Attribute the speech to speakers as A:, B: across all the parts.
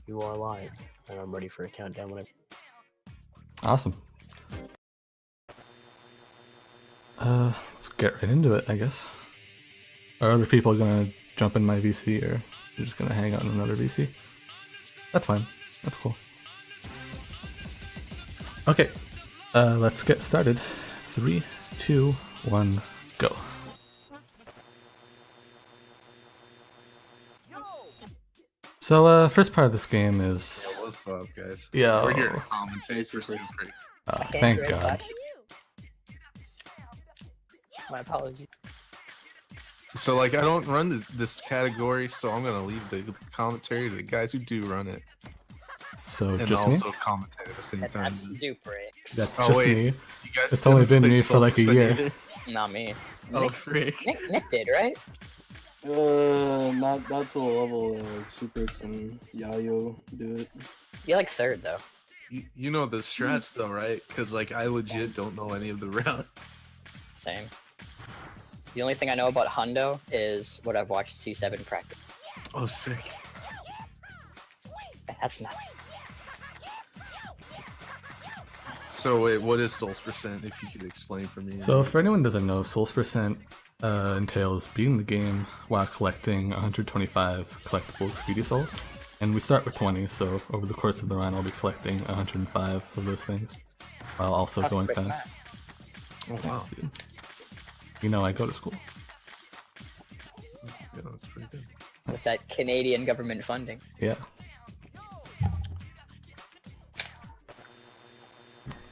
A: You are live, and I'm ready for a countdown whenever.
B: Awesome. Let's get right into it, I guess. Are other people gonna jump in my VC, or you're just gonna hang out in another VC? That's fine. That's cool. Okay, let's get started. 3, 2, 1, go. So, first part of this game is...
C: Yo, what's up, guys?
B: Yo.
C: We're here to commentate for Suprix.
B: Thank God.
A: My apologies.
C: So, like, I don't run this category, so I'm gonna leave the commentary to the guys who do run it.
B: So,
C: And
B: just me?
C: also commentate at the same time.
A: That's Suprix.
B: That's just me.
C: You guys
B: It's only been
C: haven't
B: me
C: played
B: for like a
C: 12%
B: year.
C: either?
A: Not me.
C: Oh, freak.
A: Nick did, right?
D: Not to the level Suprix and Yayo do it.
A: You're like third, though.
C: You know the strats, though, right? Because, like, I legit don't know any of the route.
A: Same. The only thing I know about Hundo is what I've watched C7 practice.
C: Oh, sick.
A: That's not.
C: So, wait, what is Souls percent, if you could explain for me?
B: So for anyone who doesn't know, Souls percent entails beating the game while collecting 125 collectible graffiti souls. And we start with 20, so over the course of the run I'll be collecting 105 of those things, while also
A: That's
B: going
A: quick
B: fast.
A: math.
C: Oh, wow.
B: Thanks, dude. You know I go to school.
C: Yeah, that's pretty good.
A: With that Canadian government funding.
B: Yeah.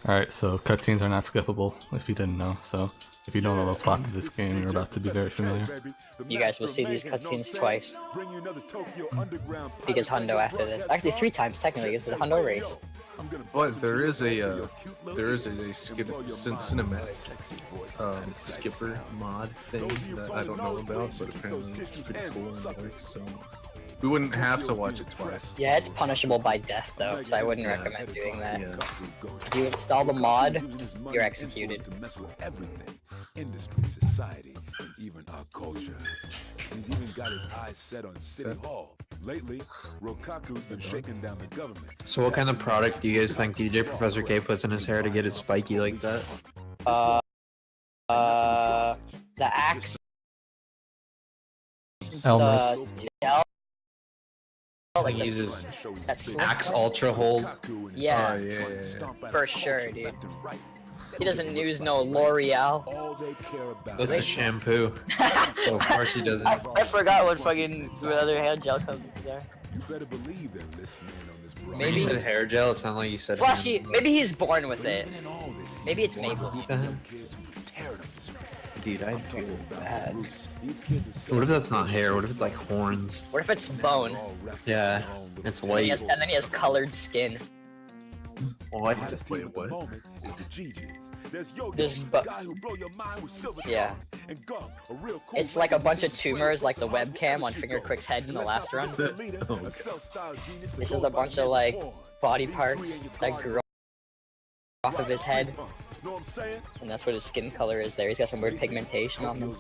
B: Alright, so cutscenes are not skippable, if you didn't know, so if you don't know the plot to this game, you're about to be very familiar.
A: You guys will see these cutscenes twice. Because Hundo after this. Actually, 3 times technically. It's a Hundo race.
C: But there is a cinematic skipper mod thing that I don't know about, but apparently it's pretty cool and it works, so we wouldn't have to watch it twice.
A: Yeah, it's punishable by death though, so I wouldn't recommend doing that.
C: Yeah.
A: If you install the mod, you're executed.
E: Industry, society, even our culture. He's even got his eyes set on City Hall. Lately, Rokaku's been shaking down the government.
F: So what kind of product do you guys think DJ Professor K puts in his hair to get it spiky like that?
A: The axe.
B: Elmer's.
A: The gel. Like
F: He uses
A: that's
F: Axe Ultra Hold.
A: Yeah,
C: Oh, yeah.
A: for sure, dude. He doesn't use no L'Oreal.
F: That's a shampoo. So of course he doesn't.
A: I forgot what other hand gel comes there.
E: You better believe they're listening on this
F: When
A: Maybe-
F: you said hair gel, it sounded like you said.
A: Flashy, maybe he's born with it. Maybe it's Maple.
F: Dude, I feel bad. What if that's not hair? What if it's like horns?
A: What if it's bone?
F: Yeah, it's
A: And, he
F: white.
A: has, and then he has colored skin.
F: What?
C: Wait, what?
A: This yeah. It's like a bunch of tumors, like the webcam on Finger Quick's head in the last run. This is a bunch of like body parts that grew off of his head, and that's what his skin color is there. He's got some weird pigmentation on them.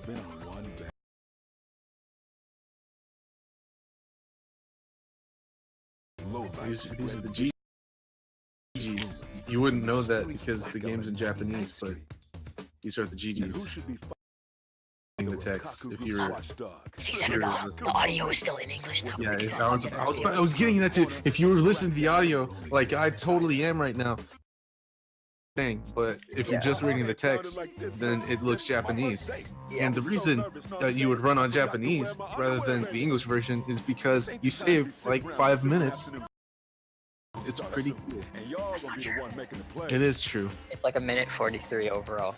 C: These are the GGs. You wouldn't know that because the game's in Japanese, but these are the GGs. The text. If you're,
A: The audio is still in English now.
C: yeah, I was getting that too. If you were listening to the audio, like I totally am right now. Thing, but if you're just reading the text, then it looks Japanese. And the reason that you would run on Japanese rather than the English version is because you save like 5 minutes. It's pretty cool. It is true.
A: It's like 1:43 overall.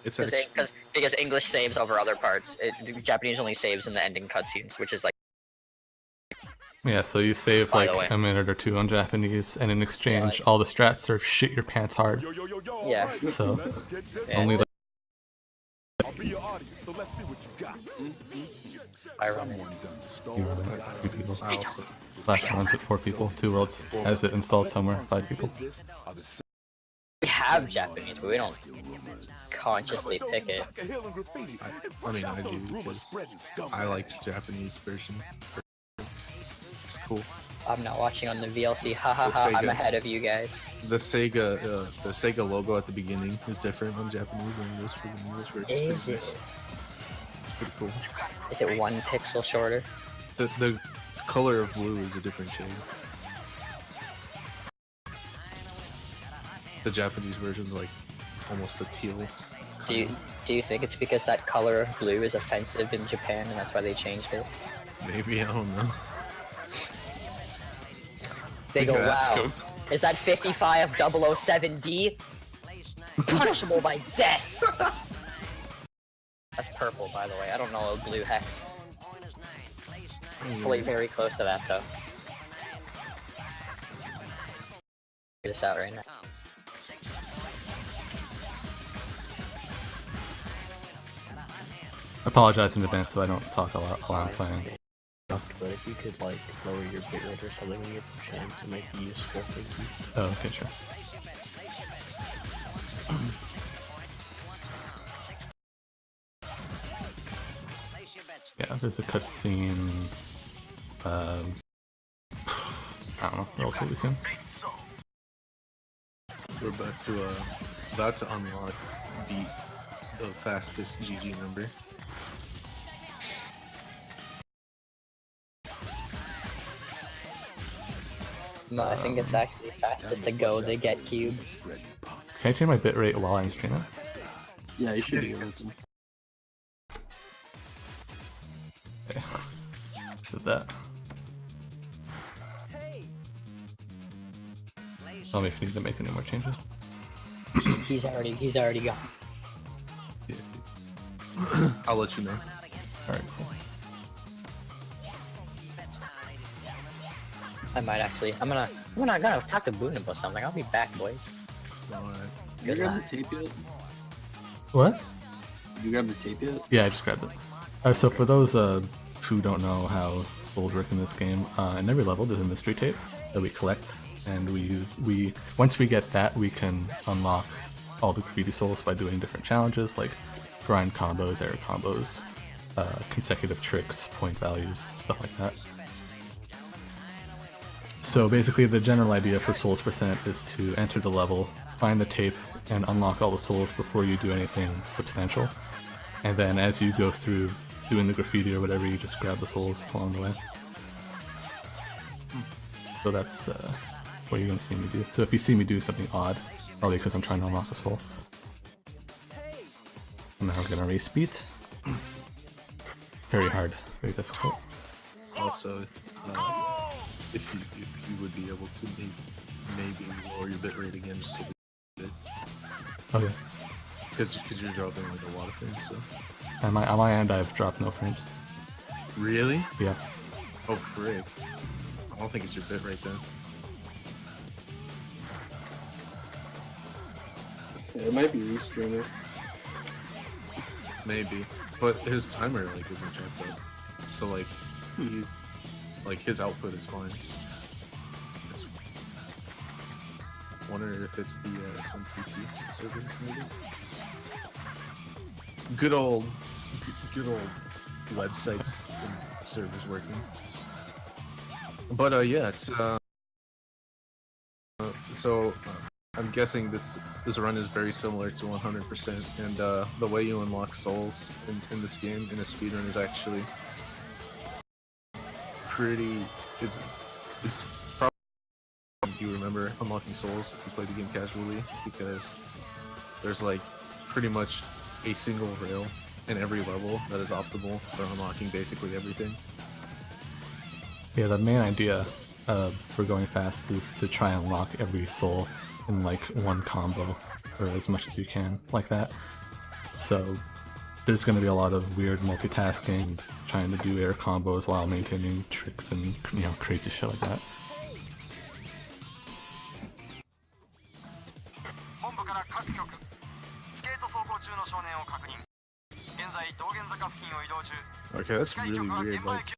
C: It's
A: Because English saves over other parts. Japanese only saves in the ending cutscenes, which is like.
B: Yeah, so you save
A: By
B: like
A: the way.
B: a minute or two on Japanese, and in exchange, all the strats are shit your pants hard.
A: Yeah.
B: So
A: Yeah,
B: only
A: it's-
B: like
A: I run it.
B: you run it, 3 people. Last runs at 4 people. 2 worlds. Has it installed somewhere? 5 people.
A: We have Japanese, but we don't consciously pick it.
C: I mean, I do because I like the Japanese version. It's cool.
A: I'm not watching on the VLC. Ha ha ha! I'm ahead of you guys.
C: The Sega logo at the beginning is different on Japanese than English for the English version.
A: Is it?
C: It's pretty cool.
A: Is it 1 pixel shorter?
C: The color of blue is a different shade. The Japanese version's like almost a teal.
A: Do you think it's because that color of blue is offensive in Japan and that's why they changed it?
C: Maybe, I don't know.
A: They go,
C: Ask
A: wow,
C: him.
A: is that 55007D? Punishable by death! That's purple, by the way. I don't know a blue hex. It's really very close to that, though. Figure this out right now.
B: I apologize in advance so I don't talk a lot while I'm playing.
F: But if you could like lower your bitrate or something when you get the chance, it might be useful. Thank you.
B: Oh, okay, sure. Yeah, there's a cutscene. I don't know, relatively soon.
C: We're about to unlock the fastest GG number.
A: No, I think it's actually fastest to go to get cube.
B: Can I change my bitrate while I'm streaming?
D: Yeah, you should be able to.
B: Okay. Did that. Tell me if you need to make any more changes.
A: He's already gone.
C: Yeah. I'll let you know.
B: Alright, cool.
A: I might actually. I'm gonna talk to Boone about something. I'll be back, boys.
C: Alright.
D: You grab the tape yet?
B: What?
D: You grab the tape yet?
B: Yeah, I just grabbed it. So for those who don't know how souls work in this game, in every level there's a mystery tape that we collect, and we once we get that, we can unlock all the graffiti souls by doing different challenges like grind combos, error combos, consecutive tricks, point values, stuff like that. So basically the general idea for souls percent is to enter the level, find the tape, and unlock all the souls before you do anything substantial. And then as you go through doing the graffiti or whatever, you just grab the souls along the way. So that's what you're going to see me do. So if you see me do something odd, probably because I'm trying to unlock a soul. And now we're going to race beat. Very hard, very difficult.
C: Also, if you would be able to maybe lower your bitrate again just a bit.
B: Okay.
C: Because you're dropping like a lot of things, so.
B: On my end, I've dropped no frames.
C: Really?
B: Yeah.
C: Oh, frick. I don't think it's your bitrate then.
D: Yeah, it might be restreamer.
C: Maybe. But his timer like isn't jacked up. So like his output is fine. It's, wonder if it's the SMTP server maybe. Good old websites and servers working. But yeah, it's so I'm guessing this run is very similar to 100%, and the way you unlock souls in this game in a speedrun is actually pretty. It's probably you remember unlocking souls if you play the game casually, because there's like pretty much a single rail in every level that is optimal for unlocking basically everything.
B: Yeah, the main idea for going fast is to try and unlock every soul in like one combo, or as much as you can, like that. So there's going to be a lot of weird multitasking, trying to do air combos while maintaining tricks and, you know, crazy shit like that.
C: Okay, that's really weird. Like,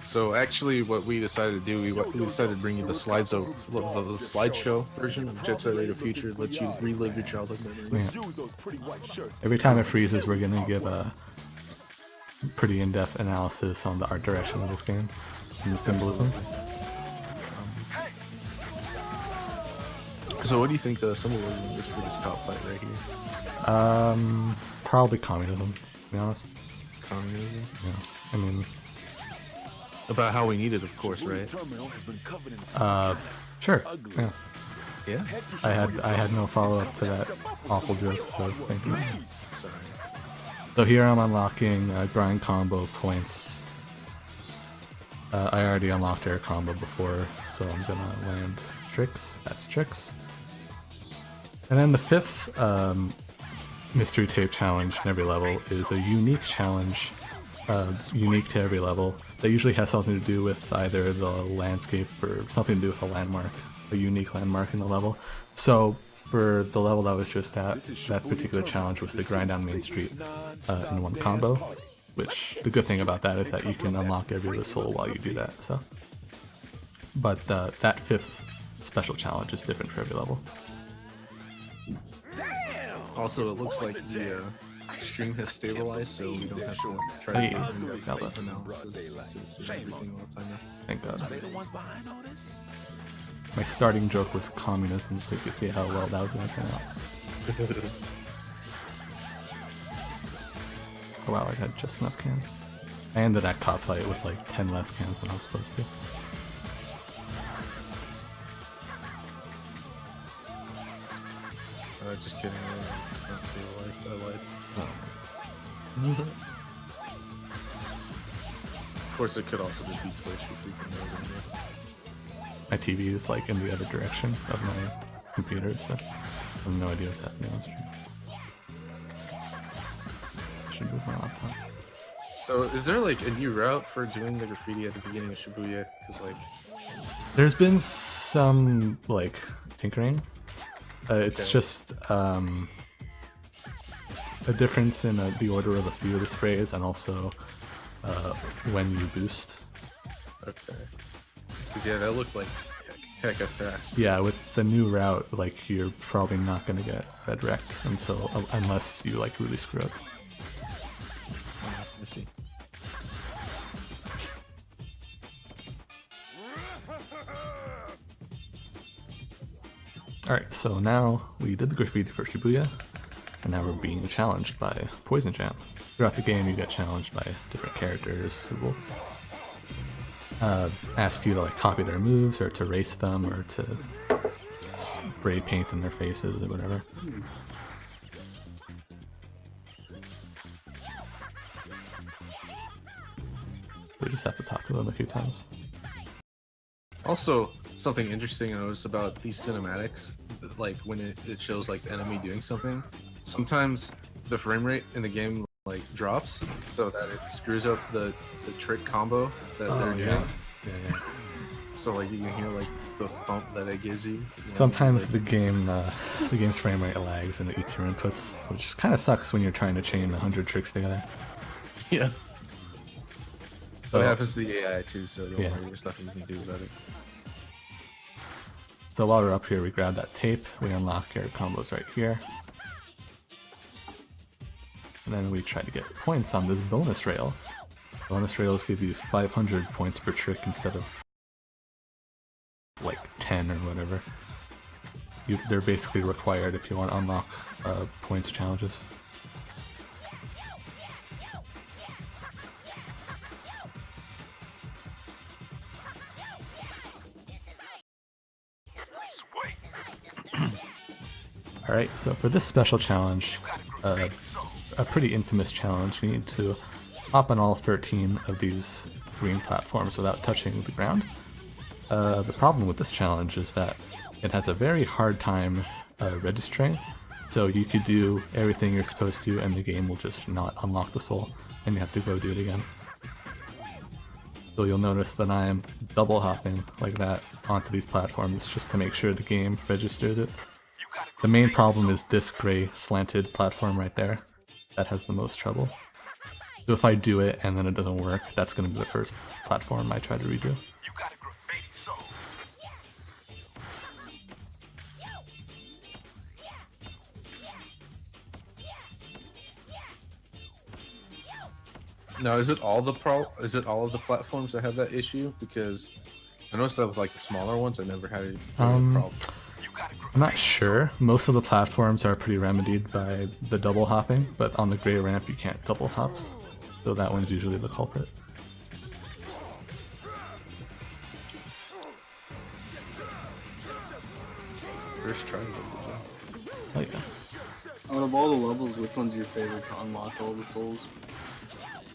C: so actually, what we decided to do, we decided to bring you the slideshow version of Jet Set Radio Future, let you relive your childhood memories.
B: Yeah. Every time it freezes, we're gonna give pretty in-depth analysis on the art direction of this game and the symbolism.
C: So what do you think the symbolism is for this cop fight right here?
B: Probably communism, to be honest.
C: Communism?
B: Yeah, I mean,
C: about how we need it, of course, right?
B: Sure. Yeah.
C: Yeah.
B: I had no follow-up to that awful joke, so thank you.
C: Sorry.
B: So here I'm unlocking grind combo points. I already unlocked air combo before, so I'm gonna land tricks. That's tricks. And then the fifth mystery tape challenge in every level is a unique challenge, unique to every level. That usually has something to do with either the landscape or something to do with a landmark, a unique landmark in the level. So for the level that was just at, that particular challenge was to grind down Main Street in one combo, which the good thing about that is that you can unlock every whistle while you do that. So, but that fifth special challenge is different for every level.
C: Also, it looks like the stream has stabilized, so we don't have to try to do in-depth analysis to everything all the time now.
B: Thank God. My starting joke was communism, so you can see how well that was going to turn out. Oh wow, I had just enough cans. I ended that cop fight with like 10 less cans than I was supposed to.
C: Just kidding, it's not stabilized, I lied.
B: Oh.
C: Of course, it could also just be Twitch if we can know.
B: My TV is like in the other direction of my computer, so I have no idea what's happening on the stream. I should move my laptop.
C: So, is there like a new route for doing the graffiti at the beginning of Shibuya? Because like,
B: there's been some like tinkering. It's just a difference in the order of a few of the sprays, and also when you boost.
C: okay. Because yeah, that looked like hecka fast.
B: Yeah, with the new route, like you're probably not gonna get red wrecked until unless you like really screw up.
C: Oh, that's nifty.
B: Alright, so now we did the graffiti for Shibuya, and now we're being challenged by Poison Jam. Throughout the game you get challenged by different characters who will ask you to like copy their moves, or to race them, or to spray paint in their faces, or whatever. We just have to talk to them a few times.
C: Also, something interesting I noticed about these cinematics, like when it shows like the enemy doing something, sometimes the frame rate in the game like drops so that it screws up the trick combo that they're doing.
B: Yeah.
C: So like you can hear like the thump that it gives you. Know,
B: Sometimes
C: like,
B: the game's frame rate lags and it eats your inputs, which kind of sucks when you're trying to chain 100 tricks together.
C: yeah.
B: So,
C: But it happens to the AI too, so don't
B: Yeah.
C: worry, there's nothing you can do about it.
B: So while we're up here, we grab that tape, we unlock our combos right here. And then we try to get points on this bonus rail. Bonus rails give you 500 points per trick instead of like 10 or whatever. They're basically required if you want to unlock points challenges. Alright, so for this special challenge, a pretty infamous challenge, you need to hop on all 13 of these green platforms without touching the ground. The problem with this challenge is that it has a very hard time registering, so you could do everything you're supposed to and the game will just not unlock the soul, and you have to go do it again. So you'll notice that I am double hopping like that onto these platforms just to make sure the game registers it. The main problem is this gray slanted platform right there. That has the most trouble. So if I do it and then it doesn't work, that's going to be the first platform I try to redo.
C: Now, is it all of the platforms that have that issue? Because I noticed that with like the smaller ones, I never had a problem.
B: I'm not sure. Most of the platforms are pretty remedied by the double hopping, but on the gray ramp you can't double hop, so that one's usually the culprit.
C: First try.
B: Oh yeah.
D: Out of all the levels, which one's your favorite to unlock all the souls?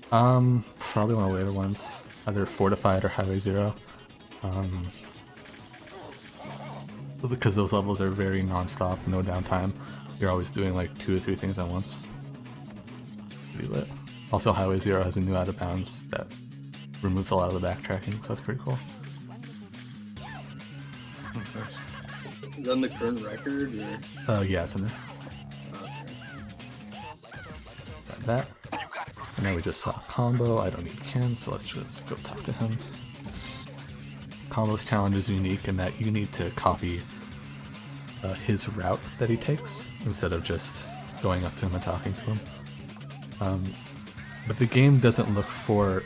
B: Probably one of the later ones, either Fortified or Highway Zero. Because those levels are very non-stop, no downtime. You're always doing like 2 or 3 things at once. Pretty lit. Also, Highway Zero has a new out of bounds that removes a lot of the backtracking, so that's pretty cool.
D: Is that in the current record? Or?
B: Yeah, it's in there. Got that. And then we just saw a combo. I don't need Ken, so let's just go talk to him. Combo's challenge is unique in that you need to copy his route that he takes instead of just going up to him and talking to him. But the game doesn't look for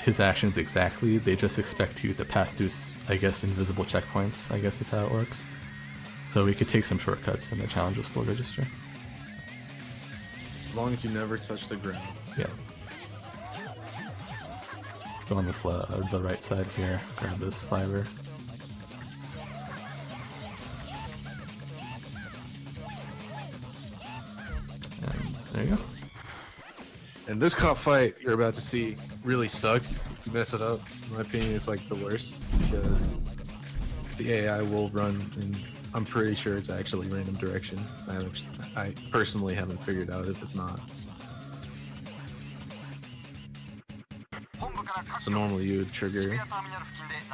B: his actions exactly, they just expect you to pass through, I guess, invisible checkpoints, I guess is how it works. So we could take some shortcuts and the challenge will still register.
C: As long as you never touch the ground.
B: Yeah. Go on the right side here, grab this fiber. And there you go.
C: And this cop fight you're about to see really sucks. You mess it up, in my opinion, it's like the worst because the AI will run in, I'm pretty sure it's actually random direction. I personally haven't figured out if it's not. So normally you would trigger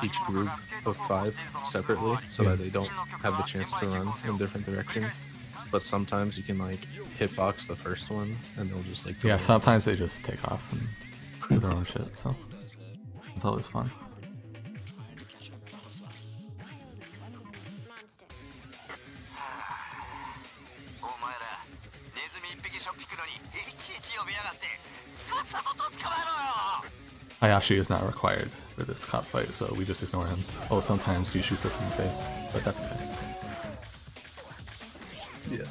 C: each group of 5 separately so that they don't have the chance to run in different directions. But sometimes you can like hitbox the first one and they'll just like go
B: Yeah,
C: on.
B: sometimes they just take off and do their own shit, so it's always fun. Hayashi is not required for this cop fight, so we just ignore him. Oh, sometimes he shoots us in the face, but that's okay.
C: Yeah.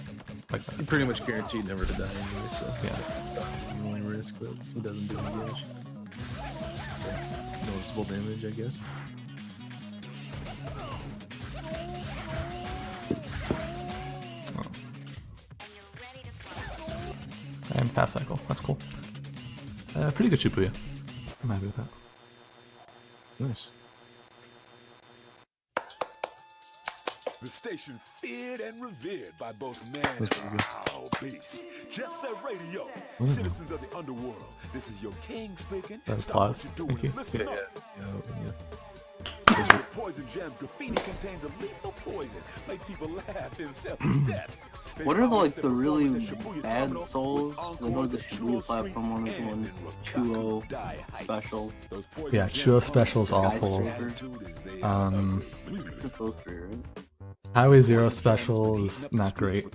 B: Like that.
C: I'm pretty much guaranteed never to die anyway, so
B: Yeah.
C: the only risk, but he doesn't do any damage. Yeah. Noticeable damage, I guess.
B: And fast cycle, that's cool. Pretty good Shibuya. I'm happy with that.
C: Nice.
E: The station feared and revered by both man and beast. JSRF Radio, citizens of the underworld. This is your king speaking.
B: That's
E: Stop
B: applause.
E: what you're doing.
B: Thank you.
E: Listen
C: Yeah,
E: up.
C: yeah.
E: Poison Jam graffiti contains a lethal poison. Makes people laugh themselves to death.
D: What are like the really bad souls? I know the Shibuya platform one is the one 2-0 special.
B: Yeah, Chuo Special is awful.
D: Just those 3, right?
B: Highway Zero Special is not great.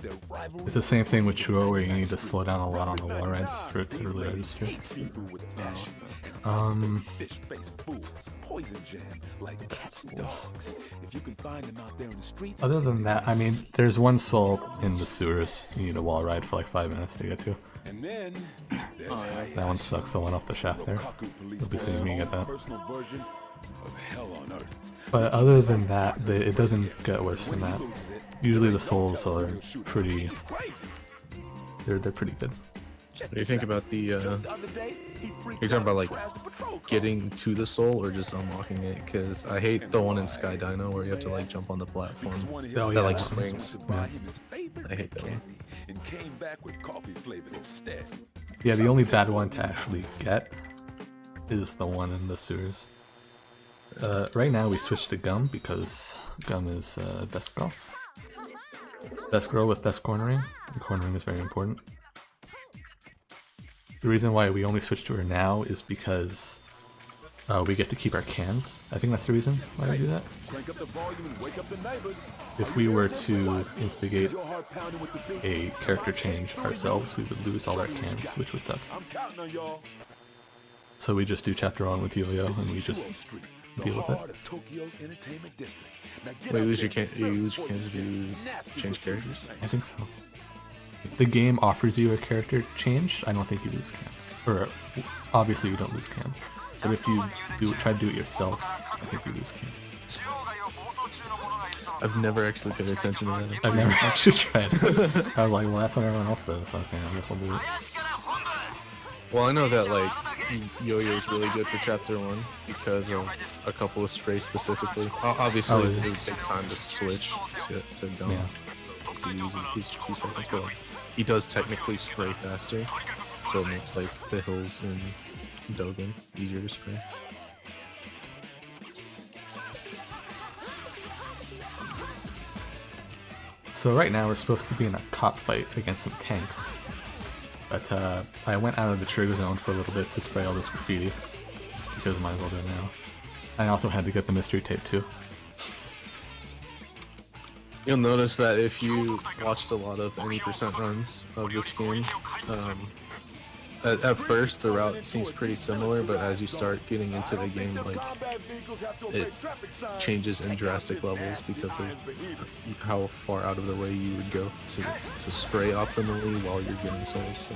B: It's the same thing with Chuo where you need to slow down a lot on the wall rides for it to really register. Other than that, I mean, there's one soul in the sewers you need a wall ride for like 5 minutes to get to. That one sucks, the one up the shaft there. You'll be seeing me get that. But other than that, it doesn't get worse than that. Usually the souls are pretty... They're pretty good.
C: What do you think about the, you're talking about like getting to the soul or just unlocking it? Because I hate the one in Sky Dino where you have to like jump on the platform
B: Oh,
C: that
B: yeah.
C: like swings.
B: Yeah.
C: I hate that one.
B: Yeah, the only bad one to actually get is the one in the sewers. Right now we switched to Gum because Gum is best girl. Best girl with best cornering, and cornering is very important. The reason why we only switched to her now is because we get to keep our cans. I think that's the reason why we do that. If we were to instigate a character change ourselves, we would lose all our cans, which would suck. So we just do chapter 1 with Yo-Yo and we just deal with it.
C: Wait, you lose your cans if you change characters?
B: I think so. If the game offers you a character change, I don't think you lose cans. Or obviously you don't lose cans. But if you try to do it yourself, I think you lose cans.
C: I've never actually paid attention to that.
B: I've never actually tried it. I was like, well, that's what everyone else does. Okay, I guess I'll do it.
C: Well, I know that like Yo-Yo is really good for chapter 1 because of a couple of sprays specifically. Obviously, it would take time to switch to gun.
B: Yeah.
C: Few seconds, but he does technically spray faster, so it makes like the hills in Dogen easier to spray.
B: So right now we're supposed to be in a cop fight against some tanks. But I went out of the trigger zone for a little bit to spray all this graffiti, because I might as well do it now. I also had to get the mystery tape too.
C: You'll notice that if you watched a lot of any % runs of this game, at first the route seems pretty similar, but as you start getting into the game, like it changes in drastic levels because of how far out of the way you would go to spray optimally while you're getting souls. So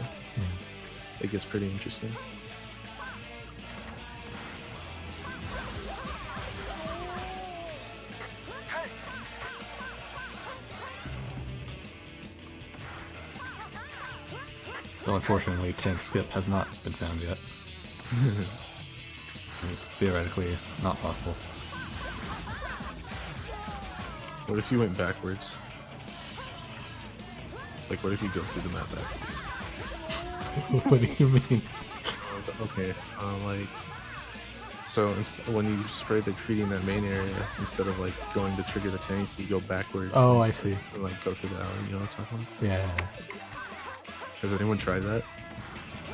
C: it gets pretty interesting.
B: So unfortunately, tank skip has not been found yet. It's theoretically not possible.
C: What if you went backwards? Like, what if you go through the map backwards?
B: What do you mean?
C: Okay, like, so when you spray the graffiti in that main area, instead of like going to trigger the tank, you go backwards.
B: Oh, I see.
C: And, like, go through the alley. You know what I'm talking about?
B: Yeah.
C: Has anyone tried that?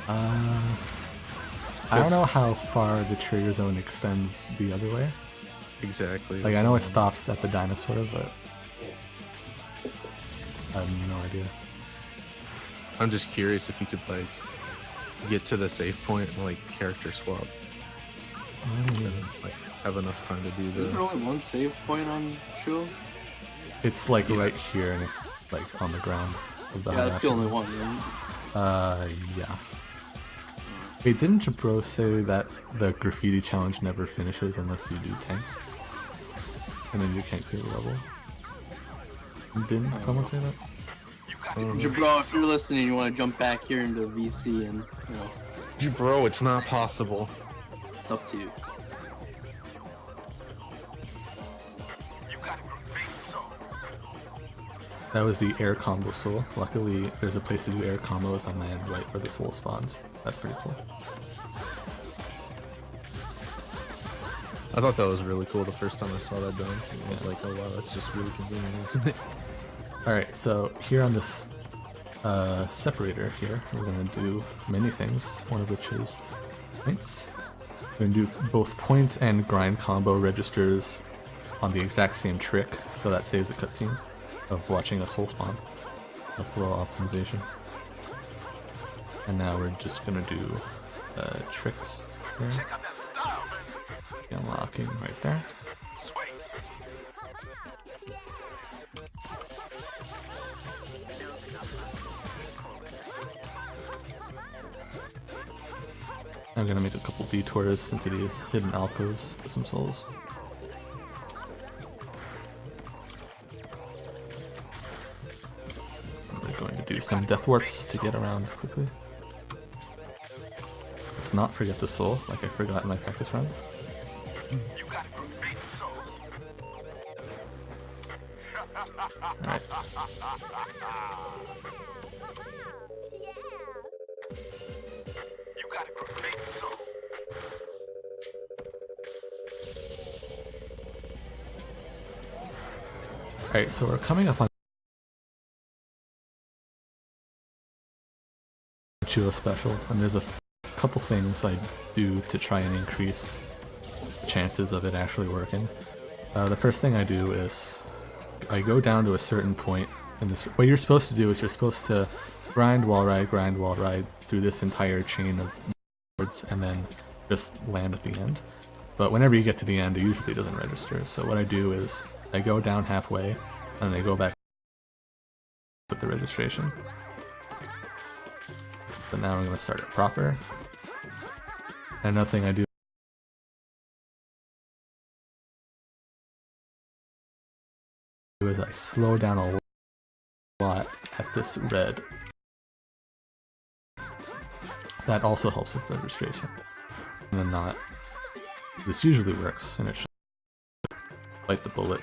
B: I don't know how far the trigger zone extends the other way.
C: Exactly.
B: Like, I know it stops at the dinosaur, but I have no idea.
C: I'm just curious if you could like get to the safe point and like character swap. And, like have enough time to do
D: Is there only one save point on Shu?
B: It's like right here, and it's like on the ground.
D: Yeah, that's the only one, right?
B: Yeah. Wait, didn't Jabro say that the graffiti challenge never finishes unless you do tanks? And then you can't clear the level? Didn't someone say that?
D: Jabro, if you're listening, you want to jump back here into VC and, you know,
C: Bro, it's not possible.
D: it's up to you.
B: That was the air combo soul. Luckily, there's a place to do air combos on land right where the soul spawns. That's pretty cool.
C: I thought that was really cool the first time I saw that done. I was like, oh wow, that's just really convenient, isn't it?
B: Alright, so here on this separator here, we're going to do many things, one of which is points. We're going to do both points and grind combo registers on the exact same trick, so that saves the cutscene of watching a soul spawn. That's a little optimization. And now we're just going to do tricks here. Unlocking right there. I'm gonna make a couple detours into these hidden alcoves for some souls. We're going to do some death warps to get around quickly. Let's not forget the soul, like I forgot in my practice run. Alright. Alright, so we're coming up on Chuo special, and there's a couple things I do to try and increase the chances of it actually working. The first thing I do is I go down to a certain point, and what you're supposed to do is you're supposed to grind wall ride through this entire chain of boards, and then just land at the end. But whenever you get to the end, it usually doesn't register. So what I do is I go down halfway and I go back with the registration. So now I'm going to start it proper. And another thing I do is I slow down a lot at this red. That also helps with registration. And then not. This usually works, and it should bite the bullet.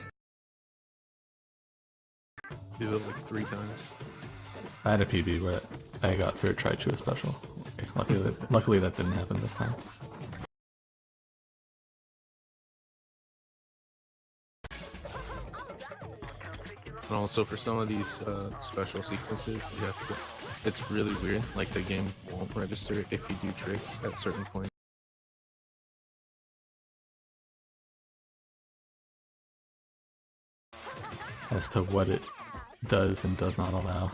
C: Do it like 3 times.
B: I had a PB where I got third try to a special. Okay, luckily that didn't happen this time.
C: And also for some of these special sequences, you have to. It's really weird. Like the game won't register if you do tricks at certain points.
B: As to what it does and does not allow.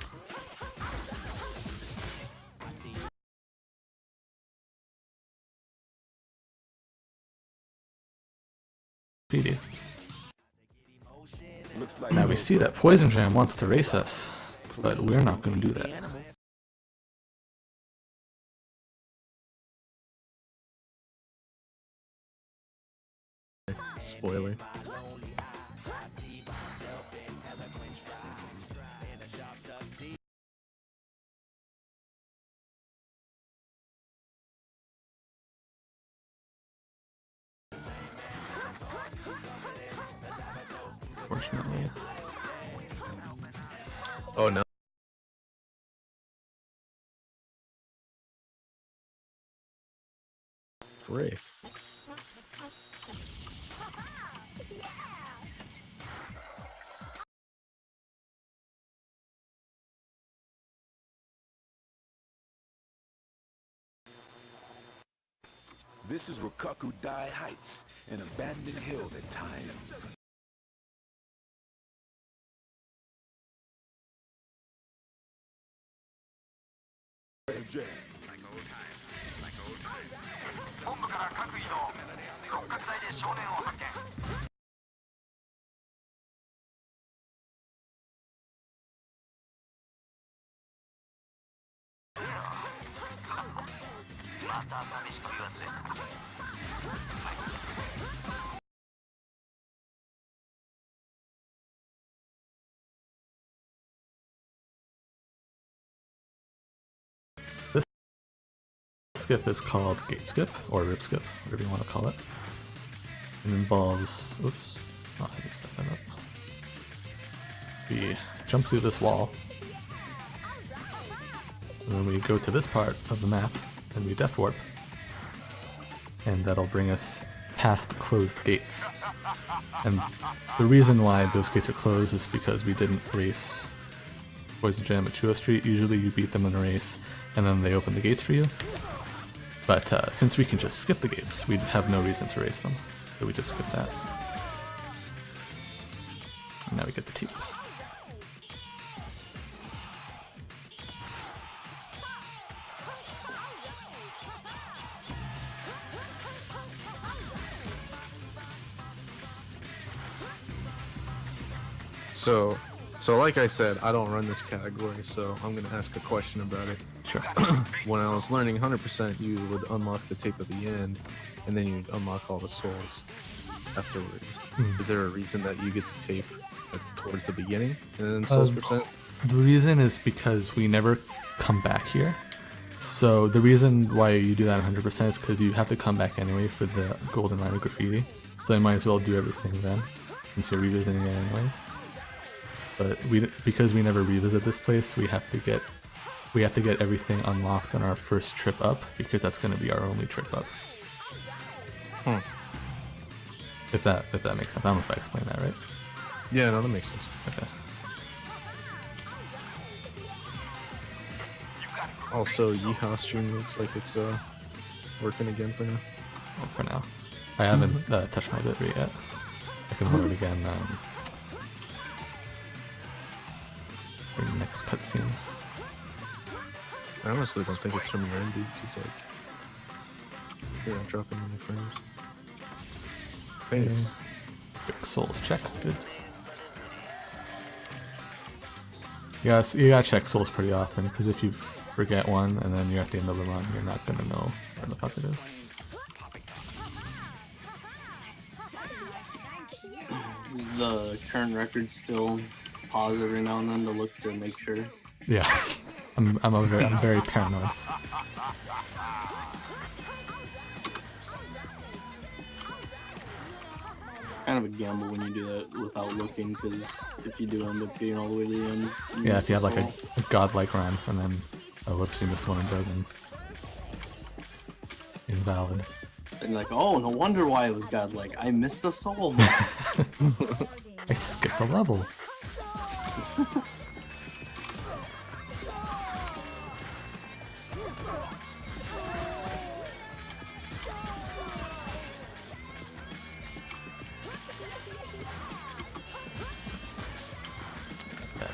B: PD. Now we see that Poison Jam wants to race us, but we're not going to do that.
C: Spoiler.
B: Fortunately.
C: Oh no. Frick.
E: This is Rokaku Dai Heights, an abandoned hill that time.
B: This skip is called gate skip, or rip skip, whatever you want to call it. It involves, oops, not how to set that up. We jump through this wall, and then we go to this part of the map, and we death warp, and that'll bring us past the closed gates. And the reason why those gates are closed is because we didn't race Poison Jam at Chuo Street. Usually you beat them in a race, and then they open the gates for you. But since we can just skip the gates, we have no reason to race them. So we just skip that. And now we get the T.
C: So like I said, I don't run this category, so I'm gonna ask a question about it.
B: Sure.
C: When I was learning 100%, you would unlock the tape at the end, and then you'd unlock all the souls afterwards. Is there a reason that you get the tape towards the beginning and then souls percent?
B: The reason is because we never come back here. So the reason why you do that 100% is because you have to come back anyway for the golden line of graffiti. So you might as well do everything then, since you're revisiting it anyways. But because we never revisit this place, we have to get everything unlocked on our first trip up, because that's going to be our only trip up. If that makes sense. I don't know if I explained that right.
C: Yeah, no, that makes sense.
B: Okay.
C: Also, Yeehaw stream looks like it's working again for now.
B: Well, for now, I haven't touched my bitrate yet. I can load it again. For the next cutscene.
C: I honestly don't think it's from your end, dude, because Yeah, dropping in the frames. Thanks.
B: Souls check, good. Yes, you gotta check souls pretty often, because if you forget one and then you're at the end of the run, you're not gonna know where the fuck it is.
D: Is the current record still pause every now and then to look to make sure?
B: Yeah, I'm very paranoid.
D: Kind of a gamble when you do that without looking, because if you do end up getting all the way to the end,
B: Yeah, if you have like a godlike run and then whoops, you missed one and broken. Invalid.
D: And like, oh, no wonder why it was godlike. I missed a soul.
B: I skipped a level.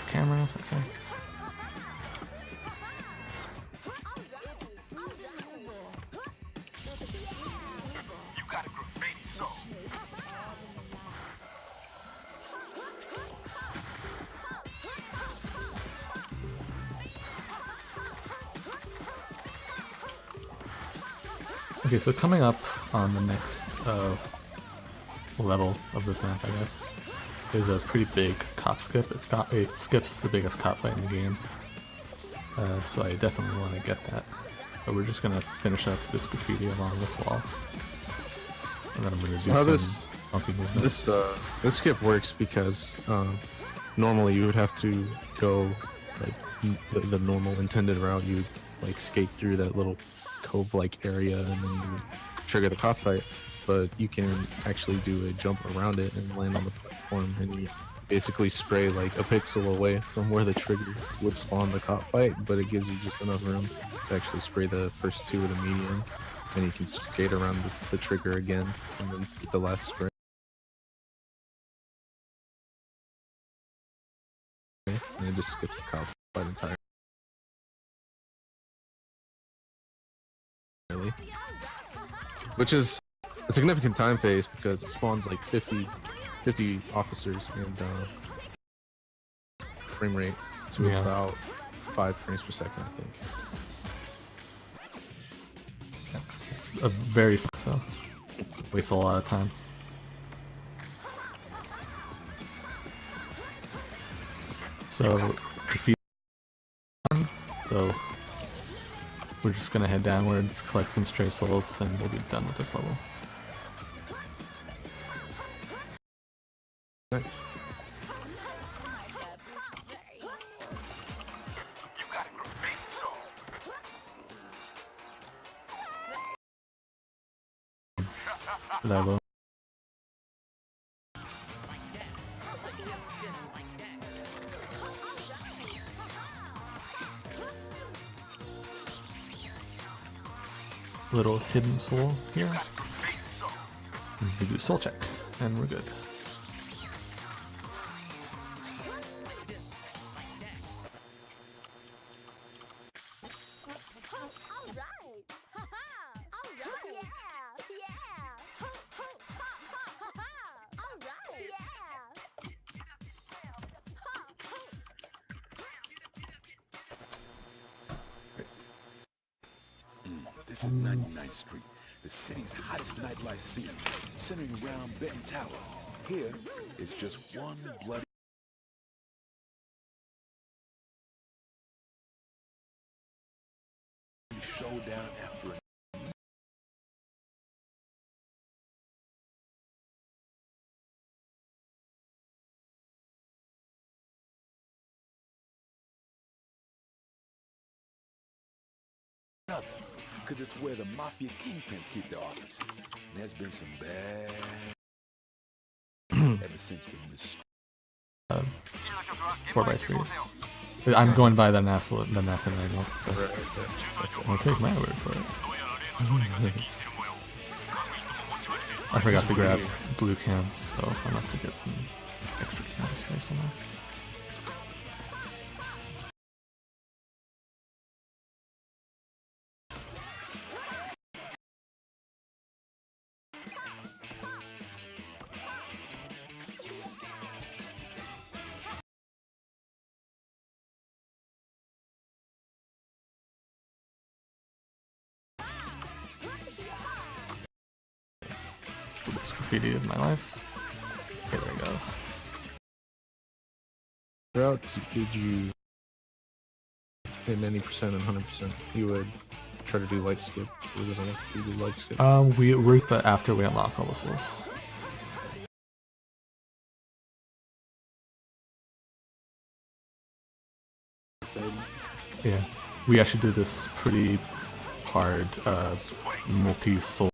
B: Camera, okay. Okay, so coming up on the next level of this map, I guess, there's a pretty big cop skip. It skips the biggest cop fight in the game, so I definitely want to get that. But we're just gonna finish up this graffiti along this wall, and then I'm gonna do some bumpy movement.
C: This skip works because normally you would have to go like the normal intended route. You would like skate through that little cove-like area and then you would trigger the cop fight. But you can actually do a jump around it and land on the platform, and you basically spray like a pixel away from where the trigger would spawn the cop fight, but it gives you just enough room to actually spray the first two of the medium, and you can skate around the trigger again and then get the last spray. And it just skips the cop fight entirely. Which is a significant time phase because it spawns like 50 officers and frame rate to about 5 frames per second, I think.
B: Yeah, it's a very so wastes a lot of time. So defeat, so we're just gonna head downwards, collect some stray souls, and we'll be done with this level.
C: Nice.
B: Level. Little hidden soul here. And we do soul check, and we're good.
E: This is 99th Street, the city's hottest nightlife scene, centering around Benton Tower. Here is just one bloody showdown after another. Because it's where the mafia kingpins keep their offices. And there's been some bad ever since we missed.
B: 4x3. I'm going by the NASA manual, so I'll take my word for it. I forgot to grab blue cans, so I'll have to get some extra cans here somewhere. the worst graffiti of my life. Okay, there we go.
C: Throughout, did you hit 90% and 100%? You would try to do light skip. It doesn't like to do light skip.
B: We work, but after we unlock all the souls. Yeah, we actually did this pretty hard multi-soul.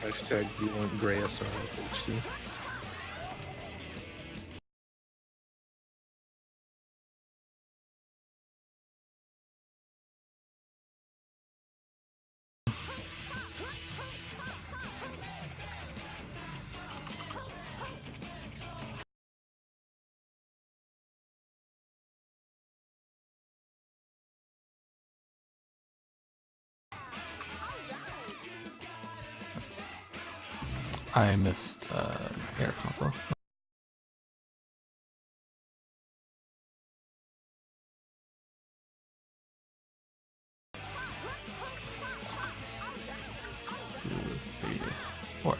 C: Hashtag do you want JSRF HD4?
B: I missed air combo. Two, three, four.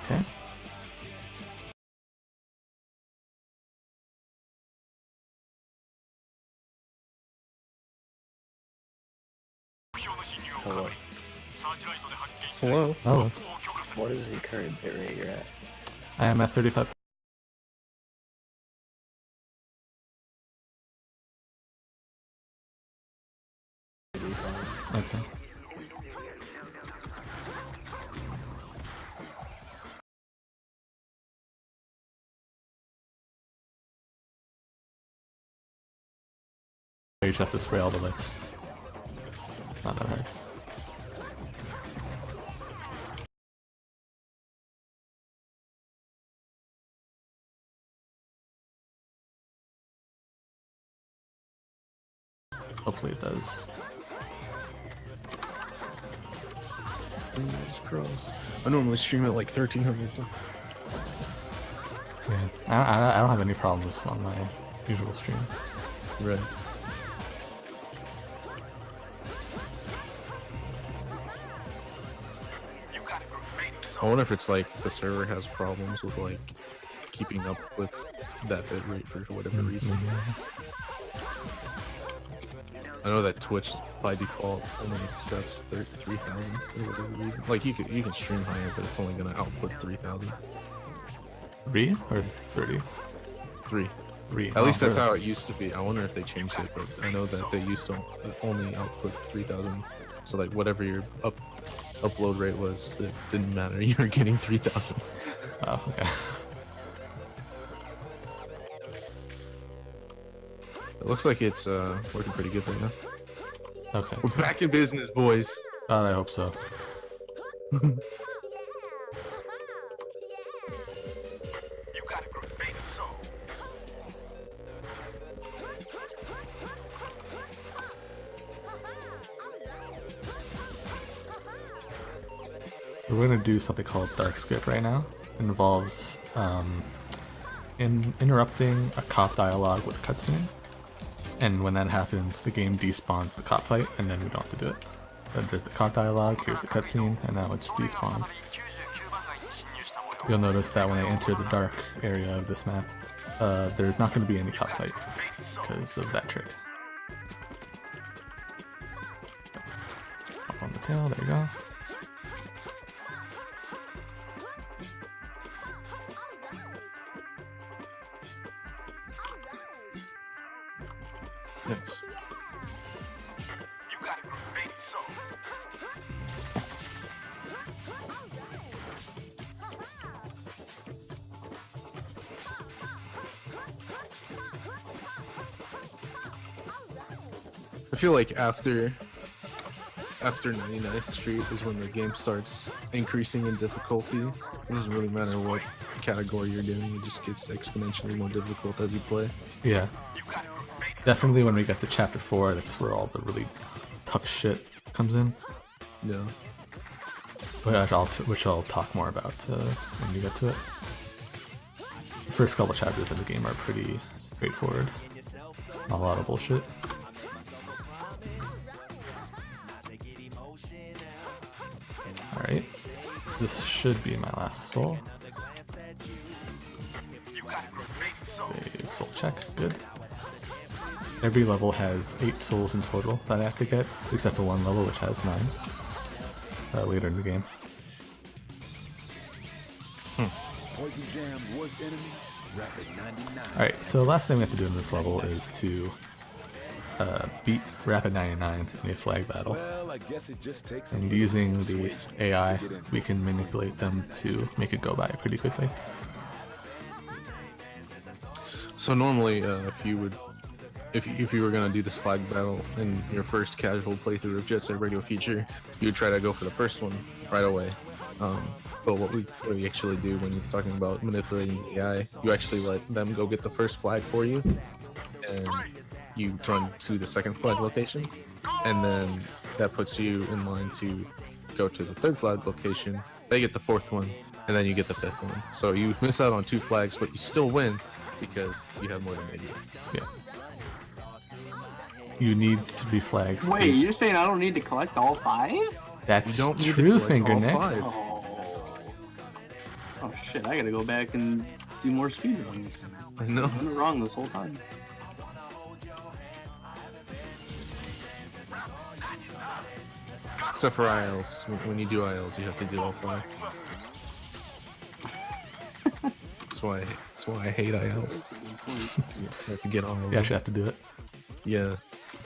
B: Okay.
F: Hello.
C: Hello?
B: Oh,
F: What is the current bit rate you're at?
B: I am at 35. Okay. You just have to spray all the lights. Not that hard. Hopefully it does.
C: Fingers crossed. I normally stream at like 1300. So.
B: Yeah, I don't have any problems on my usual stream.
C: Right. I wonder if it's like the server has problems with like keeping up with that bit rate for whatever reason. I know that Twitch by default only accepts 3,000 for whatever reason. Like you can stream higher, but it's only gonna output 3,000.
B: 3 or 30?
C: 3.
B: 3.
C: At least that's how it used to be. I wonder if they changed it, but I know that they used to only output 3,000. So like whatever your upload rate was, it didn't matter. You were getting 3,000.
B: Oh, okay.
C: It looks like it's working pretty good right now.
B: Okay.
C: We're back in business, boys.
B: God, I hope so. We're gonna do something called dark skip right now. It involves interrupting a cop dialogue with a cutscene, and when that happens, the game despawns the cop fight, and then we don't have to do it. But there's the cop dialogue, here's the cutscene, and now it's despawned. You'll notice that when I enter the dark area of this map, there's not going to be any cop fight because of that trick. Up on the tail, there you go.
C: Nice. I feel like after 99th Street is when the game starts increasing in difficulty. It doesn't really matter what category you're doing, it just gets exponentially more difficult as you play.
B: Yeah. Definitely when we get to chapter 4, that's where all the really tough shit comes in.
C: Yeah.
B: Which I'll talk more about when we get to it. The first couple chapters of the game are pretty straightforward. A lot of bullshit. Alright. This should be my last soul. A soul check, good. Every level has 8 souls in total that I have to get, except for one level which has 9 later in the game. Alright, so last thing we have to do in this level is to beat Rapid 99 in a flag battle. And using the AI, we can manipulate them to make it go by pretty quickly.
C: So normally, if you were gonna do this flag battle in your first casual playthrough of Jet Set Radio feature, you would try to go for the first one right away. But what we actually do when you're talking about manipulating the AI, you actually let them go get the first flag for you, and you run to the second flag location, and then that puts you in line to go to the third flag location. They get the fourth one, and then you get the fifth one. So you miss out on 2 flags, but you still win because you have more than they do.
B: Yeah. You need 3 flags.
D: Wait, you're saying I don't need to collect all 5?
B: That's
C: You don't need to
B: true,
C: collect
B: Finger
C: all
B: Nick.
C: 5.
D: Oh shit, I gotta go back and do more speedruns.
C: I know.
D: I've been wrong this whole time.
C: Except for ILs. When you do ILs, you have to do all 5. That's why I hate ILs. You have to get on them.
B: You actually have to do it.
C: Yeah.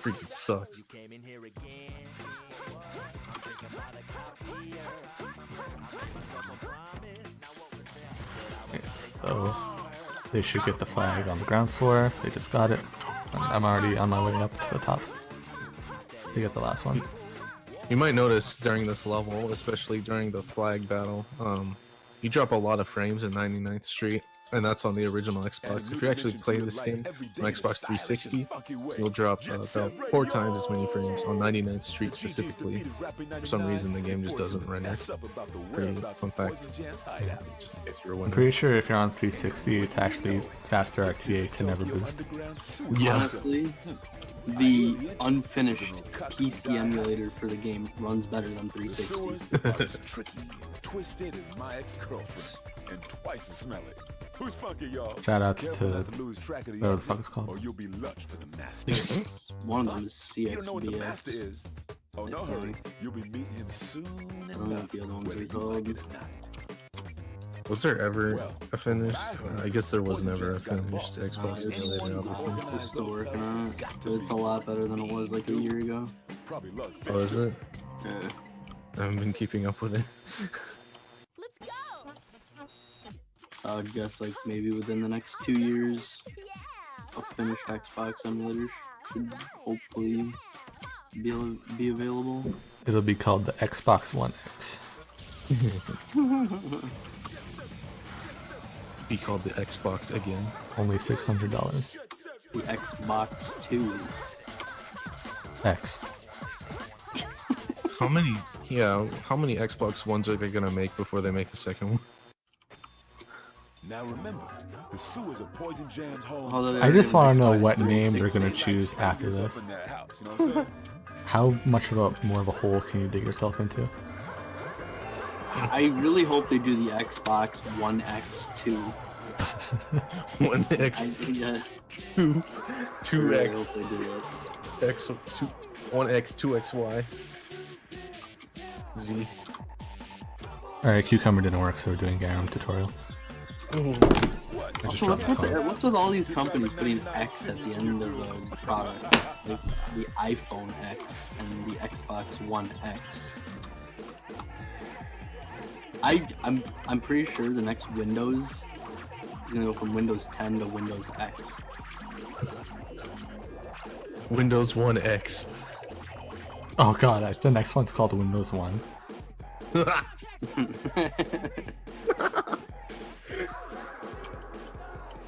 C: Freaking sucks.
B: So they should get the flag on the ground floor. They just got it. I'm already on my way up to the top to get the last one.
C: You might notice during this level, especially during the flag battle, you drop a lot of frames in 99th Street, and that's on the original Xbox. If you actually play this game on Xbox 360, you'll drop about 4 times as many frames on 99th Street specifically. For some reason, the game just doesn't render. Pretty fun fact.
B: Yeah.
C: If you're
B: I'm
C: wondering.
B: pretty sure if you're on 360, it's actually faster RTA to never boost.
C: Yeah.
D: Honestly, the unfinished PC emulator for the game runs better than 360.
E: Twisted is my ex-girlfriend and twice as smelly. Who's funky, y'all?
B: Shoutouts
E: Careful
B: to
E: not to lose track of
B: whatever the fuck it's
E: or
B: called.
E: you'll be lunch for the master.
D: One of them is
E: You don't know what the master
D: CXBX.
E: is. Oh, no hurry. You'll be meeting him soon
D: I don't know what the other ones
E: whether
D: are
E: you
D: called.
E: like it or not.
C: Was there ever a finished? I guess there was never a finished Xbox emulator, obviously.
D: They're still working on it, but it's a lot better than it was like a year ago.
E: Probably loves
C: Oh, is it?
D: Yeah.
C: I haven't been keeping up with it.
D: I would guess like maybe within the next 2 years, a finished Xbox emulator should hopefully be available.
B: It'll be called the Xbox One X.
C: Be called the Xbox again.
B: Only $600.
D: The Xbox 2.
B: X.
C: How many? Yeah, how many Xbox Ones are they gonna make before they make a second one?
E: Now remember, the sewers are Poison Jam's home.
D: Although
B: I just want to know what
D: Xbox
B: name they're
D: 360.
B: gonna choose after this.
E: In their house, you know what I'm saying?
B: How much of a more of a hole can you dig yourself into?
D: I really hope they do the Xbox One X2.
C: One X,
D: Yeah,
C: two,
D: I
C: two
D: really
C: X,
D: hope they do it.
C: X, two, 1X, 2XY, Z.
B: Alright, Cucumber didn't work, so we're doing Garam tutorial. I just
D: Also,
B: dropped the phone.
D: what's with all these companies putting X at the end of the product? Like the iPhone X and the Xbox One X. I'm pretty sure the next Windows is gonna go from Windows 10 to Windows X.
C: Windows 1X.
B: Oh god, the next one's called Windows 1.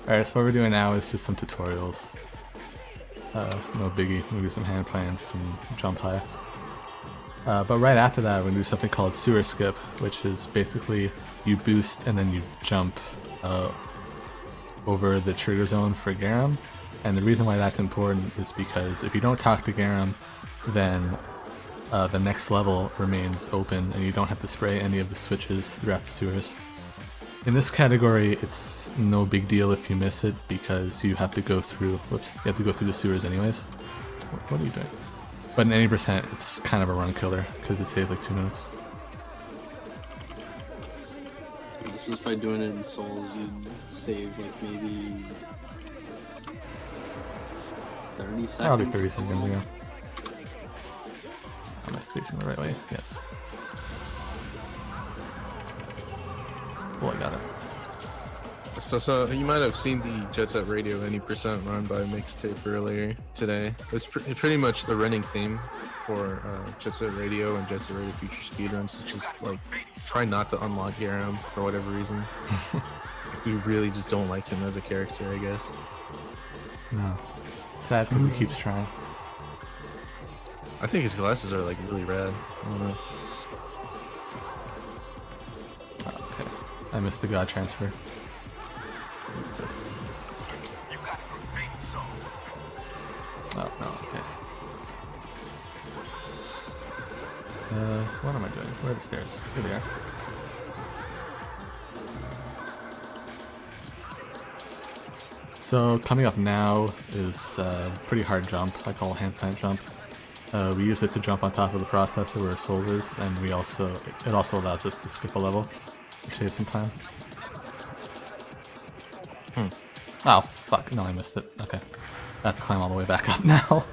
B: Alright, so what we're doing now is just some tutorials. No biggie, we'll do some hand plants and jump high. But right after that, we're gonna do something called sewer skip, which is basically you boost and then you jump over the trigger zone for Garam, And the reason why that's important is because if you don't talk to Garum, then the next level remains open and you don't have to spray any of the switches throughout the sewers. In this category, it's no big deal if you miss it because you have to go through, whoops, you have to go through the sewers anyways. What are you doing? But in any percent, it's kind of a run killer because it saves like 2 minutes.
D: Just by doing it in Souls, you'd save like maybe 30 seconds.
B: Probably 30 seconds, yeah. Am I facing the right way? Yes. Oh, I got it.
C: So you might have seen the Jet Set Radio any percent run by Mixtape earlier today. It's pretty much the running theme for Jet Set Radio and Jet Set Radio Future Speedruns. It's just like try not to unlock Garum for whatever reason. We really just don't like him as a character, I guess.
B: No. Sad because he keeps trying.
C: I think his glasses are like really rad. I don't know.
B: Oh, okay. I missed the god transfer. Oh, no, okay. What am I doing? Where are the stairs? Here they are. So, coming up now is a pretty hard jump, I call a hand plant jump. We use it to jump on top of the processor where a soul is, and it also allows us to skip a level to save some time. Oh, fuck. No, I missed it. Okay. I have to climb all the way back up now.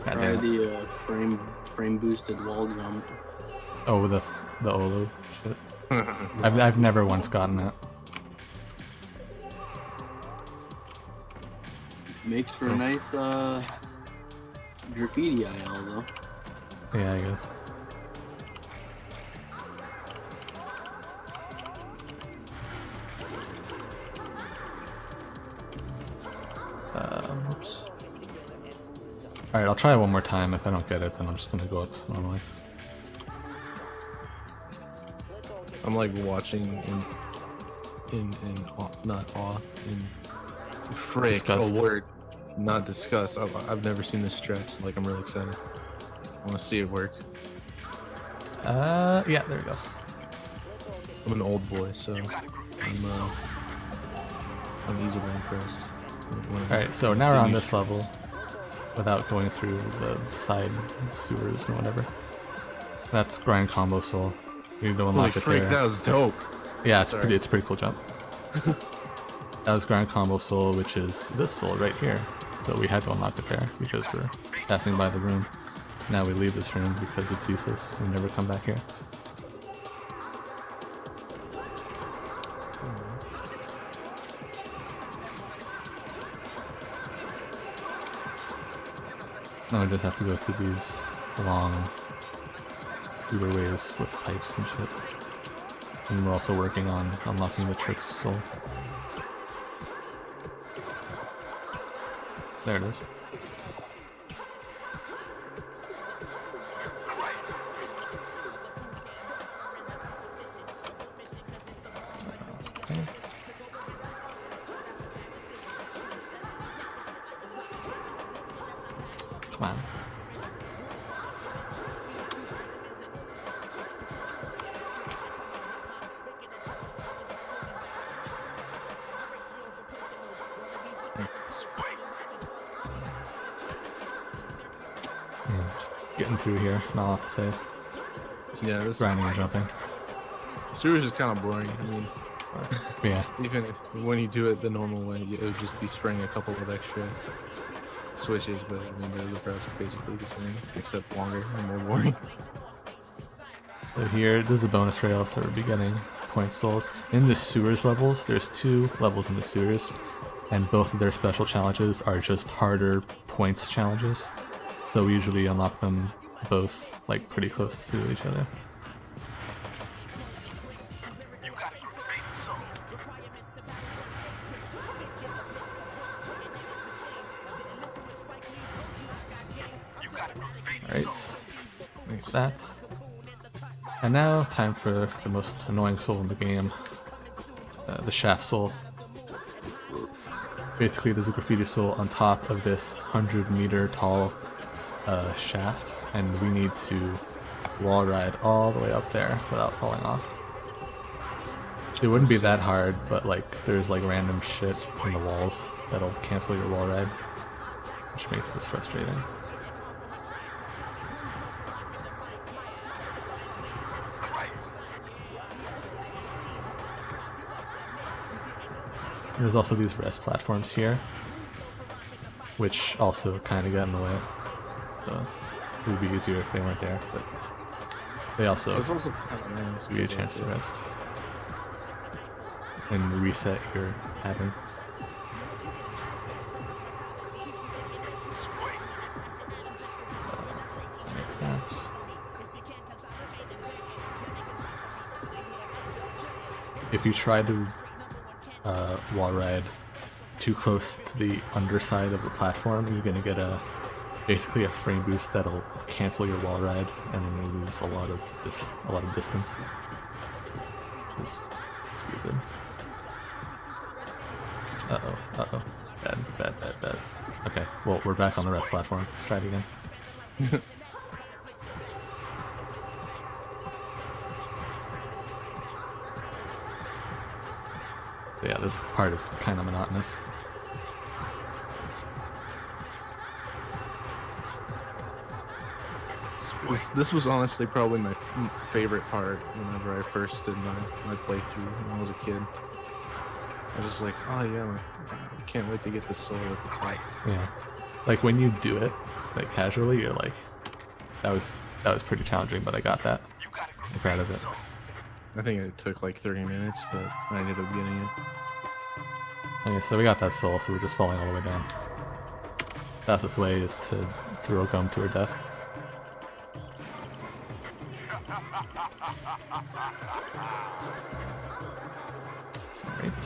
D: Try the frame boosted wall jump.
B: Oh, the Olu shit. I've never once gotten that.
D: Makes for a nice graffiti IL though.
B: Yeah, I guess. Oops. Alright, I'll try it one more time. If I don't get it, then I'm just gonna go up normally.
C: I'm like watching in not awe, in frick,
B: Disgust.
C: a word, not disgust. I've never seen this stretch, so like I'm really excited. I want to see it work.
B: Yeah, there we go.
C: I'm an old boy, so I'm easily impressed.
B: Alright, so now we're on this level without going through the side sewers and whatever. That's grind combo soul. You need to
C: Holy
B: unlock it
C: frick,
B: there.
C: that was dope.
B: Yeah, it's
C: Sorry.
B: a pretty cool jump. That was grind combo soul, which is this soul right here. So we had to unlock it there because we're passing by the room. Now we leave this room because it's useless. We never come back here. Now we just have to go through these long ways with pipes and shit. And we're also working on unlocking the trick's soul. There it is. Okay. Come on. Yeah, just getting through here, not a lot to say. Just
C: Yeah, this
B: grinding and jumping.
C: sewers is kind of boring. I mean,
B: Yeah,
C: even if, when you do it the normal way, it would just be spraying a couple of extra switches, but I mean, the routes are basically the same, except longer and more boring.
B: so here, this is a bonus rail, so we're beginning point souls. In the sewers levels, there's 2 levels in the sewers, and both of their special challenges are just harder points challenges. So we usually unlock them both like pretty close to each other. Alright, that's that. And now, time for the most annoying soul in the game, the shaft soul. basically there's a graffiti soul on top of this 100-meter tall shaft, and we need to wall ride all the way up there without falling off. It wouldn't be that hard, but like there's like random shit in the walls that'll cancel your wall ride, which makes this frustrating. There's also these rest platforms here, which also kind of got in the way. So it would be easier if they weren't there, but they also give you a chance to rest and reset your pattern. Like that. If you try to wall ride too close to the underside of the platform, you're gonna get basically a frame boost that'll cancel your wall ride, and then you lose a lot of distance. Which is stupid. Uh-oh. Bad. Okay, well, we're back on the rest platform. Let's try it again. So yeah, this part is kind of monotonous.
C: This was honestly probably my favorite part whenever I first did my playthrough when I was a kid. I was just like, oh yeah, I can't wait to get the soul at the top.
B: Yeah, like when you do it, like casually, you're like, that was pretty challenging, but I got that. I'm proud of it.
C: I think it took like 30 minutes, but I ended up getting it.
B: Okay, so we got that soul, so we're just falling all the way down. Fastest way is to throw gum to her death. Alright.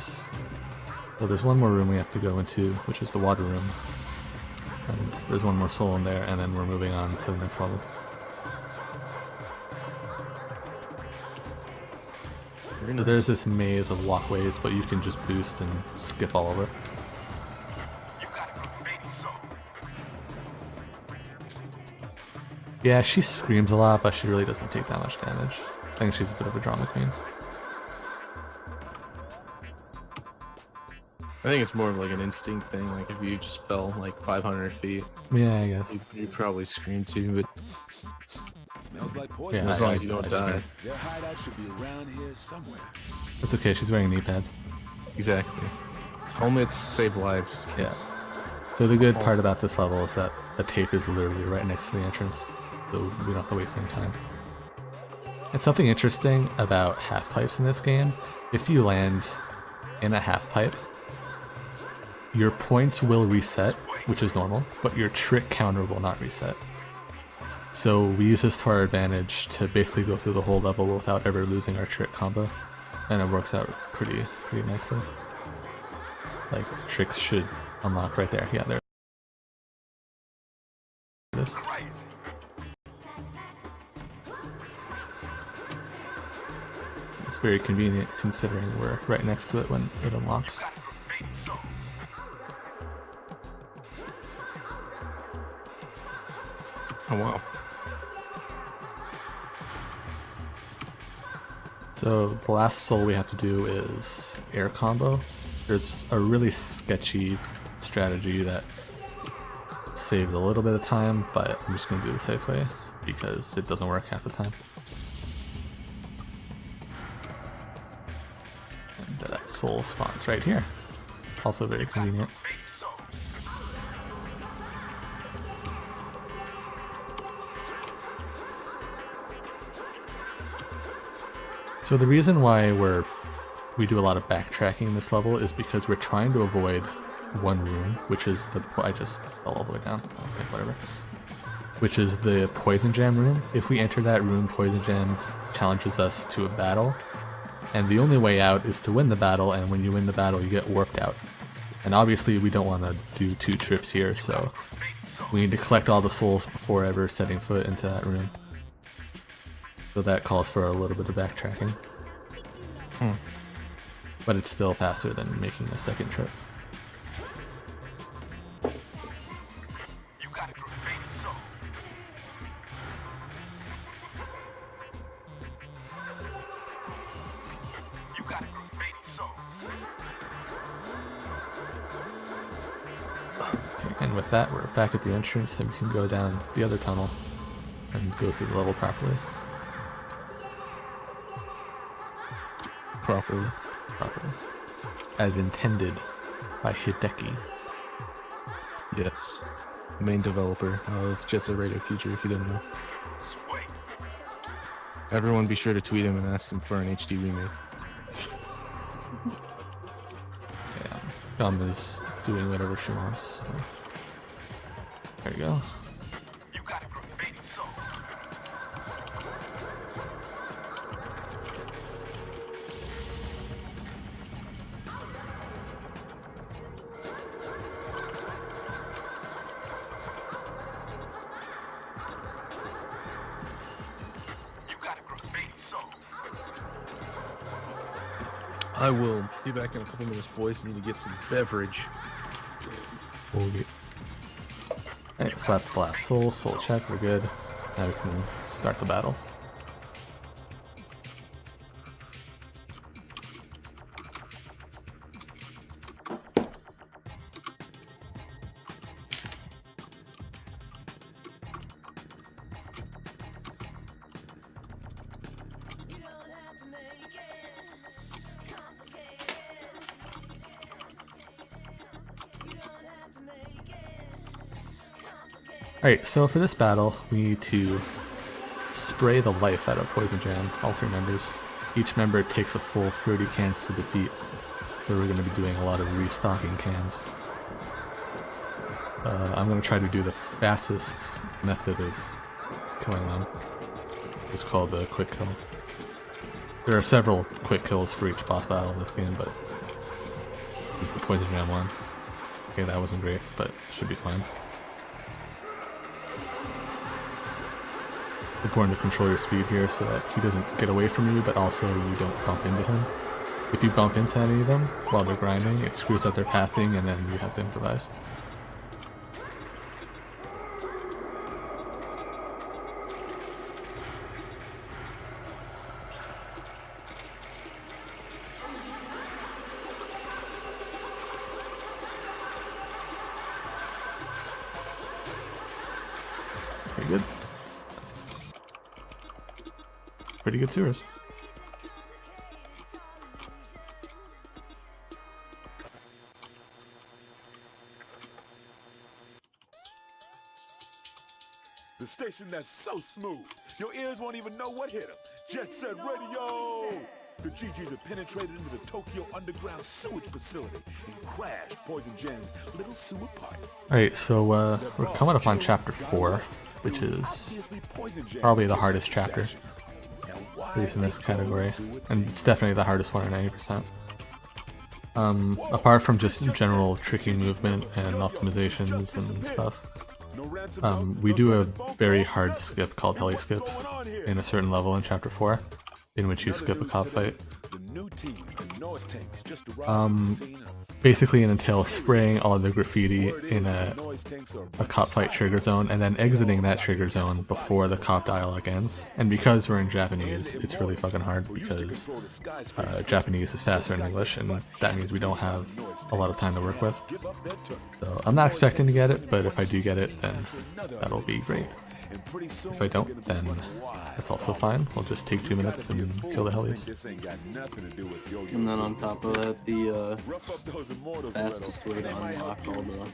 B: So there's one more room we have to go into, which is the water room. And there's one more soul in there, and then we're moving on to the next level. So there's this maze of walkways, but you can just boost and skip all of it. Yeah, she screams a lot, but she really doesn't take that much damage. I think she's a bit of a drama queen.
C: I think it's more of like an instinct thing. Like if you just fell like 500 feet,
B: yeah, I guess
C: you'd probably scream too. But
E: Smells like poison.
B: yeah,
C: as long as you don't die.
E: Their hideout should be around here somewhere.
B: It's okay. She's wearing knee pads.
C: Exactly. Helmets save lives, kids.
B: Yeah. So the good part about this level is that the tape is literally right next to the entrance, so we don't have to waste any time. And something interesting about half pipes in this game: if you land in a half pipe, your points will reset, which is normal, but your trick counter will not reset. So we use this to our advantage to basically go through the whole level without ever losing our trick combo, and it works out pretty nicely. Like tricks should unlock right there. Yeah, there it is. It's very convenient considering we're right next to it when it unlocks.
C: Oh wow.
B: So the last soul we have to do is air combo. There's a really sketchy strategy that saves a little bit of time, but I'm just going to do the safe way because it doesn't work half the time. And that soul spawns right here. Also very convenient. So the reason why we do a lot of backtracking in this level is because we're trying to avoid one room, which is I just fell all the way down. Okay, whatever. Which is the Poison Jam room. If we enter that room, Poison Jam challenges us to a battle, and the only way out is to win the battle, and when you win the battle, you get warped out. And obviously we don't want to do 2 trips here, so we need to collect all the souls before ever setting foot into that room. So that calls for a little bit of backtracking. But it's still faster than making a second trip. with that, we're back at the entrance and we can go down the other tunnel and go through the level properly. Properly. As intended by Hideki.
C: Yes. Main developer of Jet Set Radio Future, if you didn't know. Everyone be sure to tweet him and ask him for an HD remake.
B: Yeah, Gum is doing whatever she wants. So. There you go.
C: I will be back in a couple minutes, boys. I need to get some beverage.
B: Okay. Alright, so that's the last soul check, we're good. Now we can start the battle. Alright, so for this battle, we need to spray the life out of Poison Jam, all 3 members. Each member takes a full 30 cans to defeat, so we're going to be doing a lot of restocking cans. I'm going to try to do the fastest method of killing them. It's called the quick kill. There are several quick kills for each boss battle in this game, but this is the Poison Jam one. Okay, that wasn't great, but should be fine. Important to control your speed here so that he doesn't get away from you, but also you don't bump into him. If you bump into any of them while they're grinding, it screws up their pathing and then you have to improvise. Pretty good. Pretty good sewers.
E: The station that's so smooth, your ears won't even know what hit them. Jet Set Radio! The GGs have penetrated into the Tokyo underground sewage facility and crashed Poison Jam's little sewer pipe.
B: Alright, so we're coming up on chapter 4, which is probably the hardest chapter, at least in this category, and it's definitely the hardest one at 90%. Apart from just general tricky movement and optimizations and stuff, we do a very hard skip called heli skip in a certain level in chapter 4, in which you skip a cop fight. Basically it entails spraying all of the graffiti in a cop fight trigger zone and then exiting that trigger zone before the cop dialogue ends. And because we're in Japanese, it's really fucking hard because Japanese is faster than English, and that means we don't have a lot of time to work with. So I'm not expecting to get it, but if I do get it, then that'll be great. If I don't, then that's also fine. We'll just take 2 minutes and kill the helis.
D: And then on top of that, the fastest way to unlock all the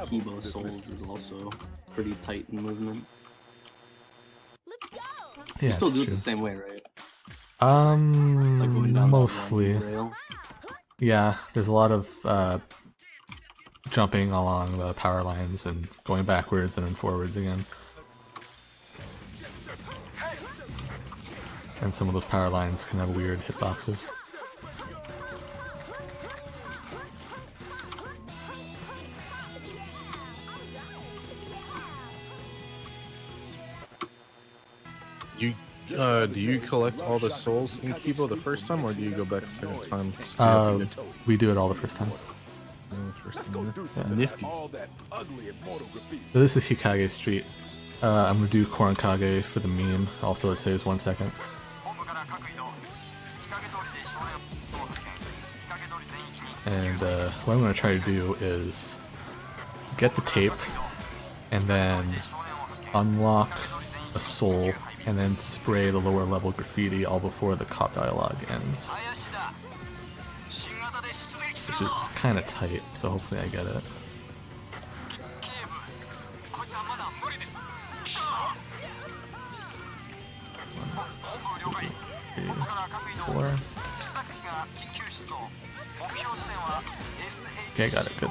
D: Kibo souls is also pretty tight in movement.
B: Yeah,
D: you still do it
B: true.
D: the same way, right? Like going down
B: mostly.
D: that rail?
B: Yeah, there's a lot of jumping along the power lines and going backwards and then forwards again. And some of those power lines can have weird hitboxes.
C: Do you collect all the souls in Kibo the first time, or do you go back a second time?
B: We do it all the first time.
C: Yeah. Nifty.
B: So this is Hikage Street. I'm gonna do Korenkage for the meme. Also, it saves 1 second. And what I'm gonna try to do is get the tape, and then unlock a soul, and then spray the lower level graffiti all before the cop dialogue ends. Which is kind of tight, so hopefully I get it. 4. Okay, got it, good.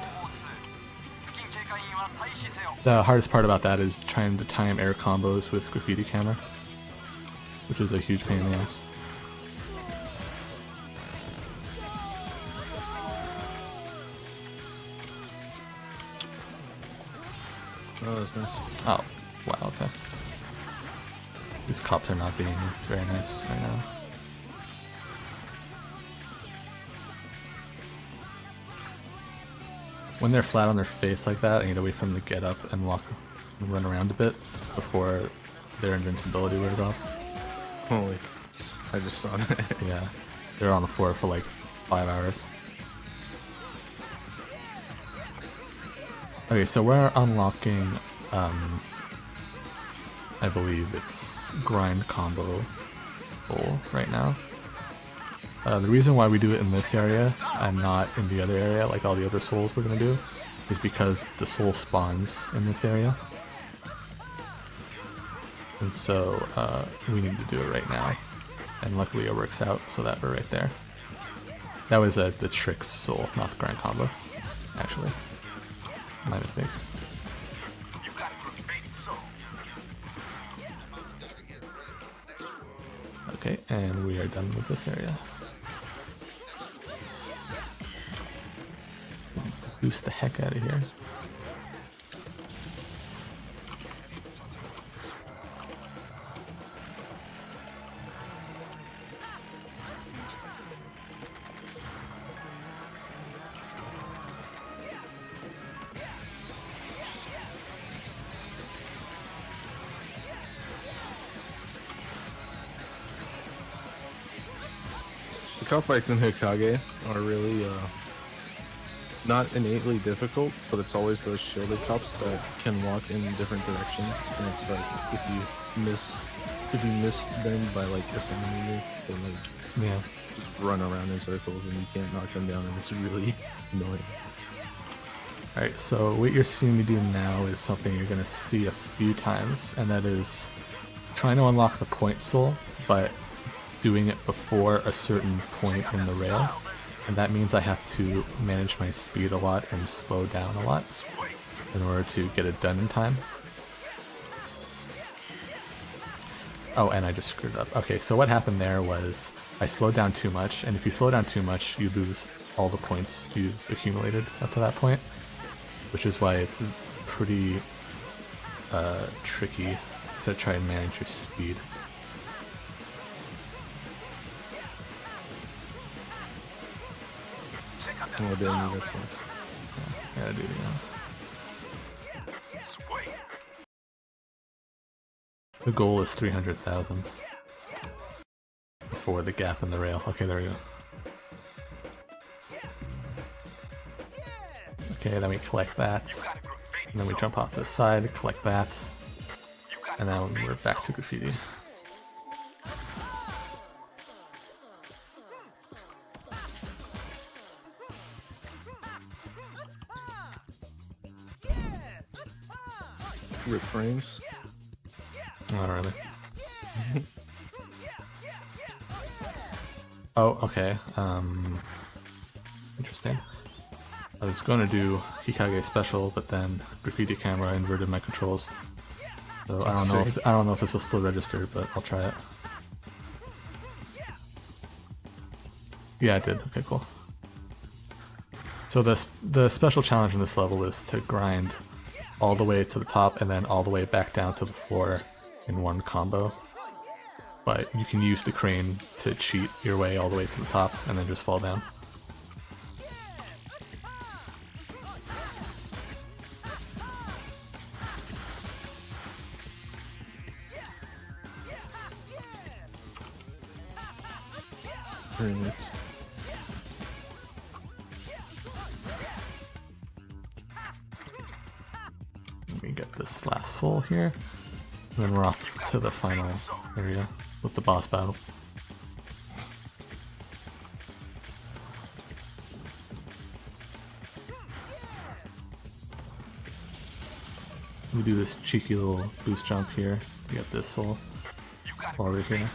B: The hardest part about that is trying to time air combos with graffiti camera, which is a huge pain in the ass.
C: Oh, that's nice.
B: Oh, wow, okay. These cops are not being very nice right now. When they're flat on their face like that, I need to wait for them to get up and walk and run around a bit before their invincibility wears off.
C: Holy, I just saw that.
B: Yeah, they're on the floor for like 5 hours. Okay, so we're unlocking, I believe it's grind combo bowl right now. The reason why we do it in this area and not in the other area like all the other souls we're gonna do is because the soul spawns in this area. And so we need to do it right now. And luckily it works out so that we're right there. That was the Tricks soul, not the grind combo, actually. My mistake. Okay, and we are done with this area. Boost the heck out of here.
C: The cop fights in Hokage are really not innately difficult, but it's always those shielded cops that can walk in different directions, and it's like if you miss them by like a centimeter, they like just run around in circles and you can't knock them down, and it's really annoying.
B: Alright, so what you're seeing me do now is something you're gonna see a few times, and that is trying to unlock the point soul, but doing it before a certain point in the rail. And that means I have to manage my speed a lot and slow down a lot in order to get it done in time. Oh, and I just screwed up. Okay, so what happened there was I slowed down too much, and if you slow down too much, you lose all the points you've accumulated up to that point, which is why it's pretty tricky to try and manage your speed.
C: Oh, damn, that sucks.
B: Yeah, gotta do it again. The goal is 300,000 before the gap in the rail. Okay, there we go. Okay, then we collect that, and then we jump off to the side, collect that, and then we're back to graffiti.
C: Rip frames.
B: Not really. Oh, okay. Interesting. I was going to do Hikage special, but then graffiti camera inverted my controls. So I don't know if this will still register, but I'll try it. Yeah, it did. Okay, cool. So the special challenge in this level is to grind all the way to the top and then all the way back down to the floor in one combo. But you can use the crane to cheat your way all the way to the top and then just fall down.
C: Very nice.
B: a soul here, and then we're off to the final area with the boss battle. We do this cheeky little boost jump here to get this soul while we're here.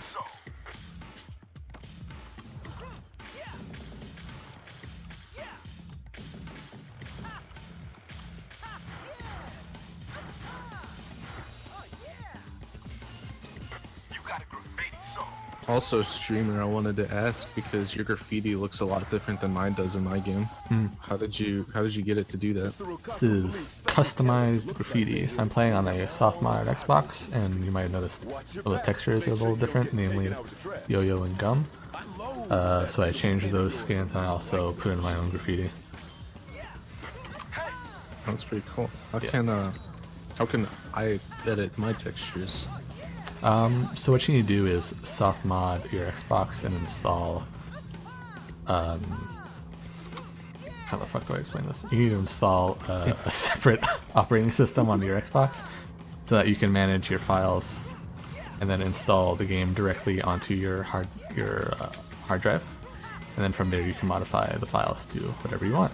C: Also, streamer, I wanted to ask because your graffiti looks a lot different than mine does in my game. How did you get it to do that?
B: This is customized graffiti. I'm playing on a soft mod Xbox, and you might have noticed the textures are a little different, namely Yo-Yo and Gum. So I changed those skins and I also put in my own graffiti.
C: That's pretty cool. How can I edit my textures?
B: So what you need to do is soft mod your Xbox and install, how the fuck do I explain this? You need to install a separate operating system on your Xbox so that you can manage your files and then install the game directly onto your hard drive, and then from there you can modify the files to whatever you want.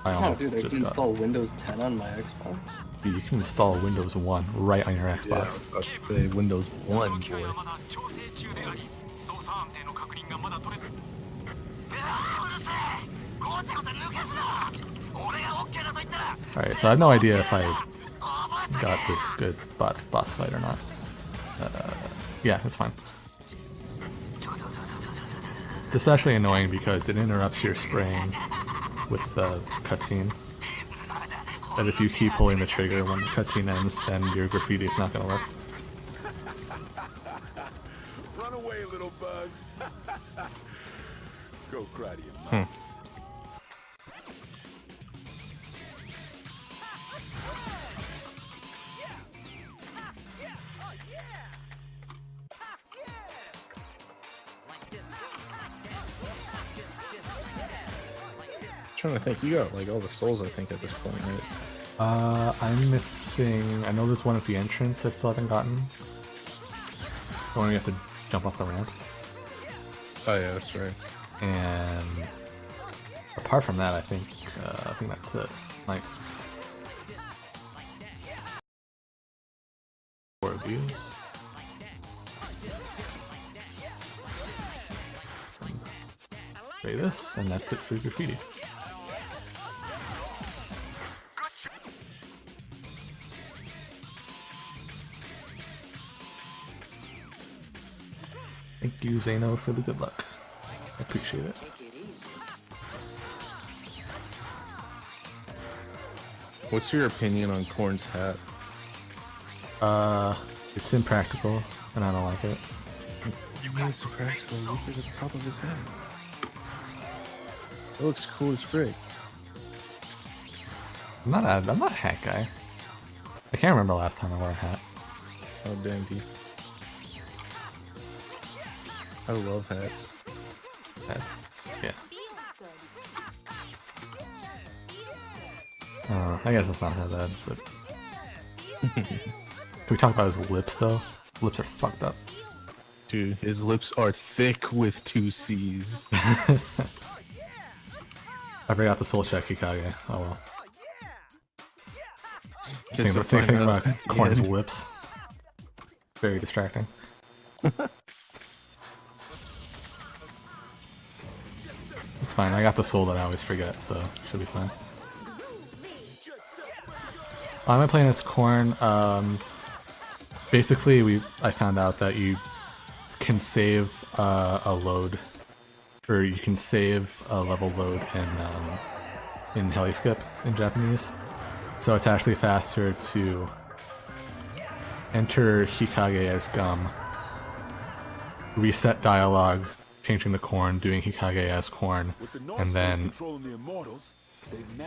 D: Oh, dude, I can install Windows 10 on my Xbox.
B: You can install Windows 1 right on your Xbox.
C: Yeah, I'd say Windows 1, boy.
B: Alright, so I have no idea if I got this good boss fight or not. Yeah, it's fine. It's especially annoying because it interrupts your spraying with the cutscene. But if you keep pulling the trigger when the cutscene ends, then your graffiti is not going to work.
E: Run away, little bugs. Go cry to your moms.
C: Trying to think, you got like all the souls I think at this point, right?
B: I'm missing, I know there's one at the entrance I still haven't gotten. The one where you have to jump off the ramp.
C: Oh yeah, that's right.
B: And apart from that, I think that's it. Nice. 4 of these. Spray this, and that's it for graffiti. Thank you, Zeno, for the good luck. I appreciate it.
C: What's your opinion on Korn's hat?
B: It's impractical, and I don't like it.
C: You mean it's impractical? Look at the top of his head. It looks cool as frick.
B: I'm not a hat guy. I can't remember the last time I wore a hat.
C: Oh dang, dude. I love hats.
B: Hats, yeah. I guess it's not that bad, but... Can we talk about his lips, though? Lips are fucked up.
C: Dude, his lips are thick with 2 C's.
B: I forgot to soul check Hikage. Oh well. Thinking about Korn's lips. Very distracting. It's fine, I got the soul that I always forget, so should be fine. Why am I playing as Korn? Basically, I found out that you can save a load, or you can save a level load in Heliskip in Japanese. So it's actually faster to enter Hikage as Gum, reset dialogue, changing the Korn, doing Hikage as Korn, and then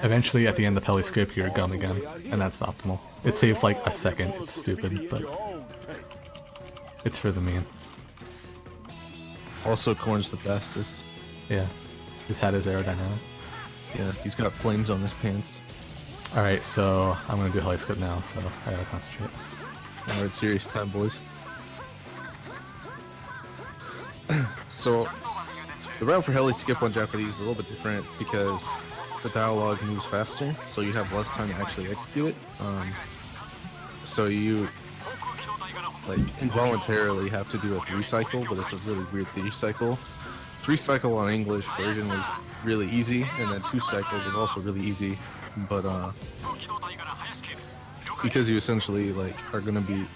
B: eventually at the end of Heliskip you're Gum again, and that's optimal. It saves like a second, it's stupid, but it's for the meme.
C: Also, Korn's the fastest.
B: Yeah, his hat is aerodynamic.
C: Yeah, he's got flames on his pants.
B: Alright, so I'm gonna do Heliskip now, so I gotta concentrate.
C: Alright, serious time, boys. So, the route for heli skip on Japanese is a little bit different because the dialogue moves faster, so you have less time to actually execute it. So you like involuntarily have to do a 3-cycle, but it's a really weird 3-cycle. 3-cycle on English version was really easy, and then 2-cycle was also really easy, but because you essentially like are gonna be,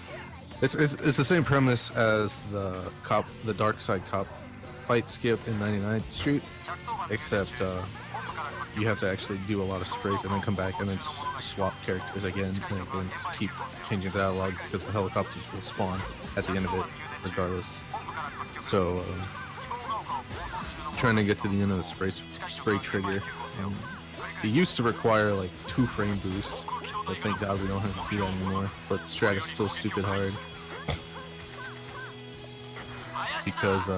C: it's the same premise as the dark side cop fight skip in 99th Street, except you have to actually do a lot of sprays and then come back and then swap characters again and again to keep changing dialogue because the helicopters will spawn at the end of it regardless. So trying to get to the end of the spray trigger, and it used to require like 2-frame boosts, but thank God we don't have to do that anymore. But strat is still stupid hard because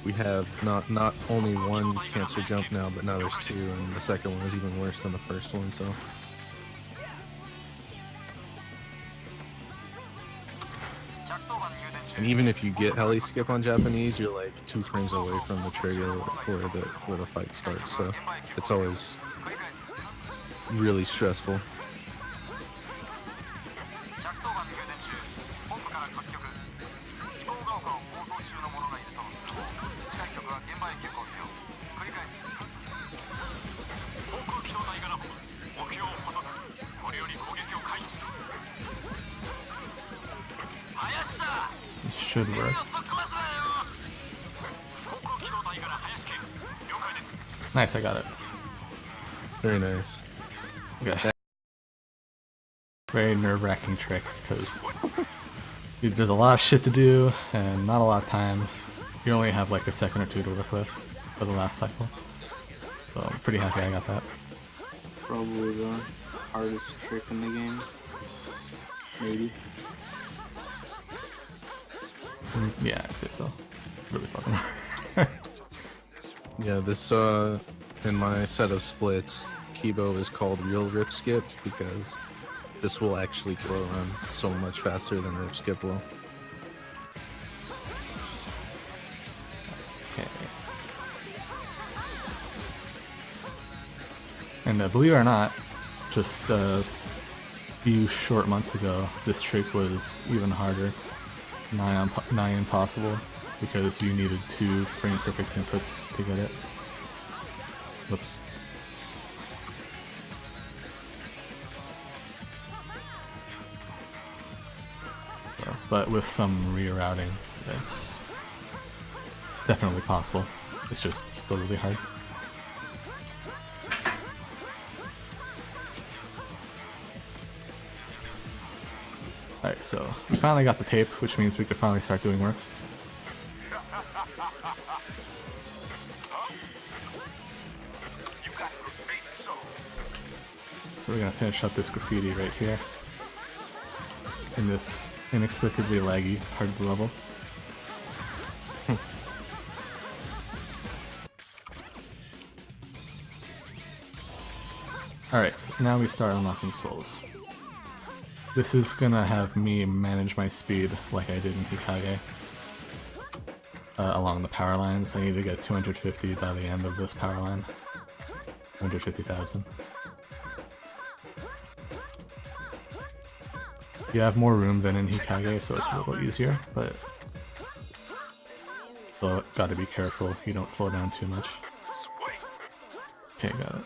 C: we have not only one cancer jump now, but now there's 2, and the second one is even worse than the first one. So and even if you get heli skip on Japanese, you're like 2 frames away from the trigger where the fight starts. So it's always really stressful.
B: This should work. Nice, I got it.
C: Very nice.
B: Okay. Very nerve-wracking trick because there's a lot of shit to do and not a lot of time. You only have like a second or 2 to work with for the last cycle. So I'm pretty happy I got that.
D: Probably the hardest trick in the game. Maybe.
B: Yeah, I'd say so. Really fucking hard.
C: Yeah, this in my set of splits, Kibo is called real rip skip because this will actually kill a run so much faster than rip skip will.
B: Okay. And believe it or not, just a few short months ago, this trick was even harder, nigh impossible, because you needed 2 frame perfect inputs to get it. Whoops. But with some rerouting, it's definitely possible. It's just still really hard. Alright, so we finally got the tape, which means we could finally start doing work. So we're gonna finish up this graffiti right here in this inexplicably laggy part of the level. Alright, now we start unlocking souls. This is gonna have me manage my speed like I did in Hikage. Along the power lines, I need to get 250 by the end of this power line. 250,000. You have more room than in Hikage, so it's a little easier, but so gotta be careful you don't slow down too much. Okay, got it.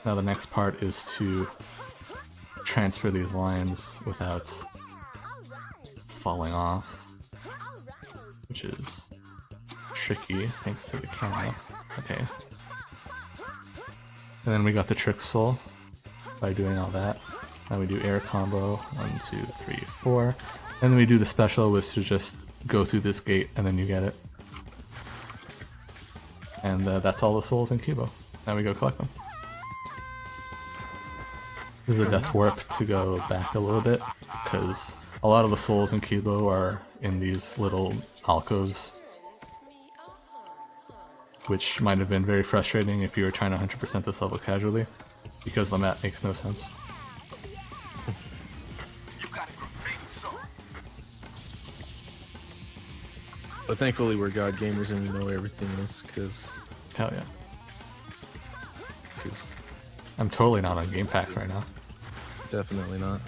B: Now the next part is to transfer these lines without falling off, which is tricky thanks to the camera. Okay. And then we got the trick soul by doing all that. Now we do air combo, 1, 2, 3, 4. And then we do the special, which is to just go through this gate and then you get it. And that's all the souls in Kibo. Now we go collect them. This is a death warp to go back a little bit, because a lot of the souls in Kibo are in these little alcoves, which might have been very frustrating if you were trying to 100% this level casually, because the map makes no sense.
C: But thankfully we're God gamers and we know where everything is, because
B: Hell yeah. I'm totally not on GameFAQs right now.
C: definitely not.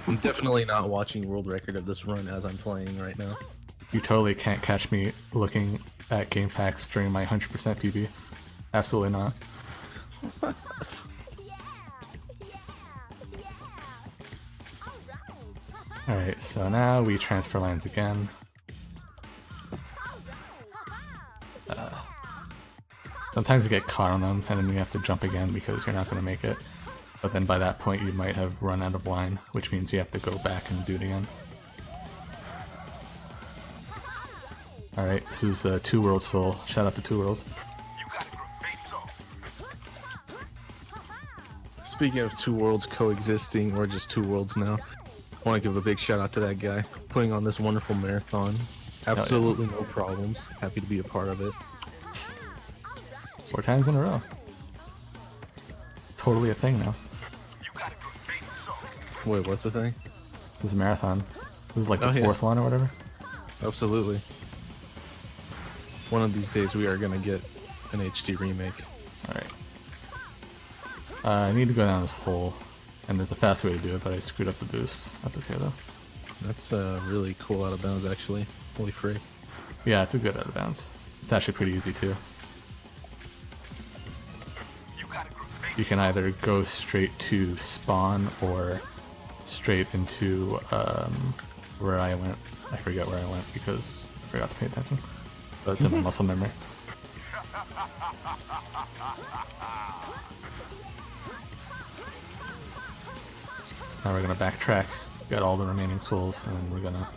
C: I'm definitely not watching world record of this run as I'm playing right now.
B: You totally can't catch me looking at GameFAQs during my 100% PB. Absolutely not. Alright, so now we transfer lines again. Sometimes you get caught on them and then you have to jump again because you're not going to make it. But then by that point you might have run out of line, which means you have to go back and do it again. Alright, this is 2 World Soul. Shout out to 2 Worlds.
C: Speaking of 2 worlds coexisting, or just 2 worlds now, I want to give a big shout out to that guy putting on this wonderful marathon. Absolutely no problems. Happy to be a part of it.
B: 4 times in a row. Totally a thing now.
C: Wait, what's the thing?
B: This is a marathon. This is like the
C: Oh, yeah.
B: 4th one or whatever.
C: Absolutely. One of these days we are gonna get an HD remake.
B: Alright. I need to go down this hole, and there's a fast way to do it, but I screwed up the boost. That's okay though.
C: That's really cool out of bounds actually. Holy frick.
B: Yeah, it's a good out of bounds. It's actually pretty easy too. You can either go straight to spawn or straight into where I went. I forget where I went because I forgot to pay attention. But it's in my muscle memory. So now we're gonna backtrack, get all the remaining souls, and then we're gonna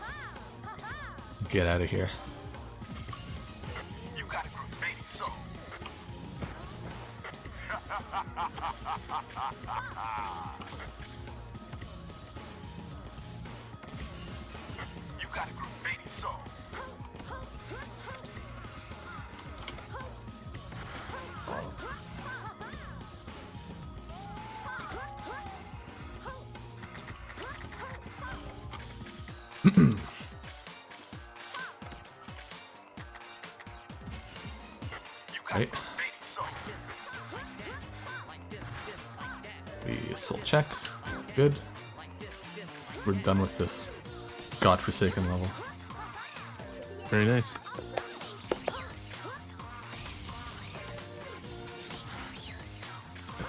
B: get out of here. Right. We soul check. Good. We're done with this godforsaken level.
C: Very nice.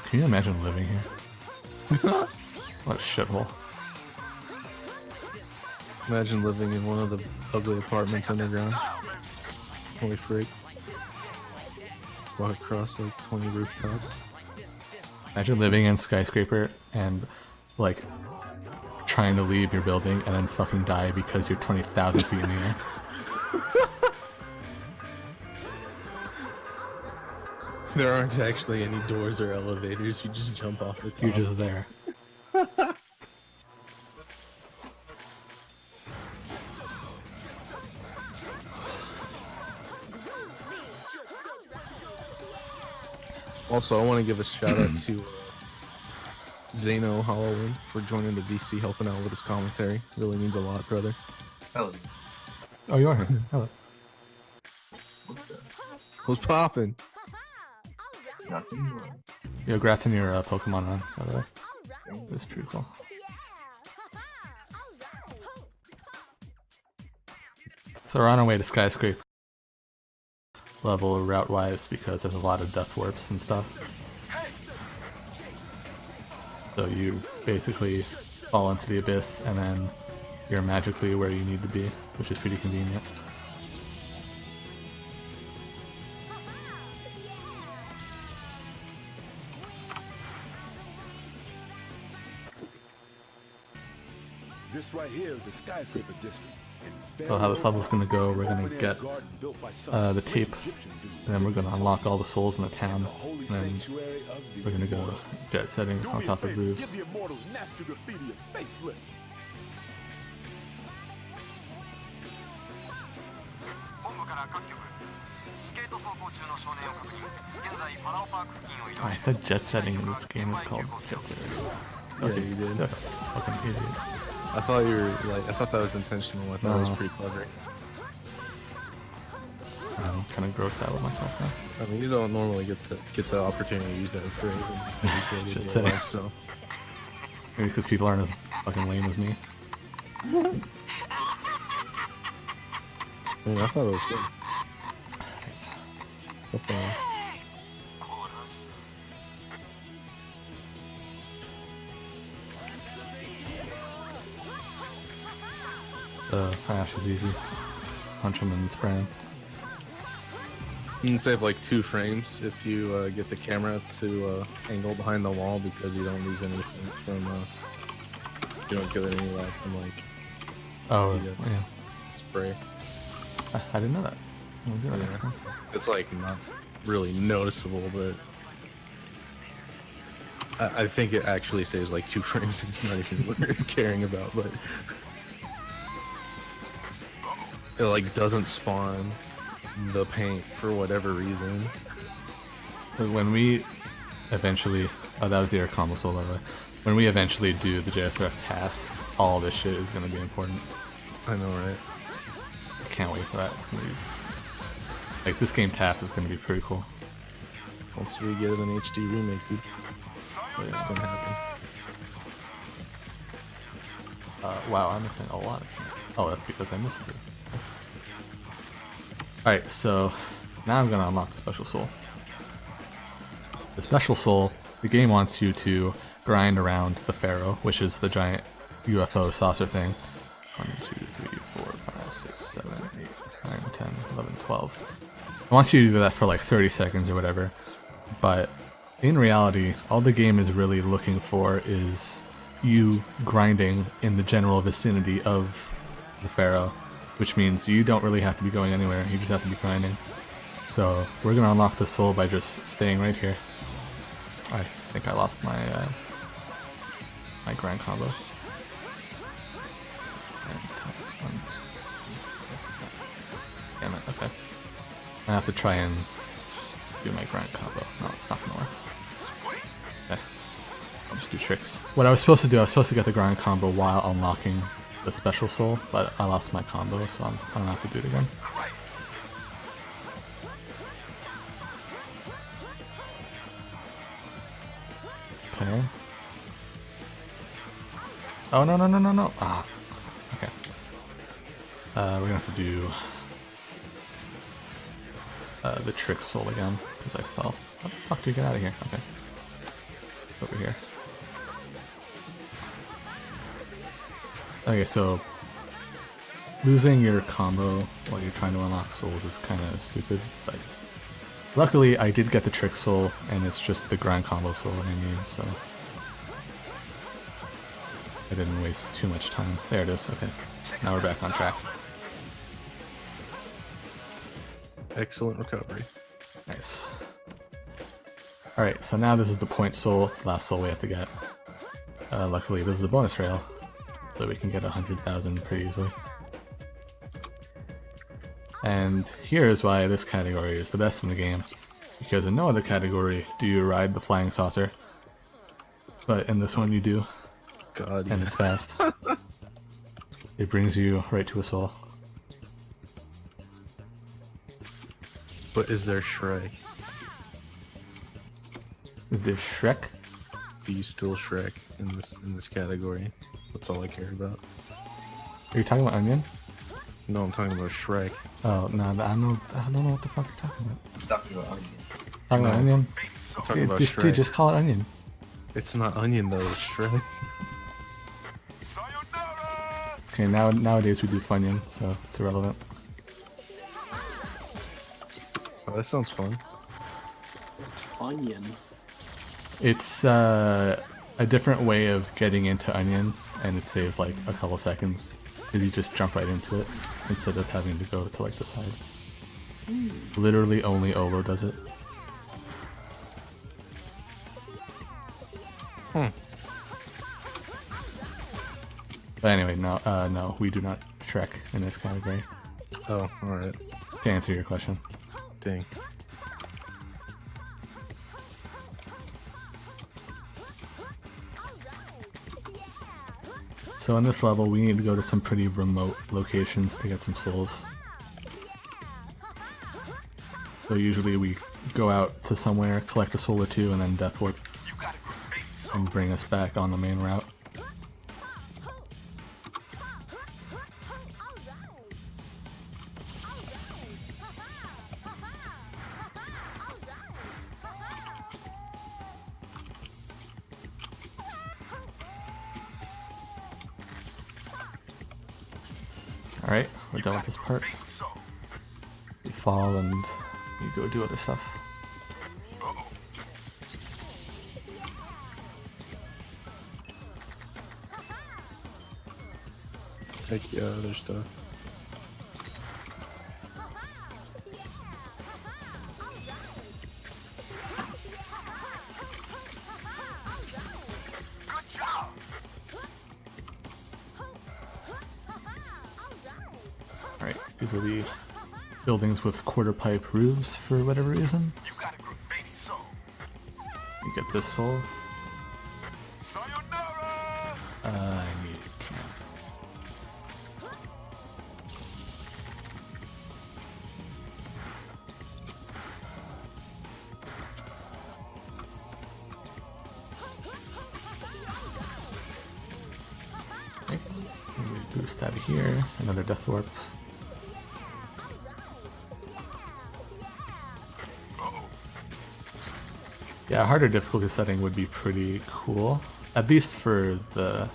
B: Can you imagine living here? What a shithole.
C: Imagine living in one of the ugly apartments underground. Holy freak. Walk across like 20 rooftops.
B: Imagine living in skyscraper and like trying to leave your building and then fucking die because you're 20,000 feet in the air.
C: There aren't actually any doors or elevators, you just jump off the top.
B: You're just there.
C: Also, I want to give a shout out to Zeno Holloway for joining the VC, helping out with his commentary. Really means a lot, brother.
G: Hello.
B: Oh, you are here. Hello.
G: What's up?
C: What's poppin'?
G: Nothing more.
B: Yo, congrats on your Pokemon run, by the way. That's pretty cool. So we're on our way to skyscraper level route-wise because there's a lot of death warps and stuff. So you basically fall into the abyss and then you're magically where you need to be, which is pretty convenient.
E: This right here is a skyscraper district.
B: So how this level's gonna go, we're gonna get the tape, and then we're gonna unlock all the souls in the town, and then we're gonna go jet setting on top of roofs.
E: Give the immortals nasty graffiti a facelift.
H: 本部から各局スケート走行中の少年を確認現在ファラオパーク付近を移動
B: I said jet setting in this game is called jet setting.
C: Yeah, you did.
B: Fucking idiot.
C: I thought you were like, I thought that was intentional. I thought it was pretty clever.
B: I'm kind of grossed out with myself now.
C: I mean, you don't normally get the opportunity to use that phrase in
B: Should
C: real
B: say.
C: life, so.
B: Maybe because people aren't as fucking lame as me.
C: I mean, I thought it was good. Okay.
B: The crash is easy. Punch him and spray him.
C: You can save like 2 frames if you get the camera to angle behind the wall because you don't lose anything from you don't get any lag from like
B: yeah.
C: spray.
B: I didn't know that. We'll do that next time.
C: It's like not really noticeable, but I think it actually saves like 2 frames. It's not even worth caring about, but it like doesn't spawn the paint for whatever reason.
B: When we eventually, oh, that was the air combo soul, by the way. When we eventually do the JSRF tasks, all this shit is gonna be important.
C: I know, right?
B: I can't wait for that. It's gonna be like this game task is gonna be pretty cool.
C: Once we get an HD remake, dude, it's gonna happen.
B: Wow, I'm missing a lot of shit. Oh, that's because I missed 2. Alright, so now I'm gonna unlock the special soul. The special soul, the game wants you to grind around the Pharaoh, which is the giant UFO saucer thing. 1, 2, 3, 4, 5, 6, 7, 8, 9, 10, 11, 12. It wants you to do that for like 30 seconds or whatever, but in reality, all the game is really looking for is you grinding in the general vicinity of the Pharaoh, which means you don't really have to be going anywhere, you just have to be grinding. So we're gonna unlock the soul by just staying right here. I think I lost my my grind combo. Damn it, okay. I have to try and do my grind combo. No, it's not gonna work. Okay. I'll just do tricks. What I was supposed to do, I was supposed to get the grind combo while unlocking the special soul, but I lost my combo, so I don't have to do it again. Okay. Oh, no, no, no, no, no. Ah. Okay. We're gonna have to do the trick soul again, because I fell. How the fuck do you get out of here? Okay. Over here. Okay, so losing your combo while you're trying to unlock souls is kind of stupid, but luckily I did get the trick soul, and it's just the grind combo soul that I need, so I didn't waste too much time. There it is, okay. Now we're back on track.
C: Excellent recovery.
B: Nice. Alright, so now this is the point soul, the last soul we have to get. Luckily this is a bonus rail, so we can get 100,000 pretty easily. And here is why this category is the best in the game, because in no other category do you ride the flying saucer, but in this one you do.
C: God,
B: and it's fast. It brings you right to a soul.
C: But is there Shrek?
B: Is there Shrek?
C: Do you still Shrek in this category? That's all I care about.
B: Are you talking about Onion?
C: No, I'm talking about Shrek.
B: Oh no, I don't know what the fuck you're talking about.
G: He's talking about Onion.
B: Talking about Onion?
C: I'm talking about Shrek.
B: Dude, just call it Onion.
C: It's not Onion though, it's Shrek.
B: Okay, nowadays we do Funyun, so it's irrelevant.
C: Oh, that sounds fun.
D: It's Funyun.
B: It's a different way of getting into Onion, and it saves like a couple seconds. If you just jump right into it, instead of having to go to like the side. Literally only Olo does it. But anyway, no, we do not Shrek in this category.
C: Oh, alright.
B: To answer your question.
C: Dang.
B: So on this level, we need to go to some pretty remote locations to get some souls. So usually we go out to somewhere, collect a soul or two, and then death warp and bring us back on the main route. Alright, we're done with this part. You fall and you go do other stuff.
C: Heck yeah, other stuff.
B: Alright, these are the buildings with quarter pipe roofs for whatever reason. You get this soul. I need a can. Right. Boost out of here. Another death warp. Yeah, a harder difficulty setting would be pretty cool, at least for the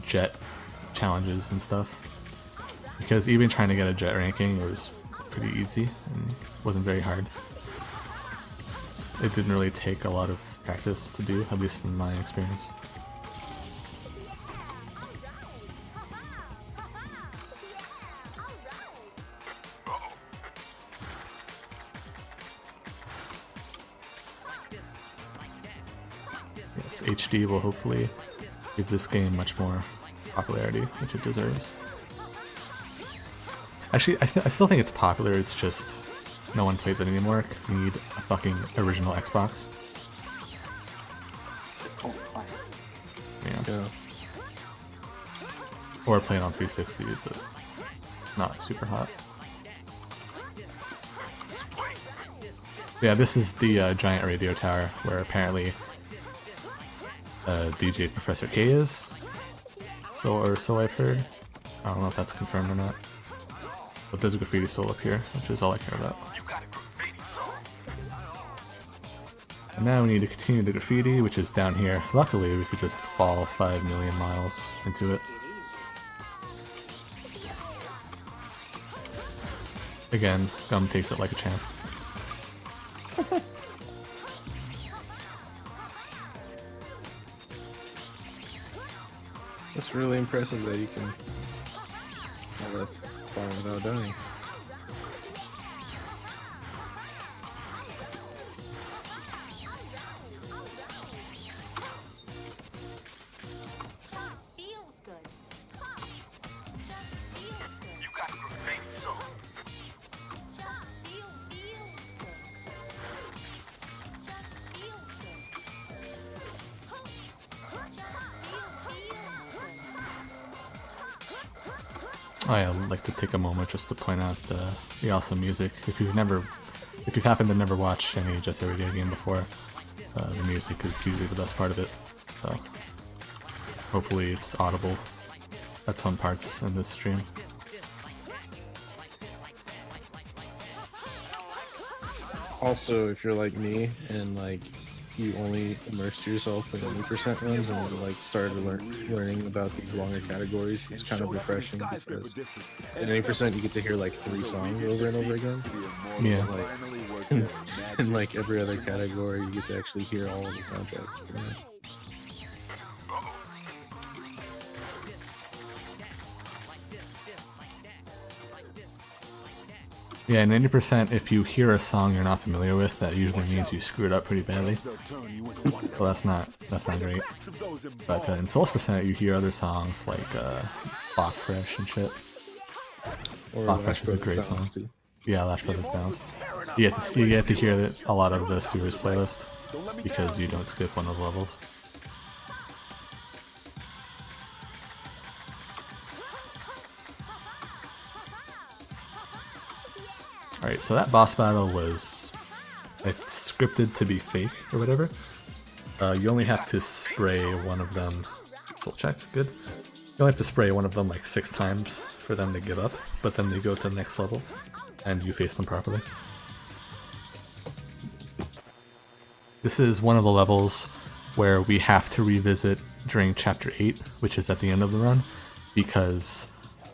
B: jet challenges and stuff. Because even trying to get a jet ranking was pretty easy and wasn't very hard. It didn't really take a lot of practice to do, at least in my experience. Yes, HD will hopefully give this game much more popularity, which it deserves. Actually, I still think it's popular, it's just no one plays it anymore because we need a fucking original Xbox.
D: It's a cult classic.
B: Yeah. Or play it on 360, but not super hot. Yeah, this is the giant radio tower where apparently DJ Professor K is. So I've heard. I don't know if that's confirmed or not. But there's a graffiti soul up here, which is all I care about. And now we need to continue the graffiti, which is down here. Luckily, we could just fall 5 million miles into it. Again, Gum takes it like a champ.
C: It's really impressive that you can have a fall without dying.
B: I'd like to take a moment just to point out the awesome music. If you've happened to never watch any Jet Set Radio game before, the music is usually the best part of it. So hopefully it's audible at some parts in this stream.
C: Also, if you're like me and like you only immersed yourself in 80% runs and you like started learning about these longer categories, it's kind of refreshing because in 80% you get to hear like 3 songs over and over again.
B: Yeah.
C: Like, in like every other category, you get to actually hear all of the soundtracks. Pretty nice.
B: Yeah, and 90%, if you hear a song you're not familiar with, that usually means you screwed up pretty badly. Well, that's not great. But in Souls Percent, you hear other songs like Bach Fresh and shit. Bach Fresh is a great song. Too. Yeah, Lash Brothers Bounce. You get to hear a lot of the Sewers playlist because you don't skip one of the levels. Alright, so that boss battle was like scripted to be fake or whatever. You only have to spray one of them. Soul check, good. You only have to spray one of them like 6 times for them to give up, but then they go to the next level and you face them properly. This is one of the levels where we have to revisit during Chapter 8, which is at the end of the run, because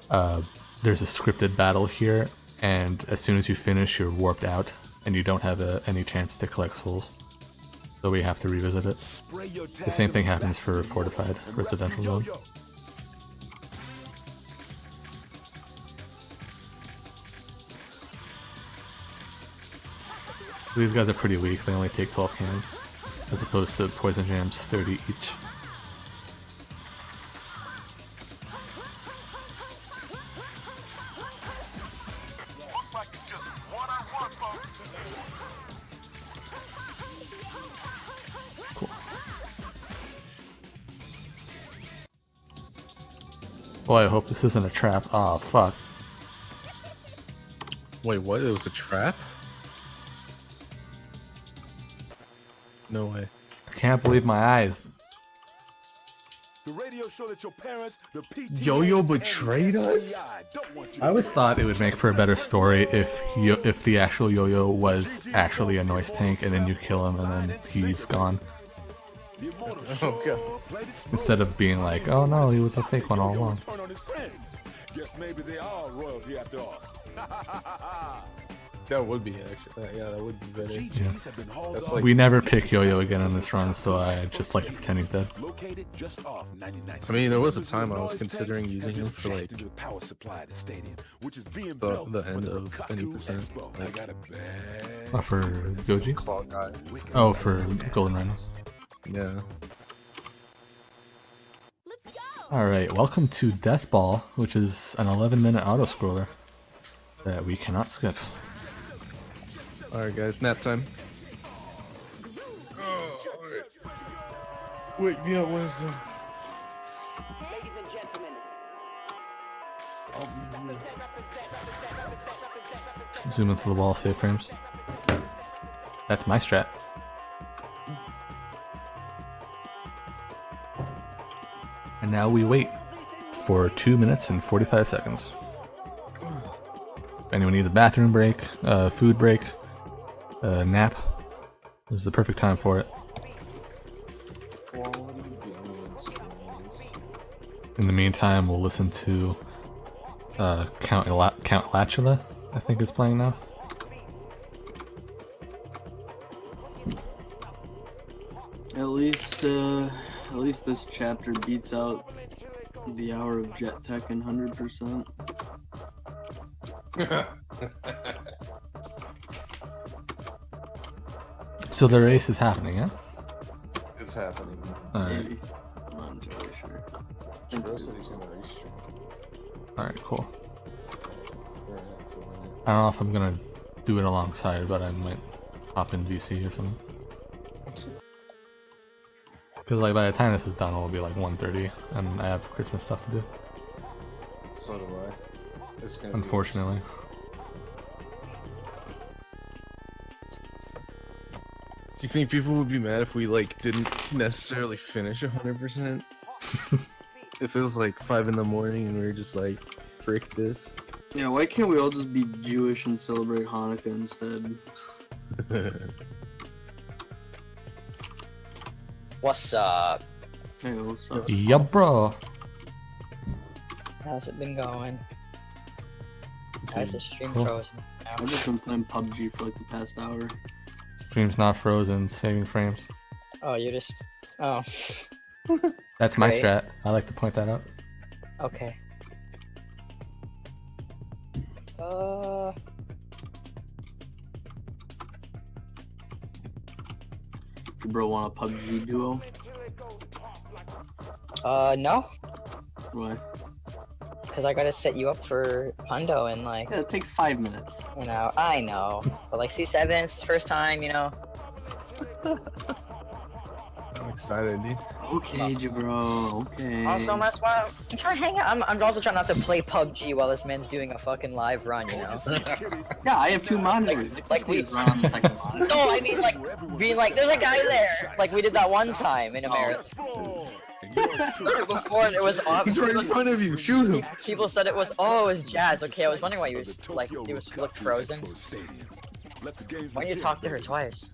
B: there's a scripted battle here, and as soon as you finish, you're warped out, and you don't have any chance to collect souls. So we have to revisit it. The same thing happens for Fortified Residential Zone. These guys are pretty weak, they only take 12 cans, as opposed to Poison Jam's 30 each. Cool. Boy, I hope this isn't a trap. Aw, fuck.
C: Wait, what? It was a trap? No way.
B: I can't believe my eyes.
E: The radio show that your parents, the PTA,
C: Yo-Yo betrayed
E: and
C: us?
E: FBI don't want you
B: I always thought it would make for a better story if the actual Yo-Yo was actually a noise tank and then you kill him and then he's gone.
C: Oh god.
B: Instead of being like, oh no, he was a fake one all along.
E: Turn on his friends. Guess maybe they are royalty after all.
C: That would be actually. Yeah, that would be better.
E: GGs have been hauled
C: That's
E: off.
C: like-
B: We never pick Yo-Yo again on this run, so I just like to pretend he's dead.
E: Located just off 99th.
C: I mean, there was a time I was considering using him for like
E: the power supply at the stadium, which is being
C: the
E: built
C: end
E: for the
C: of any
E: Kaku
C: percent.
E: Expo. I
C: Like,
E: got a bad
B: Oh, for Goji?
C: claw guy.
B: Oh, for Golden Rhino.
C: Yeah.
B: Alright, welcome to Death Ball, which is an 11-minute auto-scroller that we cannot skip.
C: Alright, guys, nap time. Wake me up, Wednesday.
B: Zoom into the wall, save frames. That's my strat. And now we wait for 2 minutes and 45 seconds. If anyone needs a bathroom break, food break, nap, this is the perfect time for it. In the meantime, we'll listen to Count Lachula, I think is playing now.
D: At least this chapter beats out the hour of Jet Tech in 100%.
B: So the race is happening, yeah?
C: It's happening.
B: Alright,
D: Maybe. I'm not entirely sure. I think it is.
B: alright, cool. I don't know if I'm gonna do it alongside, but I might hop in VC or something. Because like by the time this is done, it'll be like 1:30, and I have Christmas stuff to do.
C: So do I. It's gonna
B: Unfortunately.
C: Do you think people would be mad if we like didn't necessarily finish 100%? If it was like 5 in the morning and we were just like, frick this.
D: Yeah, why can't we all just be Jewish and celebrate Hanukkah instead?
A: What's up?
D: Hey, what's up?
B: Yeah, bro.
A: How's it been going? How's the stream
B: Cool.
A: frozen?
D: I've just been playing PUBG for like the past hour.
B: Stream's not frozen, saving frames.
A: Oh, you're just... Oh,
B: That's my
A: Great.
B: strat. I like to point that out.
A: okay.
D: You bro want a PUBG duo?
A: No,
D: Why?
A: because I gotta set you up for Hundo and like,
D: Yeah, it takes 5 minutes.
A: you know, I know. But like C7, it's first time, you know.
C: I'm excited, dude.
D: Okay, Jabro. Okay.
A: Also, that's why I'm trying to hang out. I'm also trying not to play PUBG while this man's doing a fucking live run, you know?
D: Yeah, I have 2 monitors.
A: Like we
D: run on the second monitor.
A: No, I mean like being like, there's a guy there. Like we did that one time in America. Before it was off.
C: He's right in front of you. Shoot him.
A: People said it was it was Jazz. Okay, I was wondering why he was like looked frozen. Why don't you talk to her twice?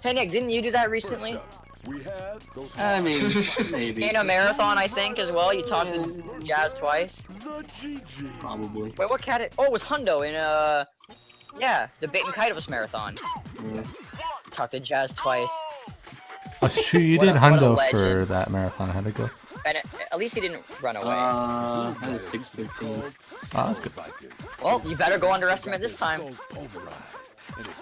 A: Hey Nick, didn't you do that recently?
D: I mean, maybe.
A: In a marathon, I think, as well. You talked to Jazz twice.
D: Probably.
A: Wait, what cat? Oh, it was Hundo in yeah, the Bait and Kite marathon.
D: Yeah.
A: Talked to Jazz twice.
B: Oh shoot, you did Hundo for that marathon. How'd it go?
A: And at least he didn't run away.
D: I was 6:13.
B: Oh, that's good.
A: Well, you better go underestimate this time.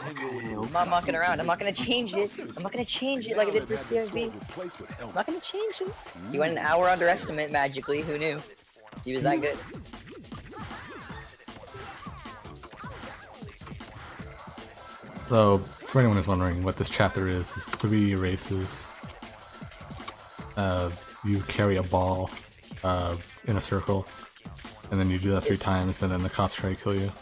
A: I'm not mucking around. I'm not gonna change it. I'm not gonna change it like I did for CSB. I'm not gonna change it. You went an hour underestimate magically. Who knew? He was that good.
B: So, for anyone who's wondering what this chapter is 3 races. You carry a ball in a circle, and then you do that 3 times, and then the cops try to kill you.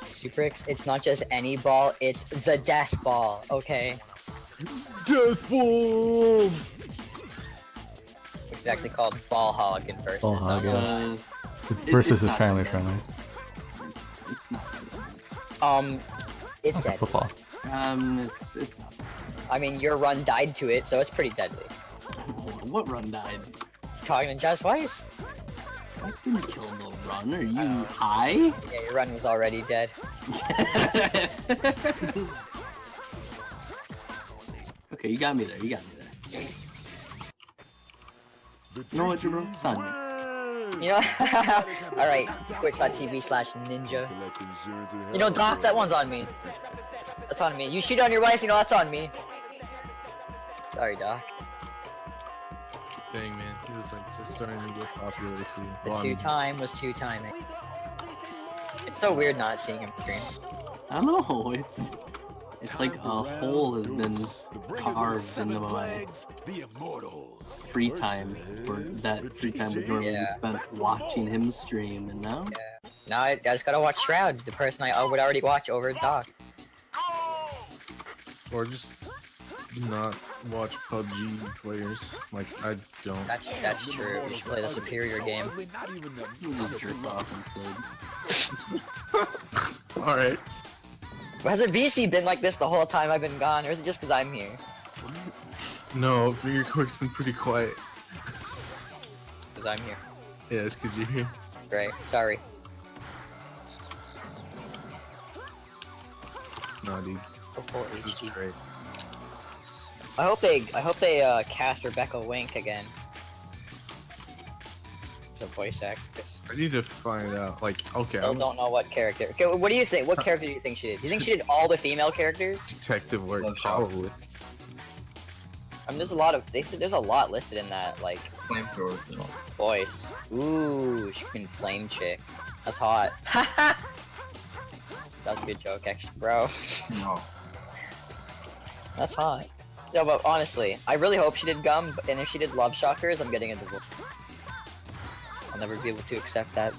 A: Suprix, it's not just any ball, it's the death ball, okay?
C: It's Death Bomb!
A: Which is actually called Ball Hog in Versus.
B: Ball Hog, yeah.
D: it's
B: Versus is
D: not
B: family
D: so
B: friendly.
D: It's not.
A: It's
B: Like a
A: deadly.
B: football.
D: It's not.
A: I mean, your run died to it, so it's pretty deadly.
D: What run died?
A: Talking to Jazz twice?
D: I didn't kill no run. Are you high?
A: Yeah, your run was already dead.
D: Okay, you got me there. You got me there. You know what, bro? It's on you.
A: You know? Alright, twitch.tv/ninja. You know, Doc, that one's on me. That's on me. You cheat on your wife, you know that's on me. Sorry, Doc.
C: Dang, man. He was like just starting to get popular too.
A: The 2-time was 2-timing. It's so weird not seeing him stream.
D: I don't know. It's like a hole has been carved into my free time, or that free time would normally be spent watching him stream, and now.
A: Yeah. Now I just gotta watch Shroud, the person I would already watch over Doc.
C: Or just not watch PUBG players. Like, I don't.
A: That's true. We should play the superior game.
D: You just jerk off instead.
C: Alright.
A: Has the VC been like this the whole time I've been gone, or is it just because I'm here?
C: No, Finger Quick's been pretty quiet.
A: Because I'm here.
C: Yeah, it's because you're here.
A: Great. Sorry.
C: Nah, dude. This is great.
A: I hope they cast Rebecca Wink again. As a voice actress.
C: I need to find out. Like, okay,
A: Still don't know what character. Okay, what do you think? What character do you think she did? Do you think she did all the female characters?
C: detective work, probably.
A: I mean, there's a lot of. They said there's a lot listed in that like
G: Flamethrower.
A: voice. Ooh, she can flame chick. That's hot. That's a good joke, actually, bro.
G: No.
A: That's hot. No, but honestly, I really hope she did Gum, and if she did Love Shockers, I'm getting a divorce. I'll never be able to accept that.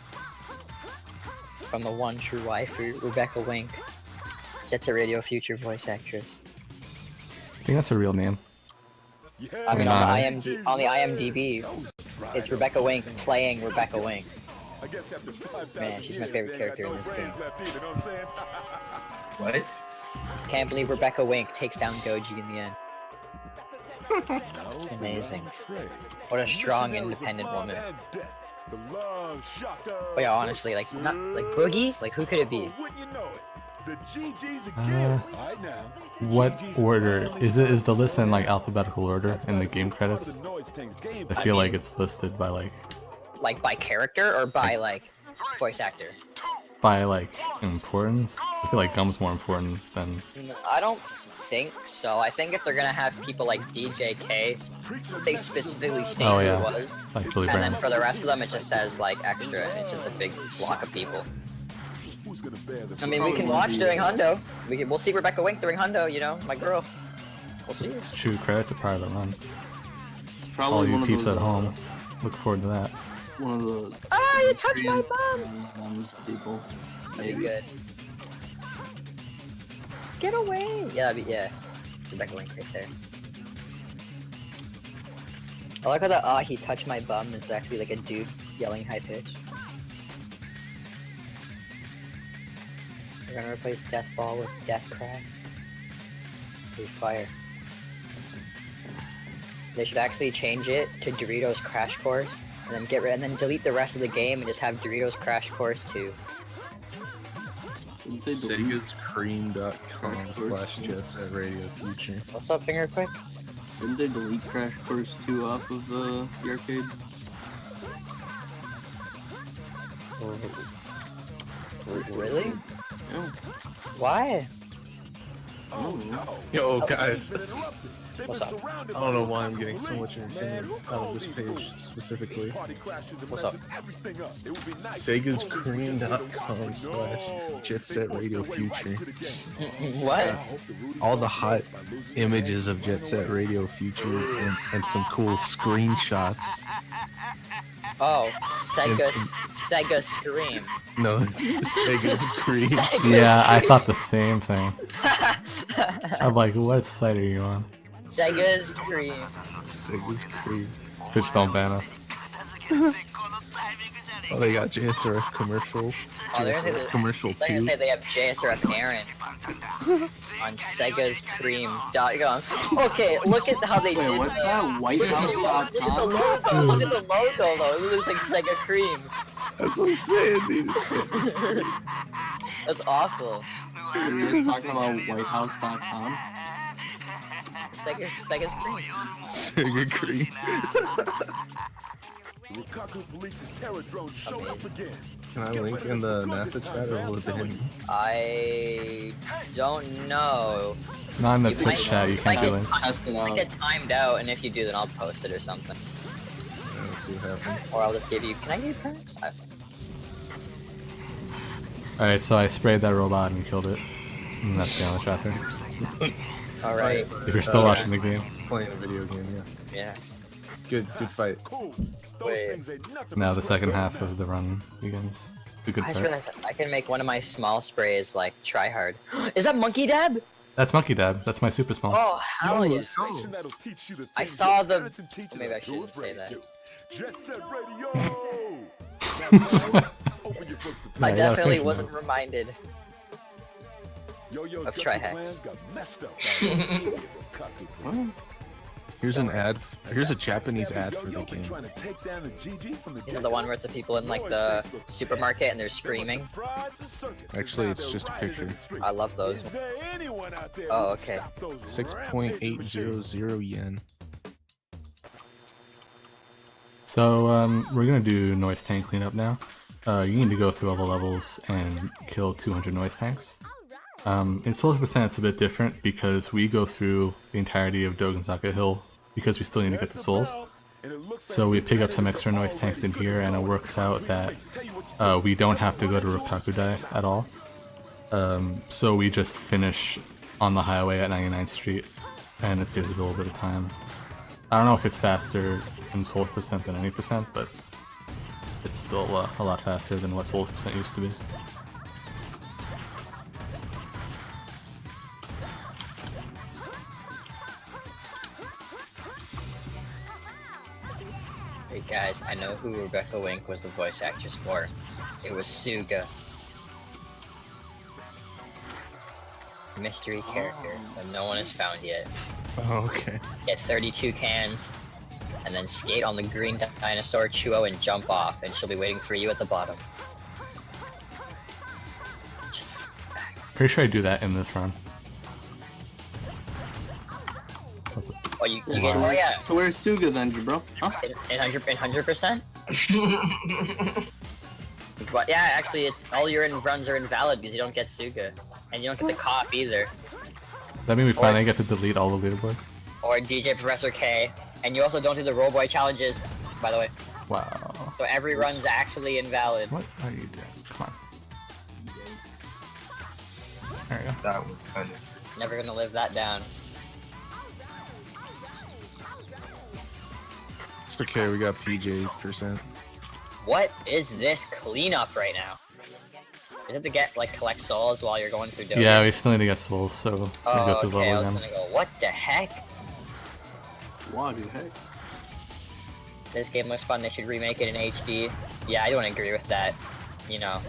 A: From the one true waifu, Rebecca Wink. Jet Set Radio future voice actress.
B: I think that's her real name.
A: I mean,
B: Nah.
A: on the IMDb, it's Rebecca Wink playing Rebecca Wink. Man, she's my favorite character in this game.
G: What?
A: Can't believe Rebecca Wink takes down Goji in the end. Amazing. What a strong, independent woman. But yeah, honestly, like, not like Boogie? Like, who could it be?
B: What order is it? Is the list in like alphabetical order in the game credits? I feel like it's listed by
A: Like by character or by like voice actor?
B: by like importance. I feel like Gum's more important than.
A: I don't think so. I think if they're gonna have people like DJK, they specifically state
B: Oh,
A: who
B: yeah.
A: it was.
B: Like Billy
A: And
B: Brown.
A: then for the rest of them, it just says like extra, and it's just a big block of people. I mean, we can watch during Hundo. We'll see Rebecca Wink during Hundo. You know, my girl. We'll see.
B: It's true. Credits are part of the run.
D: It's
B: All
D: probably
B: you
D: one of
B: peeps
D: those,
B: at home, look forward to that.
D: one of the.
A: Ah, you touched my
D: bum. People.
A: That'd be good. Get away! Yeah, that'd be, yeah. Rebecca Link right there. I like how the he touched my bum is actually like a dude yelling high pitch. We're gonna replace Death Ball with Death Cry. Ooh, fire. They should actually change it to Doritos Crash Course, and then delete the rest of the game and just have Doritos Crash Course 2.
C: SegasCream.com/JSRFHD4.
A: What's up, Finger Quick?
D: Didn't they delete Crash Course 2 off of the arcade?
A: Really?
D: Yeah.
A: Why?
E: Oh no.
C: Yo, guys.
A: What's up?
C: I don't know why I'm getting so much entertainment out of this page specifically.
A: What's up?
C: SegasCream.com/JetSetRadioFuture.
A: What?
C: All the hot images of Jet Set Radio Future and some cool screenshots.
A: Oh, Sega Scream.
C: No, it's Sega's Cream.
B: Yeah, I thought the same thing. I'm like, what site are you on?
A: Sega's Cream.
C: Sega's Cream.
B: Twitch don't ban us.
C: Oh, they got JSRF commercial.
A: Oh, they're gonna say
C: Commercial
A: they're gonna
C: 2.
A: say they have JSRF Aaron on Sega's Cream.com. Okay, look at how they
D: Wait,
A: did
D: what's
A: the,
D: that? White
A: look
D: House
A: at the
D: .com?
A: logo. Look at the logo though. It looks like Sega Cream.
C: That's what I'm saying, dude.
A: That's awful.
D: You're just talking about WhiteHouse.com?
A: Sega's Cream.
C: Sega Cream.
E: Lukaku police's terror drone showed up again.
C: Can I link in the NASA chat or will it be hidden?
A: I don't know.
B: Not in the
A: You
B: Twitch
A: might-
B: chat, you can't do links.
D: Test it
A: I
D: out.
A: get timed out, and if you do, then I'll post it or something.
C: Yeah, let's see what happens.
A: Or I'll just give you. Can I give you perms?
B: Alright, so I sprayed that robot and killed it. And that's the only chapter.
A: Alright.
B: If you're still watching the game.
C: Playing a video game, yeah.
A: Yeah.
C: Good fight.
E: Cool.
A: Wait.
E: Things ain't nothing
B: Now
E: but
B: the second
E: sweat
B: half of the run begins. A good
A: I just
B: part.
A: realized I can make one of my small sprays like try hard. Is that Monkey Dab?
B: That's Monkey Dad. That's my super small.
A: Oh hell yeah!
E: Station that'll teach you the
A: I
E: things
A: saw
E: your
A: the-
E: parents and teachers
A: maybe I
E: are
A: shouldn't
E: doing
A: say
E: right
A: that.
E: to. Jet Set Radio. Now, open your books to
B: Yeah,
A: I
B: you gotta
A: definitely
B: think
A: wasn't reminded.
E: Yo-Yo's
A: of
E: got
A: try
E: the
A: hacks.
E: plans got messed up by Lukaku police.
C: Here's an ad. Here's a Japanese ad for the
E: Yo-Yo been
C: game.
E: trying to take down the GGs from the
A: These are the one where it's the people in like the supermarket and they're screaming.
C: Actually, it's just a picture.
A: I love those.
E: Is there anyone out there
A: Oh,
E: who
A: okay.
E: can stop those
C: 6.800 yen.
B: So, we're gonna do noise tank cleanup now. You need to go through all the levels and kill 200 noise tanks. In Souls Percent it's a bit different because we go through the entirety of Dogenzaka Hill because we still need to get the souls. So we pick up some extra noise tanks in here and it works out that we don't have to go to Rokakudai at all. So we just finish on the highway at 99th Street and it saves a little bit of time. I don't know if it's faster in Souls Percent than any percent, but it's still a lot faster than what Souls Percent used to be.
A: Hey guys, I know who Rebecca Wink was the voice actress for. It was Suga. Mystery character that no one has found yet.
C: Oh, okay.
A: Get 32 cans, and then skate on the green dinosaur Chuo and jump off, and she'll be waiting for you at the bottom. Just
B: Pretty sure I do that in this run.
A: oh, you get oh yeah,
D: So where's Suga then, bro? Huh?
A: in 100%. But yeah, actually, it's all your runs are invalid because you don't get Suga, and you don't get the cop either,
B: That means we finally get to delete all the leaderboard.
A: or DJ Professor K, and you also don't do the roll boy challenges, by the way.
B: Wow.
A: So every run's actually invalid.
B: What are you doing? Come on. There you go.
G: That was kind of.
A: Never gonna live that down.
C: It's okay, we got PJ%.
A: What is this cleanup right now? Is it to get, like, collect souls while you're going through Dokkan?
B: Yeah, we still need to get souls, so we go through
A: okay, I
B: level
A: was
B: again.
A: gonna go, what the heck?
D: What the heck?
A: This game looks fun, they should remake it in HD. Yeah, I don't agree with that. You know,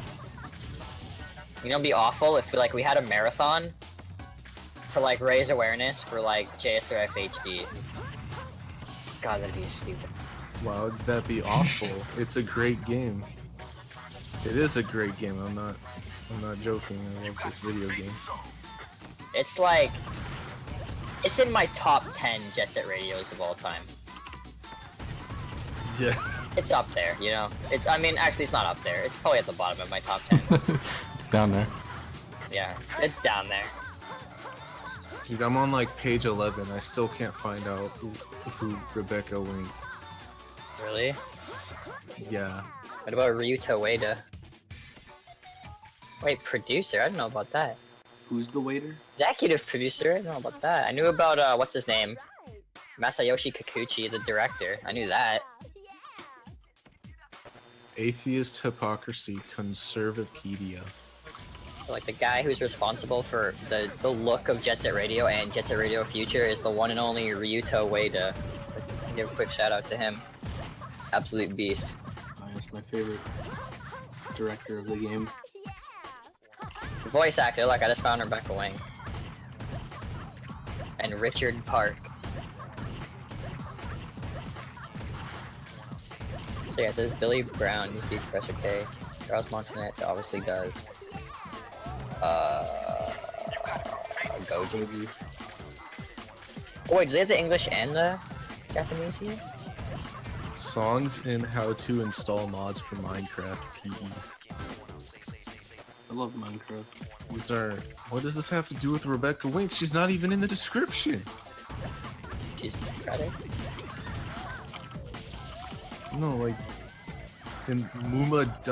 A: it'd be awful if we had a marathon to like raise awareness for like JSRF HD. God, that'd be stupid.
C: Wow, that'd be awful. It's a great game. It is a great game. I'm not joking. I love this video game.
A: It's like, it's in my top 10 Jet Set radios of all time.
C: Yeah.
A: It's up there, you know? I mean, actually it's not up there. It's probably at the bottom of my top 10.
B: It's down there.
A: Yeah, it's down there.
C: Dude, I'm on like page 11. I still can't find out who Rebecca Wink.
A: Really?
C: Yeah.
A: What about Ryuta Ueda? Wait, producer? I don't know about that.
D: Who's the waiter?
A: Executive producer? I don't know about that. I knew about, what's his name? Masayoshi Kikuchi, the director. I knew that.
C: Atheist Hypocrisy Conservapedia.
A: Like, the guy who's responsible for the look of Jet Set Radio and Jet Set Radio Future is the one and only Ryuta Ueda. Give a quick shout out to him. Absolute beast.
D: That's my favorite director of the game.
A: Voice actor, look, I just found Rebecca Wing. And Richard Park. So yeah, it says Billy Brown, he's Deep Professor K. Charles Montanet obviously does. Goji. Oh wait, do they have the English and the Japanese here?
C: Songs and how to install mods for Minecraft PE.
D: I love Minecraft.
C: These are. What does this have to do with Rebecca Wink? She's not even in the description.
A: She's credit.
C: No, like in muma.sh/i/how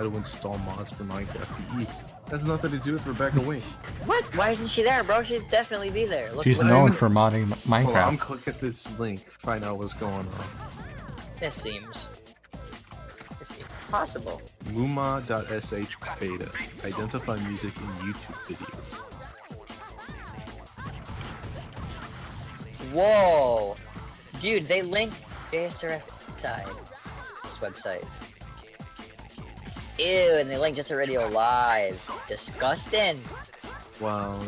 C: to install mods for Minecraft PE. Has nothing to do with Rebecca Wink.
A: What? Why isn't she there, bro? She'd definitely be there. Look,
B: She's
A: look.
B: known for modding Minecraft.
C: Hold on, I'm clicking this link. Find out what's going on.
A: This seems possible.
C: Muma.sh beta. Identify music in YouTube videos.
A: Whoa! Dude, they link JSRF side. This website. Ew, and they link Jet Set Radio Live. Disgusting.
C: Wow.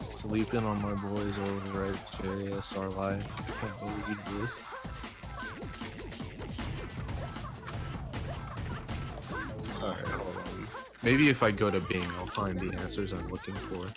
C: Sleeping on my boys over at JSR Live. I can't believe this. Alright, hold on. Maybe if I go to Bing, I'll find the answers I'm looking for.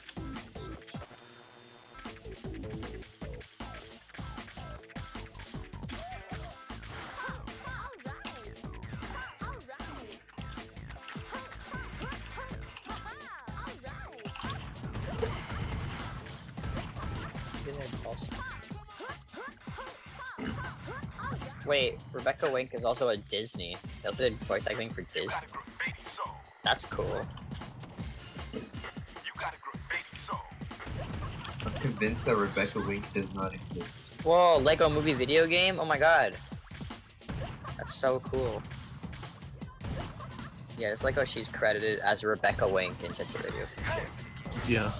A: Wait, Rebecca Wink is also a Disney. They also did voice acting for Disney. That's cool.
G: I'm convinced that Rebecca Wink does not exist.
A: Whoa, Lego Movie video game? Oh my god. That's so cool. Yeah, it's like how she's credited as Rebecca Wink in Jet Set Radio Future.
C: Yeah.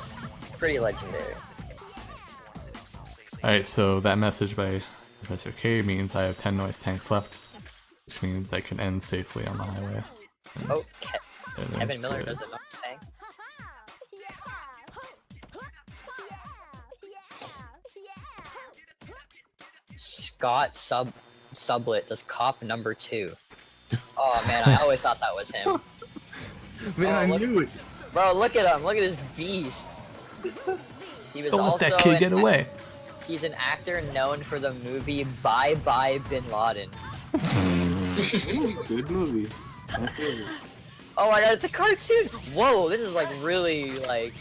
A: Pretty legendary.
B: Alright, so that message by Professor K means I have 10 noise tanks left, which means I can end safely on the highway.
A: Oh, Kevin Miller does a noise tank. Scott Sublet does cop number 2. Oh man, I always thought that was him.
C: Man, I knew it.
A: Bro, look at him. Look at this beast. He was
B: Don't let
A: also
B: that kid get away.
A: He's an actor known for the movie Bye Bye Bin Laden.
D: Good movie.
A: Oh my god, it's a cartoon! Whoa, this is like really like...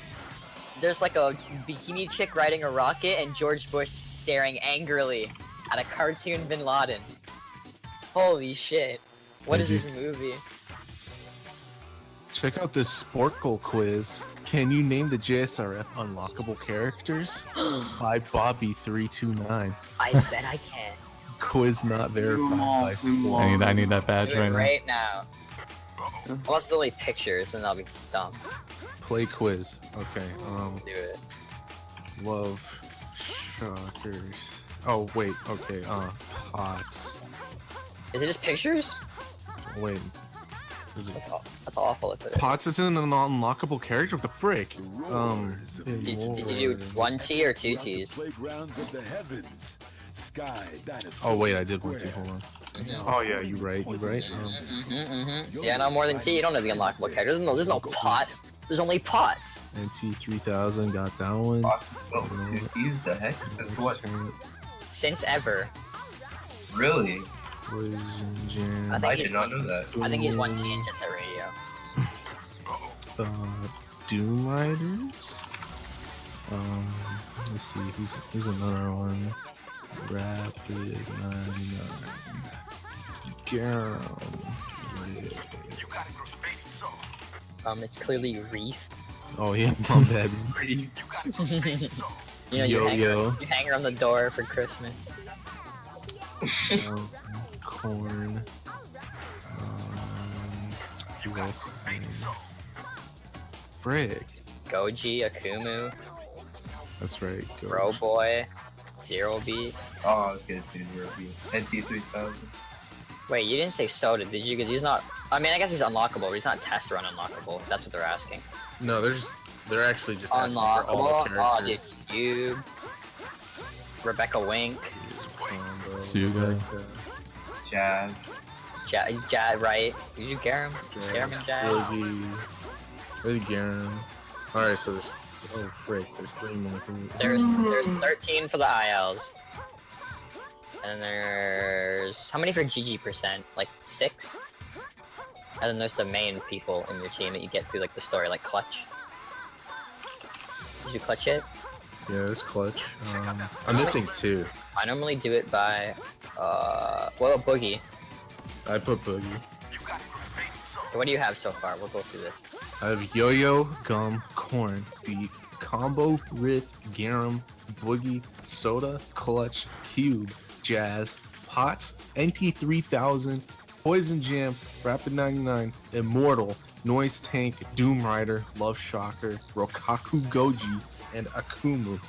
A: There's like a bikini chick riding a rocket and George Bush staring angrily at a cartoon Bin Laden. Holy shit. What is this movie?
C: Check out this Sporkle quiz. Can you name the JSRF unlockable characters? By Bobby329.
A: I bet I can.
C: Quiz not verified by Suprix.
B: I need that badge
A: Do it
B: right now.
A: right now. Unless it's only pictures, then I'll be dumb.
C: Play quiz. Okay.
A: Do it.
C: Love shockers. Oh wait. Okay. Pots.
A: Is it just pictures?
C: Wait. Is it
A: That's awful if it is.
C: Pots isn't an unlockable character? What the frick?
A: Did you do 1 T or 2 Ts?
E: Playgrounds of the heavens. Sky,
C: Oh wait, I did 1 T. Hold on. Oh yeah, you're right. You're right.
A: See, I know more than T. You don't have the unlockable characters. There's no pots. There's only pots.
C: NT3000 got that one.
G: Bots is spelled with 2 T's. The heck? Since what?
A: Since ever.
G: Really?
A: I
G: did not know that.
A: I think he's 1 T in Jet Set Radio.
C: Doom Riders. Let's see. Who's another one? Rapid 99.
A: It's clearly Reef.
C: Oh yeah, my bad.
A: You know, you hang her on the door for Christmas.
C: Corn. Who else is Frick.
A: Goji, Akumu,
C: That's right.
A: Bro Boy, Zero Beat.
G: Oh, I was gonna say 0B. NT3000.
A: Wait, you didn't say Soda, did you? Because he's not. I mean, I guess he's unlockable, but he's not test run unlockable. If that's what they're asking.
C: No, they're actually just asking for all the
A: Unlockable. Oh,
C: characters.
A: dude, Cube, Rebecca Wink,
B: Suga.
G: Jazz.
A: Jad, right? Did you do Garam? Garam and Jazz?
C: Really Garam. Alright, so there's. Oh, frick, there's 3 more.
A: There's 13 for the ILs. And then there's... How many for GG%? Like 6? And then there's the main people in your team that you get through like the story, like Clutch. Did you Clutch it?
C: Yeah, it's Clutch. I'm missing 2.
A: I normally do it by... what about Boogie?
C: I put Boogie.
A: What do you have so far? We'll go through this.
C: I have Yo-Yo, Gum, Corn, Beat, Combo, Riff, Garam, Boogie, Soda, Clutch, Cube, Jazz, Pots, NT3000, Poison Jam, Rapid 99, Immortal, Noise Tank, Doom Rider, Love Shocker, Rokaku Goji, and Akumu.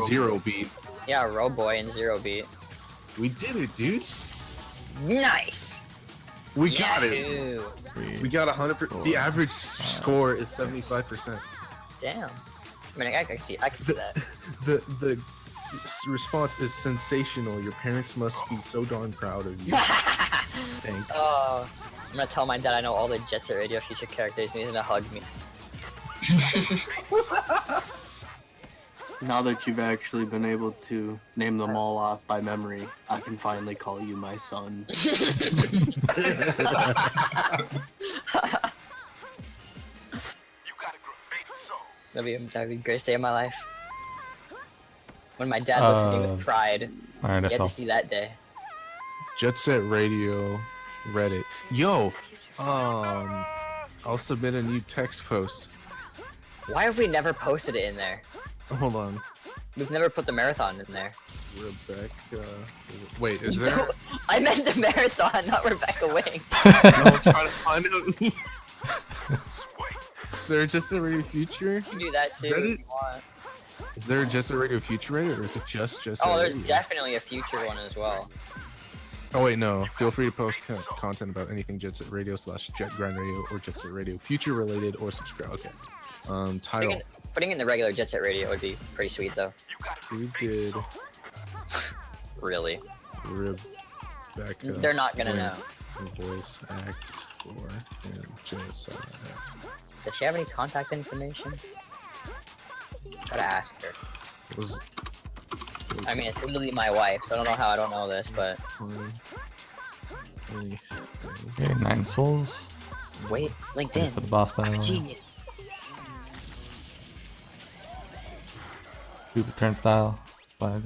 C: Zero Beat.
A: Yeah, Roboy and Zero Beat.
C: We did it, dudes!
A: Nice!
C: We got it!
A: Yahoo!
C: We got 100%. The average score is 75%.
A: Damn. I mean, I can see that.
C: The response is sensational. Your parents must be so darn proud of you. Thanks.
A: Oh, I'm gonna tell my dad I know all the Jet Set Radio future characters and he's gonna hug me.
D: Now that you've actually been able to name them all off by memory, I can finally call you my son.
A: That'd be a great day of my life. When my dad looks at me with pride,
B: Alright,
A: you get to see that day.
C: Jet Set Radio, Reddit. Yo, I'll submit a new text post.
A: Why have we never posted it in there?
C: Hold on.
A: We've never put the marathon in there.
C: Rebecca. Wait, is there?
A: I meant the marathon, not Rebecca Wing.
C: No, I'm trying to find out. Is there just a Radio Future?
A: You can do that too.
C: Reddit?
A: If you want.
C: Is there just a Radio Future Reddit, or is it just
A: Oh,
C: a
A: there's
C: radio?
A: definitely a future one as well.
C: Oh wait, no. Feel free to post content about anything Jet Set Radio / Jet Grind Radio or Jet Set Radio future related or subscribe. Okay. Title.
A: Putting in the regular Jet Set Radio would be pretty sweet though.
C: Who did
A: Really.
C: Rebecca?
A: They're not gonna know.
C: Voice act for JSRF.
A: Does she have any contact information? Gotta ask her. I mean, it's literally my wife, so I don't know how I don't know this, but...
B: Okay, 9 souls.
A: Wait,
B: Ready
A: LinkedIn.
B: for the boss
A: I'm a
B: battle.
A: genius.
B: Cupid turnstile. Flag.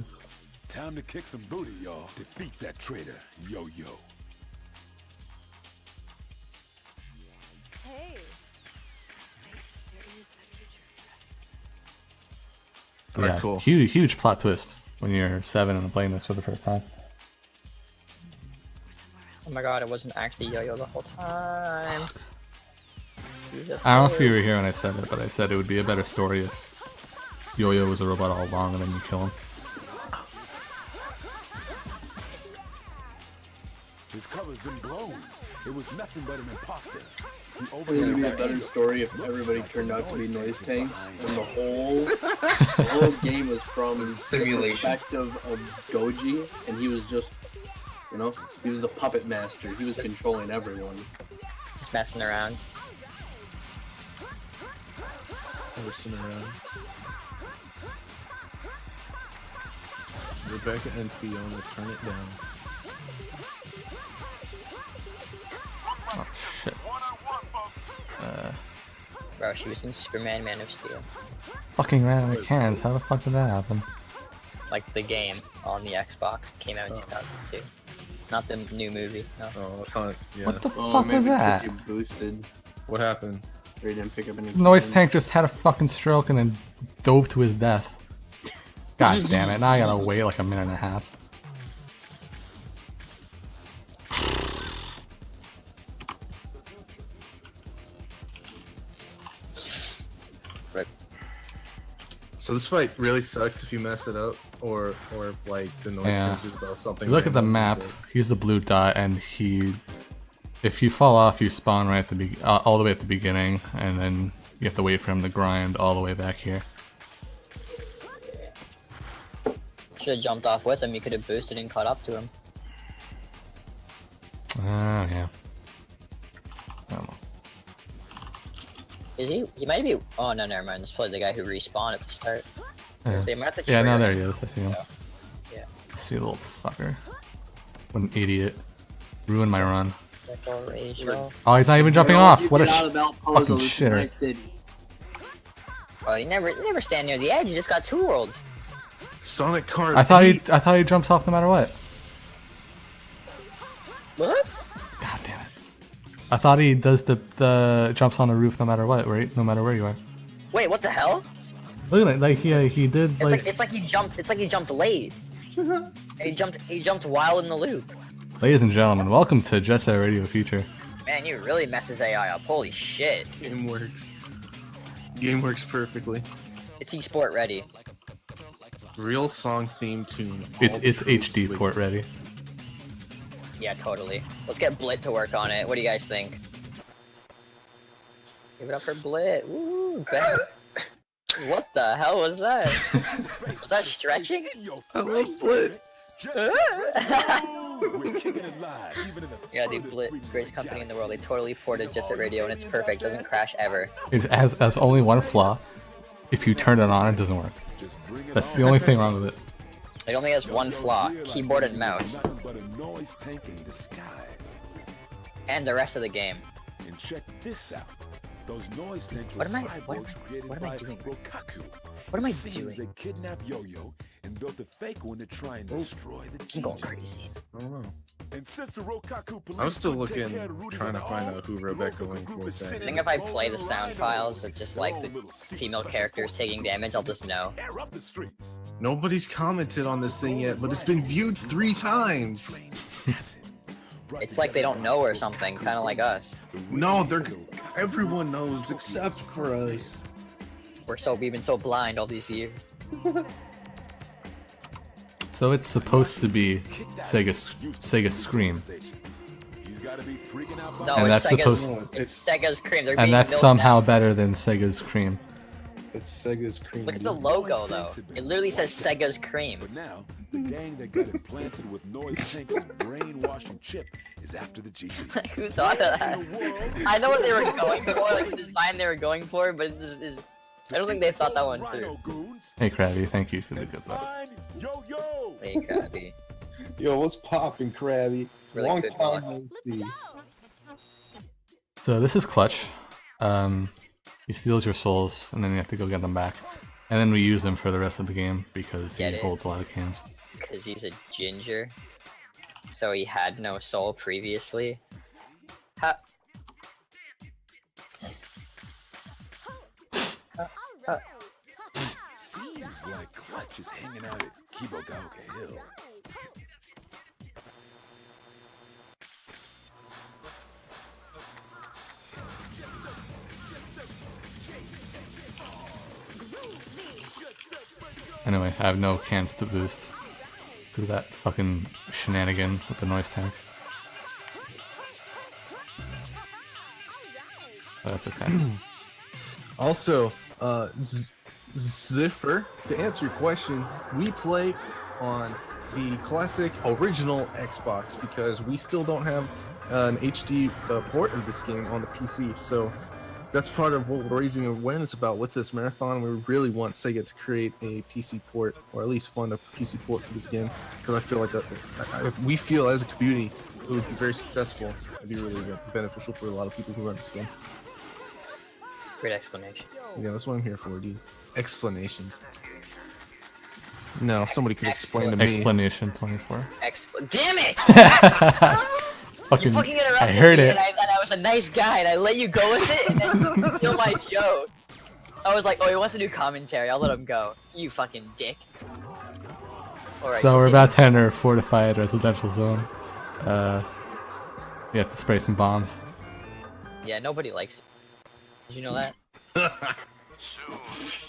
E: Time to kick some booty, y'all. Defeat that traitor, Yo-Yo.
I: Hey.
C: Alright,
B: Yeah,
C: cool.
B: huge plot twist when you're 7 and playing this for the first time.
A: Oh my god, it wasn't actually Yo-Yo the whole time.
B: I don't know if you were here when I said it, but I said it would be a better story if Yo-Yo was a robot all along and then you kill him.
E: His color's been blown. It was nothing but an imposter.
D: I think it would be a better story if everybody turned out to be noise tanks and the whole game was from the
G: simulation.
D: perspective of Goji, and he was just, you know, he was the puppet master. He was controlling everyone.
A: Just messing around.
C: Messing around. Rebecca and Fiona, turn it down.
B: Oh shit.
A: Bro, she was in Superman Man of Steel.
B: Fucking ran out of cans, how the fuck did that happen?
A: Like the game on the Xbox came out in 2002. Not the new movie, no.
C: Oh, I can't. Yeah.
B: What the
D: Oh,
B: fuck
D: maybe
B: was that?
D: because you boosted,
C: What happened?
D: or you didn't pick up any.
B: Noise
D: cans.
B: Tank just had a fucking stroke and then dove to his death. God damn it, now I gotta wait like a minute and a half.
C: So this fight really sucks if you mess it up, or like the noise
B: Yeah.
C: changes about something.
B: If you look at the
C: random.
B: map, he's the blue dot, and if you fall off, you spawn right at the all the way at the beginning, and then you have to wait for him to grind all the way back here.
A: Should have jumped off with him, you could have boosted and caught up to him.
B: Oh yeah. I don't know.
A: Is he? He might be. Oh no, never mind. This is probably the guy who respawned at the start.
B: Yeah,
A: So he might have to
B: yeah, no,
A: trigger.
B: there he is. I see him.
A: Yeah.
B: I see a little fucker. What an idiot. Ruined my run. Oh, he's not even jumping off. What a fucking shitter.
A: Oh, you never stand near the edge. You just got 2 worlds.
C: Sonic Card.
B: I thought he jumps off no matter what.
A: Was it?
B: God damn it. I thought he does the jumps on the roof no matter what, right? No matter where you are.
A: Wait, what the hell?
B: Look at it, like he did
A: It's like he jumped. It's like he jumped late. And he jumped while in the loop.
B: Ladies and gentlemen, welcome to JSRF Radio Future.
A: Man, you really mess his AI up. Holy shit.
C: Game works. Game works perfectly.
A: It's eSport ready.
C: Real song theme tune.
B: It's
C: all
B: HD
C: true.
B: port ready.
A: Yeah, totally. Let's get Blit to work on it. What do you guys think? Give it up for Blit. Woo, what the hell was that? Was that stretching?
C: I love Blit.
A: Yeah, dude, Blit, greatest company in the world. They totally ported JSRF Radio and it's perfect. Doesn't crash ever.
B: It has only one flaw. If you turn it on, it doesn't work. That's the only thing wrong with it.
A: It only has one flaw: keyboard and mouse. And the rest of the game.
E: And check this out. Those noise tanks were
A: What am I
E: cyborgs created
A: what am I
E: by
A: doing?
E: Rokaku.
A: What am I
E: Seems
A: doing?
E: They kidnapped Yo-Yo and built a fake one to try and destroy the
A: I'm going
E: Gigi.
A: crazy.
C: I don't know.
E: And since the Rokaku police
C: I'm still
E: couldn't take
C: looking,
E: care of the Rudies
C: trying
E: on
C: to find
E: their
C: out who
E: own,
C: Rebecca
E: the
C: went
E: Rokaku group
C: for
E: is
C: second.
A: I
E: sending
A: think if I
E: a
A: play the
E: bold
A: sound
E: ride
A: files
E: on
A: of just like the
E: little secret
A: female characters taking damage, I'll just know.
E: Tear up the streets.
C: Nobody's commented on this thing yet, but it's been viewed 3 times.
A: It's like they don't know or something, kind of like us.
C: No, everyone knows except for us.
A: We've been so blind all these years.
B: So it's supposed to be Sega Scream.
A: No,
B: And
A: it's
B: that's
A: Sega's.
B: supposed-
A: It's Sega's cream. They're
B: And
A: being
B: that's
A: milked
B: somehow
A: now.
B: better than Sega's Cream.
C: It's Sega's cream.
A: Look at the logo though. It literally says Sega's cream.
E: But now, the gang that got implanted with noise tanks and brainwashing chip is after the Gigi.
A: Who thought of that? I know what they were going for, like the design they were going for, but I don't think they thought that one through.
B: Hey Krabby, thank you for the good luck.
E: Yo-yo!
A: Hey, Krabby.
C: Yo, what's poppin', Krabby?
A: Really
C: Long
A: good
C: time
A: luck.
C: no see.
B: So this is Clutch. He steals your souls, and then you have to go get them back. And then we use him for the rest of the game because he
A: Get it?
B: holds a lot of cans.
A: Because he's a ginger. So he had no soul previously. Ha.
E: Seems like Clutch is hanging out at Kibogaoka Hill.
B: Anyway, I have no cans to boost through that fucking shenanigan with the noise tank. But that's okay.
C: Also, Ziffer, to answer your question, we play on the classic original Xbox because we still don't have an HD port of this game on the PC. So that's part of what we're raising awareness about with this marathon. We really want Sega to create a PC port, or at least fund a PC port for this game, because I feel like if we feel as a community it would be very successful. It'd be really beneficial for a lot of people who run this game.
A: Great explanation.
C: Yeah, that's what I'm here for, dude. Explanations. No, somebody could explain to me.
B: Explanation 24.
A: Damn it!
B: Fucking,
A: You fucking interrupted
B: I heard
A: me,
B: it.
A: and I was a nice guy, and I let you go with it, and then you steal my joke. I was like, oh, he wants to do commentary, I'll let him go. You fucking dick. Alright,
B: So we're
A: continue.
B: about to enter a fortified residential zone. You have to spray some bombs.
A: Yeah, nobody likes you. Did you know that?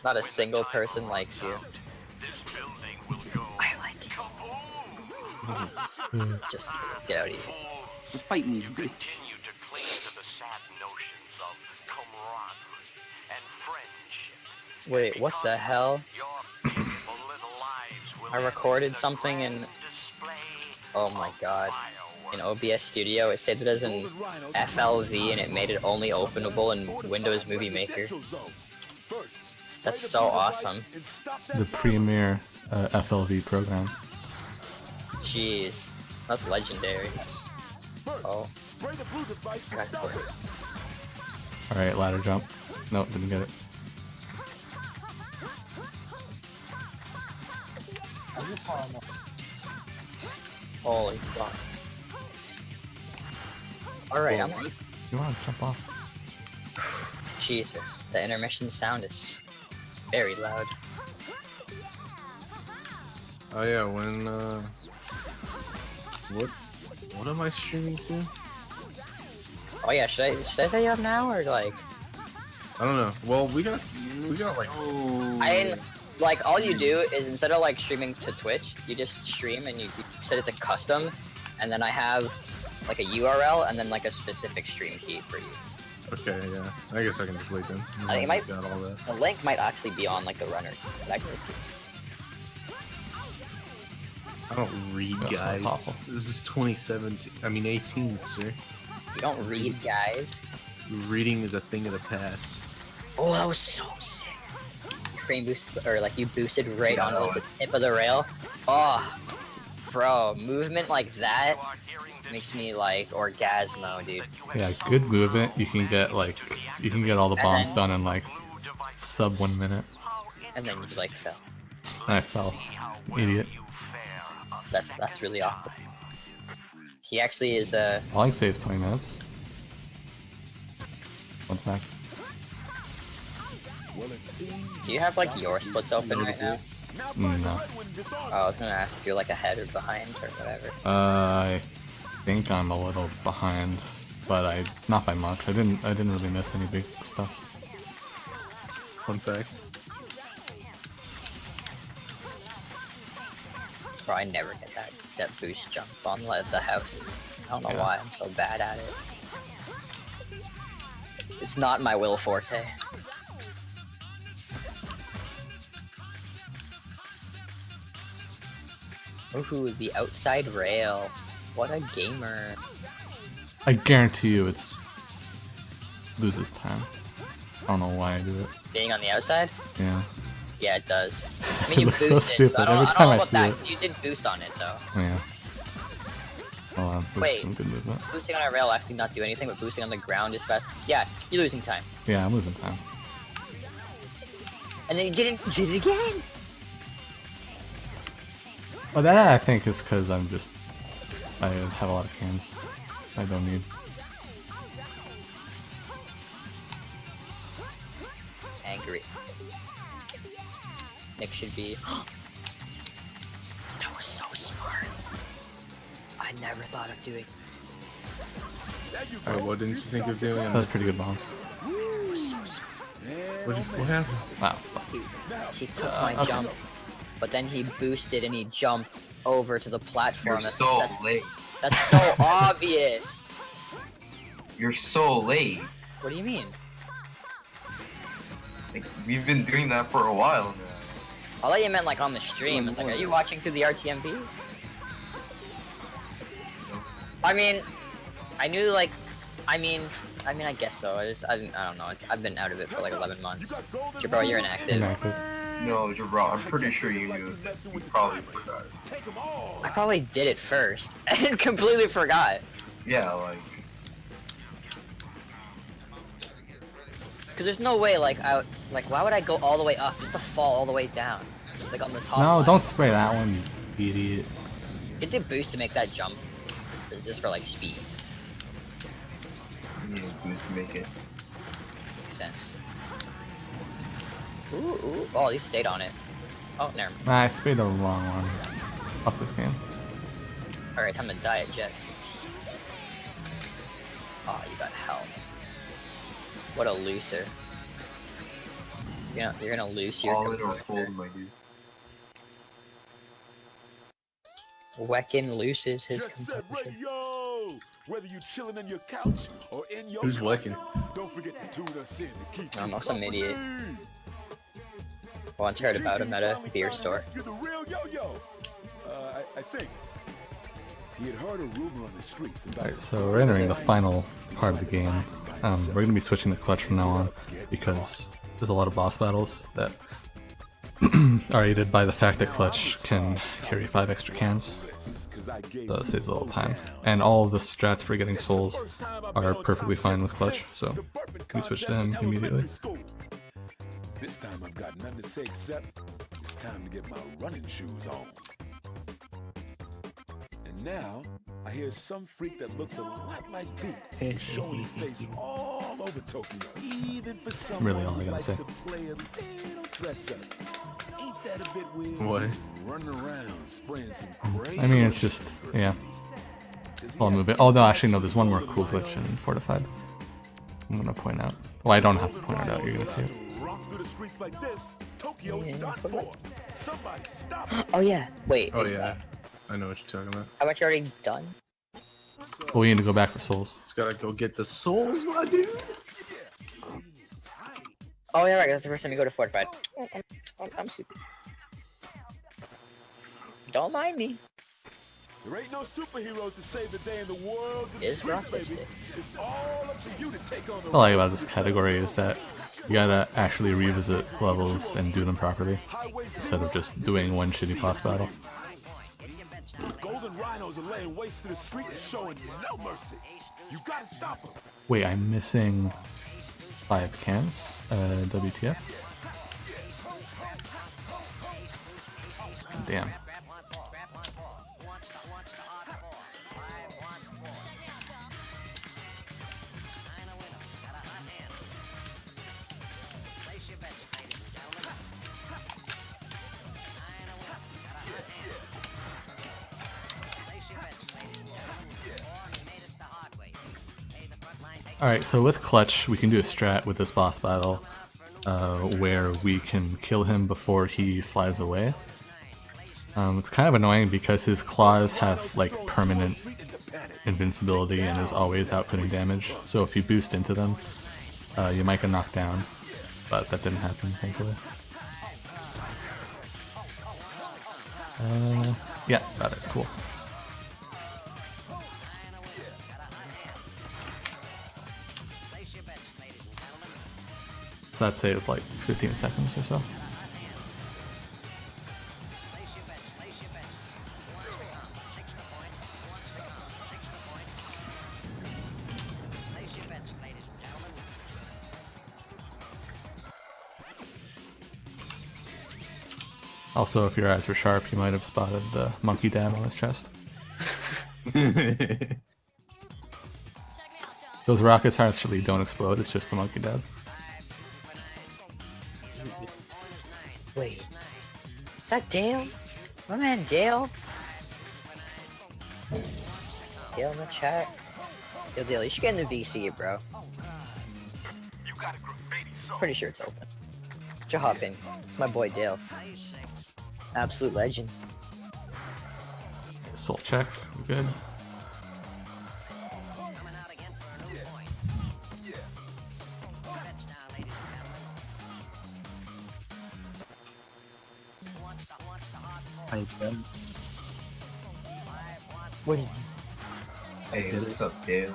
A: Not a single person likes you. I like you. Just kidding. Get out of here.
D: Fight me, bitch.
H: Continue to cling to the sad notions of camaraderie and friendship.
A: Wait, what the hell?
H: Your beautiful little lives will
A: I recorded something in...
H: display
A: Oh my god. In OBS Studio, it saved it as an FLV and it made it only openable in Windows Movie Maker. That's so awesome.
B: The premier FLV program.
A: Jeez. That's legendary. Oh. That's what-
B: Alright, ladder jump. Nope, didn't get it.
A: Holy fuck. Alright, I'm...
B: You want to jump off?
A: Jesus. The intermission sound is very loud.
C: Oh yeah, when what am I streaming to?
A: Oh yeah, should I set you up now or like...
C: I don't know. Well, we got like
A: Like, all you do is instead of like streaming to Twitch, you just stream and you set it to custom, and then I have like a URL and then like a specific stream key for you.
C: okay, yeah. I guess I can just wait then.
A: I think it might-
C: got all that.
A: The link might actually be on like the runner. But I can...
C: I don't read,
B: Yeah,
C: guys.
B: that's awful.
C: This is 2017. I mean 18, sir.
A: You don't read, guys.
C: Reading is a thing of the past.
A: Oh, that was so sick. Frame boost, or like you boosted right onto the tip of the rail. Oh, bro, movement like that makes me like orgasmo, dude.
B: Yeah, good movement. You can get all the bombs done in like sub 1 minute.
A: And then you like fell.
B: And I fell. Idiot.
A: That's really awesome. He actually is
B: All I can say is 20 minutes. Fun fact.
A: Do you have like your splits open right now?
B: No.
A: Oh, I was gonna ask if you're like ahead or behind or whatever.
B: I think I'm a little behind, but not by much. I didn't really miss any big stuff.
C: Fun fact.
A: Bro, I never get that boost jump on the houses. I don't know why I'm so bad at it. It's not my will forte. Ooh, the outside rail. What a gamer.
B: I guarantee you it's loses time. I don't know why I do it.
A: Being on the outside?
B: Yeah.
A: Yeah, it does. I
B: It
A: mean, you
B: looks so
A: boosted,
B: stupid
A: but I
B: every
A: don't
B: time
A: know
B: I
A: about
B: see
A: that.
B: it.
A: You did boost on it though.
B: Yeah. Hold on, there's
A: Wait.
B: some good movement.
A: Boosting on a rail actually not do anything, but boosting on the ground is fast. Yeah, you're losing time.
B: Yeah, I'm losing time.
A: And then you did it again!
B: Well, that I think is because I have a lot of cans. I don't need.
A: Angry. Nick should be. That was so smart. I never thought of doing.
C: Alright, what didn't you think of doing?
B: That was pretty good bombs.
A: So smart.
C: What happened?
B: Wow, fuck.
A: He took my jump, but then he boosted and he jumped over to the platform.
G: You're so late.
A: That's so obvious.
G: You're so late.
A: What do you mean?
G: Like, we've been doing that for a while now.
A: I thought you meant like on the stream. It's like, are you watching through the RTMP? I mean, I knew like, I mean, I guess so. I don't know. I've been out of it for like 11 months. Jabro, you're inactive.
B: Inactive.
G: No, you're wrong. I'm pretty sure you knew this. You probably forgot.
A: I probably did it first and completely forgot.
G: Yeah, like.
A: Cause there's no way like why would I go all the way up just to fall all the way down? Like on the top
B: No,
A: line.
B: don't spray that one, you idiot.
A: It did boost to make that jump. It's just for like speed.
G: You need a boost to make it.
A: Makes sense. Ooh. Oh, you stayed on it. Oh, never mind.
B: Nah, I sprayed the wrong one. Fuck this game.
A: Alright, time to die at Jets. Oh, you got health. What a loser. You're gonna lose your
G: All it or
A: composure.
G: fold, my dude.
A: Wecken loses his
E: Jet Set
A: composure.
E: Radio! Whether you chilling on your couch or in your
C: Who's
E: car,
C: Wecken?
E: Don't forget to tune us in to keep
A: I'm
E: you
A: also some
E: company.
A: idiot. Once heard about him at a beer store.
E: You're the real yo-yo. I think he had heard a rumor on the streets about.
B: Alright, so we're entering the final part of the game. We're gonna be switching to clutch from now on because there's a lot of boss battles that are aided by the fact that clutch can carry 5 extra cans. So it saves a little time. And all of the strats for getting souls are perfectly fine with clutch, so we switch to him immediately.
E: This time I've got nothing to say except it's time to get my running shoes on. And now I hear some freak that looks a lot like Pete showing his face all over Tokyo, even for someone
B: really all I
E: who
B: gotta
E: likes
B: say.
E: to play a little dress up. Ain't that a bit weird?
C: What?
E: Running around spraying some crazy.
B: I mean, it's just, yeah. I'll move it. Oh, no, actually, no, there's one more cool glitch in Fortified. I'm gonna point out. Well, I don't have to point it out, you're gonna see it.
E: Rock through the streets like this, Tokyo's done for. Somebody stop it.
A: Oh yeah. Wait.
C: Oh yeah, I know what you're talking about.
A: How much you already done?
B: Well, we need to go back for souls.
C: Just gotta go get the souls, my dude.
A: Oh yeah, right. That's the first time you go to Fortified. I'm stupid. Don't mind me.
E: There ain't no superhero to save the day in the world.
A: Is Rocksteady?
E: It's all up to you to take on the
B: What I like about this category is that you gotta actually revisit levels and do them properly, instead of just doing one shitty boss battle.
E: golden rhinos are laying waste to the street and showing no mercy. You gotta stop them.
B: Wait, I'm missing 5 cans? WTF? Damn. Alright, so with Clutch, we can do a strat with this boss battle where we can kill him before he flies away. It's kind of annoying because his claws have like permanent invincibility and is always outputting damage, so if you boost into them, you might get knocked down, but that didn't happen, thankfully. Yeah, got it, cool. So I'd say it's like 15 seconds or so. Also, if your eyes were sharp, you might have spotted the monkey dab on his chest. Those rockets actually don't explode, it's just the monkey dab.
A: Wait, Is that Dale? My man Dale? Dale in the chat? Yo, Dale, you should get in the VC, bro. Pretty sure it's open. Just hop in. It's my boy Dale. Absolute legend.
B: Soul check. We good.
F: Hi, Ben.
A: What do you
G: Hey, what's up, Dale?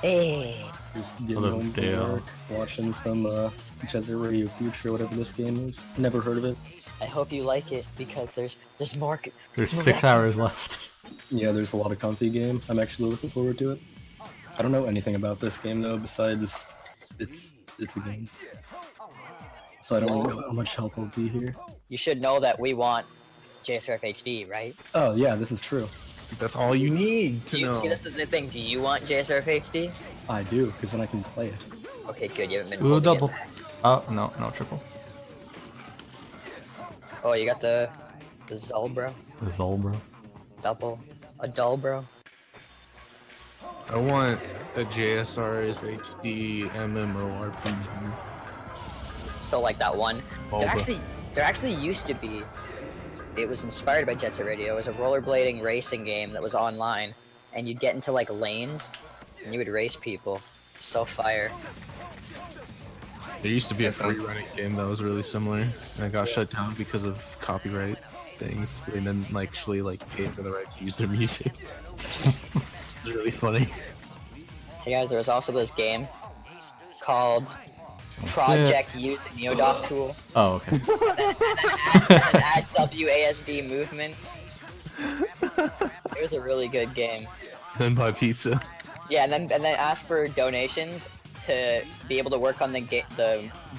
A: Hey!
F: Just getting
B: Hello,
F: home from
B: Dale.
F: work, watching some Jet Radio Future, whatever this game is. Never heard of it.
A: I hope you like it because there's more.
B: There's 6 hours left.
F: Yeah, there's a lot of comfy game. I'm actually looking forward to it. I don't know anything about this game though, besides it's a game. So I don't really know how much help will be here.
A: You should know that we want JSRF HD, right?
F: Oh yeah, this is true.
C: That's all you need to
A: Do you
C: know.
A: see, this is the thing. Do you want JSRF HD?
F: I do, because then I can play it.
A: Okay, good. You haven't been.
B: Ooh,
A: holding it.
B: double. Oh, no, no triple.
A: Oh, you got the Zul, bro.
B: The Zol, bro.
A: Double. A dull, bro.
C: I want a JSRF HD MMORPG.
A: So like that one.
C: Bulba.
A: There actually used to be. It was inspired by Jet Set Radio. It was a rollerblading racing game that was online, and you'd get into like lanes, and you would race people. So fire.
C: There used to be a
G: That sounds-
C: free running game that was really similar, and it got shut down because of copyright things. They didn't actually pay for the right to use their music. It's really funny.
A: Hey guys, there was also this game called
B: That's
A: Project Use the Neodos tool.
B: Oh, okay.
A: And add WASD movement. It was a really good game.
C: Then buy pizza.
A: Yeah, and then ask for donations to be able to work on the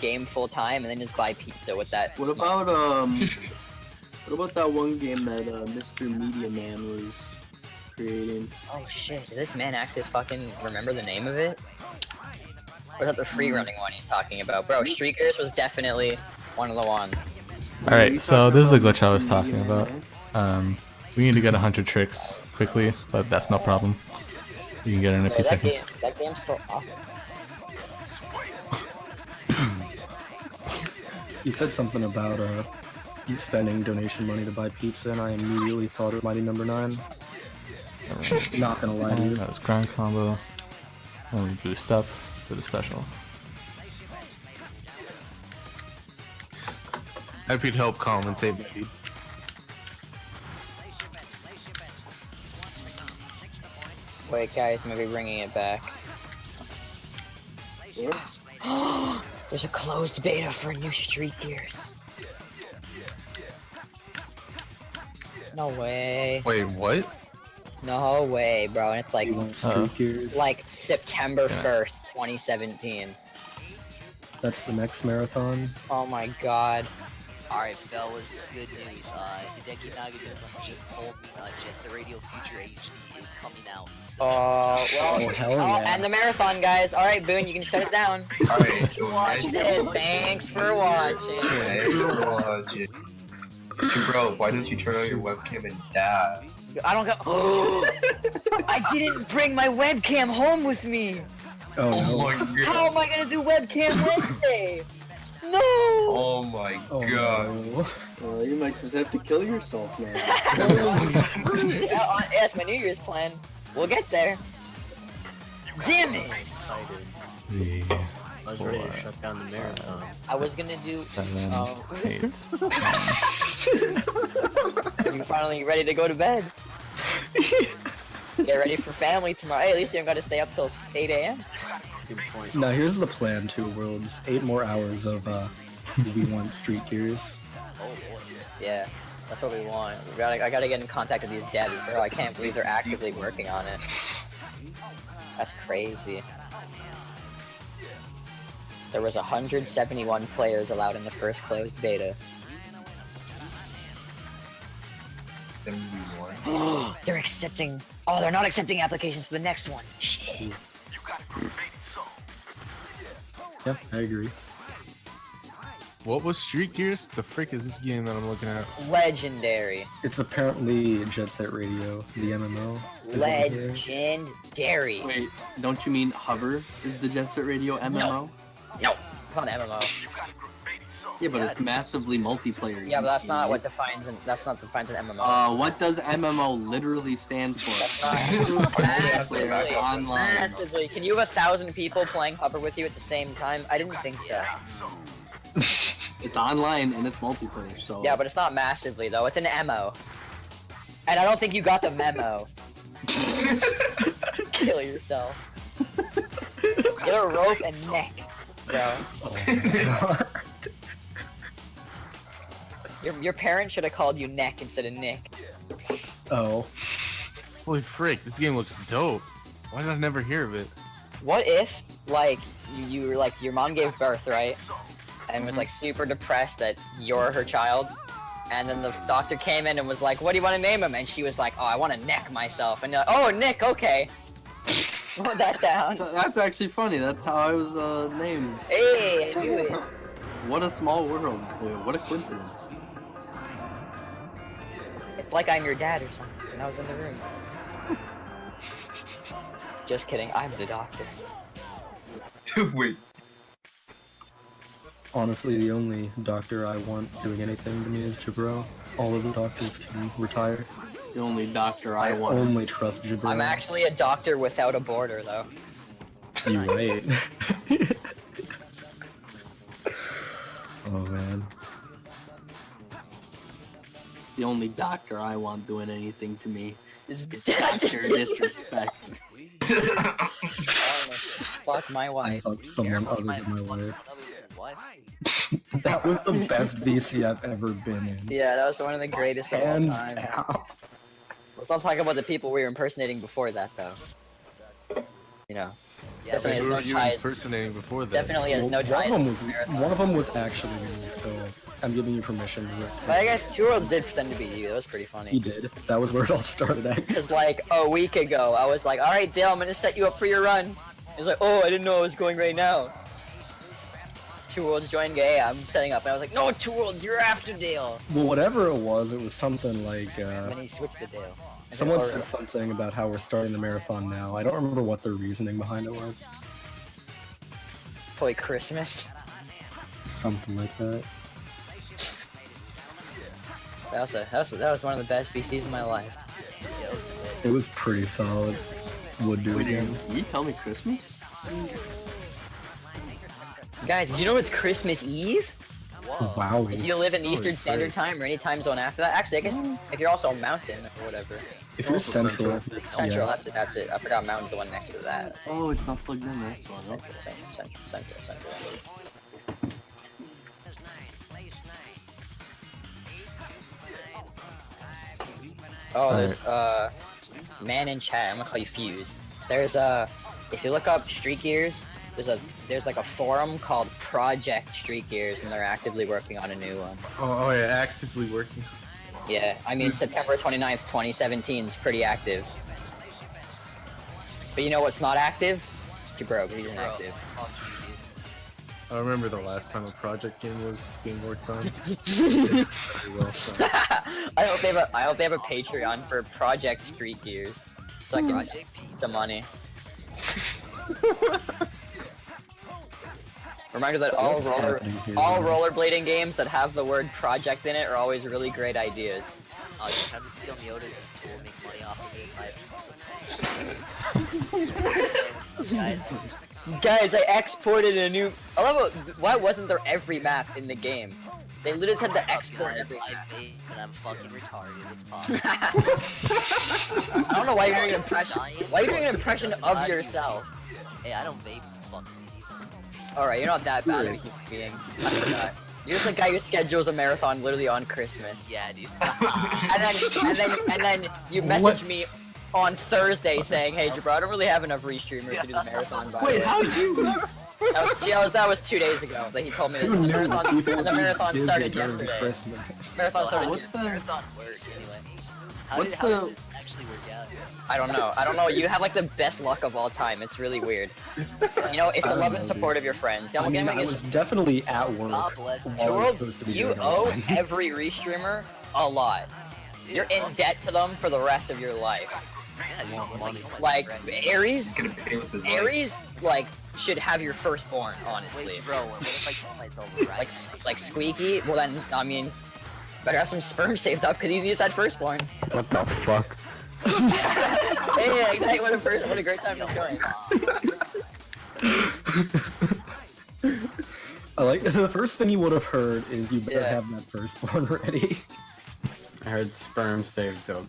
A: game full time, and then just buy pizza with that.
D: What about what about that one game that Mr. Media Man was creating?
A: Oh shit! Did this man actually fucking remember the name of it? Or is that the free running one he's talking about? Bro, Streakers was definitely one of the ones.
B: Alright, so this is the glitch I was talking about. We need to get 100 tricks quickly, but that's no problem. You can get it in a few seconds.
A: Is that game still up?
F: He said something about spending donation money to buy pizza, and I immediately thought of Mighty Number 9. Not gonna lie to you.
B: That was grind combo. And we boost up for the special.
C: Happy to help commentate, buddy.
A: Wait, guys, maybe bringing it back. There's a closed beta for new Street Gears. No way.
C: Wait, what?
A: No way, bro. And it's like,
F: You want Street Gears?
A: like September 1st, 2017.
F: That's the next marathon.
A: Oh my god.
I: Alright, fellas, good news. Hideki Naganuma just told me Jet Set Radio Future HD is coming out. So
A: Well,
F: Oh, hell yeah.
A: and the marathon, guys. Alright, Boone, you can shut it down.
G: Alright, so
A: Watch it. Thanks for watching.
G: watching. Bro, why don't you turn on your webcam and dab?
A: I don't go. I didn't bring my webcam home with me.
F: Oh,
G: Oh
F: no.
G: my
A: How
G: god.
A: am I gonna do webcam Wednesday? No.
G: Oh my
F: Oh,
G: god.
F: no.
D: You might just have to kill yourself now.
A: Yeah, it's my New Year's plan. We'll get there. Damn it!
F: Excited.
B: 3,
F: I was ready to shut down the marathon.
A: I was gonna do.
B: 7, 8.
A: You finally ready to go to bed? Get ready for family tomorrow. Hey, at least you don't gotta stay up till 8 a.m.
F: That's a good point. Now here's the plan, Two Worlds. 8 more hours of we want Street Gears.
A: Yeah, that's what we want. I gotta get in contact with these devs, bro. I can't believe they're actively working on it. That's crazy. There was 171 players allowed in the first closed beta.
G: 71.
A: They're accepting. Oh, they're not accepting applications for the next one. Shit.
F: Yeah, I agree.
C: What was Street Gears? The frick is this game that I'm looking at?
A: Legendary.
F: It's apparently Jet Set Radio, the MMO. is what I'm hearing.
A: Legendary.
D: Wait, don't you mean Hover is the Jet Set Radio MMO?
A: No, it's not an MMO.
D: Yeah, but it's massively multiplayer.
A: Yeah, but that's not what defines an MMO.
D: What does MMO literally stand for?
A: That's not massively.
D: Online.
A: Massively. Can you have 1,000 people playing Hover with you at the same time? I didn't think so.
D: It's online and it's multiplayer, so...
A: Yeah, but it's not massively, though. It's an MO. And I don't think you got the memo. Kill yourself. Get a rope and neck, bro.
F: Oh,
A: Your parents should have called you Neck instead of Nick.
F: oh.
C: Holy frick, this game looks dope. Why did I never hear of it?
A: What if, like, you were like, your mom gave birth, right? And was like super depressed that you're her child. And then the doctor came in and was like, what do you want to name him? And she was like, oh, I want to neck myself. And you're like, oh, Nick, okay. Wrote that down.
D: That's actually funny. That's how I was named.
A: Hey, I knew it.
D: What a small world. What a coincidence.
A: It's like I'm your dad or something, and I was in the room. Just kidding, I'm the doctor.
G: Wait.
F: Honestly, the only doctor I want doing anything to me is Jabro. All of the doctors can retire.
D: The only doctor I
F: I
D: want.
F: only trust Jabro.
A: I'm actually a doctor without a border, though.
F: You right. Oh man.
D: The only doctor I want doing anything to me
A: Is
D: is Dr. Disrespect.
A: Fuck my
F: I
A: wife.
F: fucked someone other than my wife.
I: His wife.
F: That was the best VC I've ever been in.
A: Yeah, that was one of the greatest of all
F: Hands
A: time.
F: down.
A: Let's not talk about the people we were impersonating before that, though. You know,
I: Yeah,
A: definitely
C: Who
A: has
C: were
A: no
C: you
A: ties.
C: impersonating before that?
A: Definitely has no ties.
F: One of them was actually me, so I'm giving you permission to whisper.
A: But I guess Two Worlds did pretend to be you. That was pretty
F: He
A: funny.
F: did. That was where it all started at.
A: Because like a week ago, I was like, "All right, Dale, I'm gonna set you up for your run." He's like, "Oh, I didn't know I was going right now." Two Worlds joined gay. I'm setting up, and I was like, "No, Two Worlds, you're after Dale."
F: Well, whatever it was something like,
A: And then he switched to Dale.
F: someone said something about how we're starting the marathon now. I don't remember what their reasoning behind it was.
A: Probably Christmas.
F: Something like that.
A: That was one of the best VCs of my life.
I: Yeah, it was good.
F: It was pretty solid. Would do
D: Wait,
F: again.
D: you tell me Christmas?
A: Guys, did you know it's Christmas Eve?
I: Whoa.
F: Wow.
A: If you live in Eastern
C: Holy
A: Standard
C: frick.
A: Time or any time zone after that, actually, I guess if you're also Mountain or whatever.
F: If you're
C: Also
F: central,
A: Central,
F: yeah.
A: that's it. I forgot Mountain's the one next to that.
D: Oh, it's not plugged in, that's one. Okay.
A: Central. Oh, there's man in chat. I'm gonna call you Fuse. There's if you look up Street Gears, there's like a forum called Project Street Gears, and they're actively working on a new one.
C: Oh yeah, actively working.
A: Yeah, I mean September 29th, 2017 is pretty active. But you know what's not active? Jabro, he's inactive.
I: Fuck you, dude.
C: I remember the last time a project game was being worked on. Very well, so.
A: I hope they have a Patreon for Project Street Gears, so I can
I: Project
A: get
I: Pizza.
A: the money. Reminder that all
F: What's happening here?
A: rollerblading games that have the word project in it are always really great ideas.
I: Oh, you're trying to steal Miota's tool, make money off of it, and buy a pizza. Hey, what's up, guys?
A: Guys, I exported a new. I love it. Why wasn't there every map in the game? They literally said to export
I: Guys,
A: every
I: I
A: map.
I: vape and I'm fucking retarded. It's fine.
A: I don't know why you're doing an impression. Why are you doing an impression of yourself?
I: Hey, I don't vape, you fucking idiot.
A: Alright, you're not that bad of a human being. I forgot. You're just a guy who schedules a marathon literally on Christmas.
I: Yeah, dude.
A: And then you message me on Thursday saying, "Hey, Jabro, I don't really have enough restreamers to do the marathon." By the way,
D: how did you?
A: that was 2 days ago. That he told me that
F: Who knew
A: the
F: people
A: marathon
F: busy
A: started
F: during
A: yesterday.
F: Christmas?
A: Marathon
I: So,
A: started
D: what's the-
I: marathon work, anyway. How did it actually work out?
A: I don't know. I don't know. You have like the best luck of all time. It's really weird. You know, it's the love and support of your friends.
F: I mean, I was definitely at work.
I: God bless him.
A: Two Worlds, you owe every restreamer a lot. You're in debt to them for the rest of your life. Like Aries, like should have your firstborn, honestly.
I: Wait, bro, what if I myself right?
A: Like Squeaky. Well then, I mean, better have some sperm saved up because he needs that firstborn.
J: What the fuck?
A: Hey, Ignite! What a great time it's going.
F: I like the first thing you would have heard is you better have that firstborn ready.
J: I heard sperm saved up.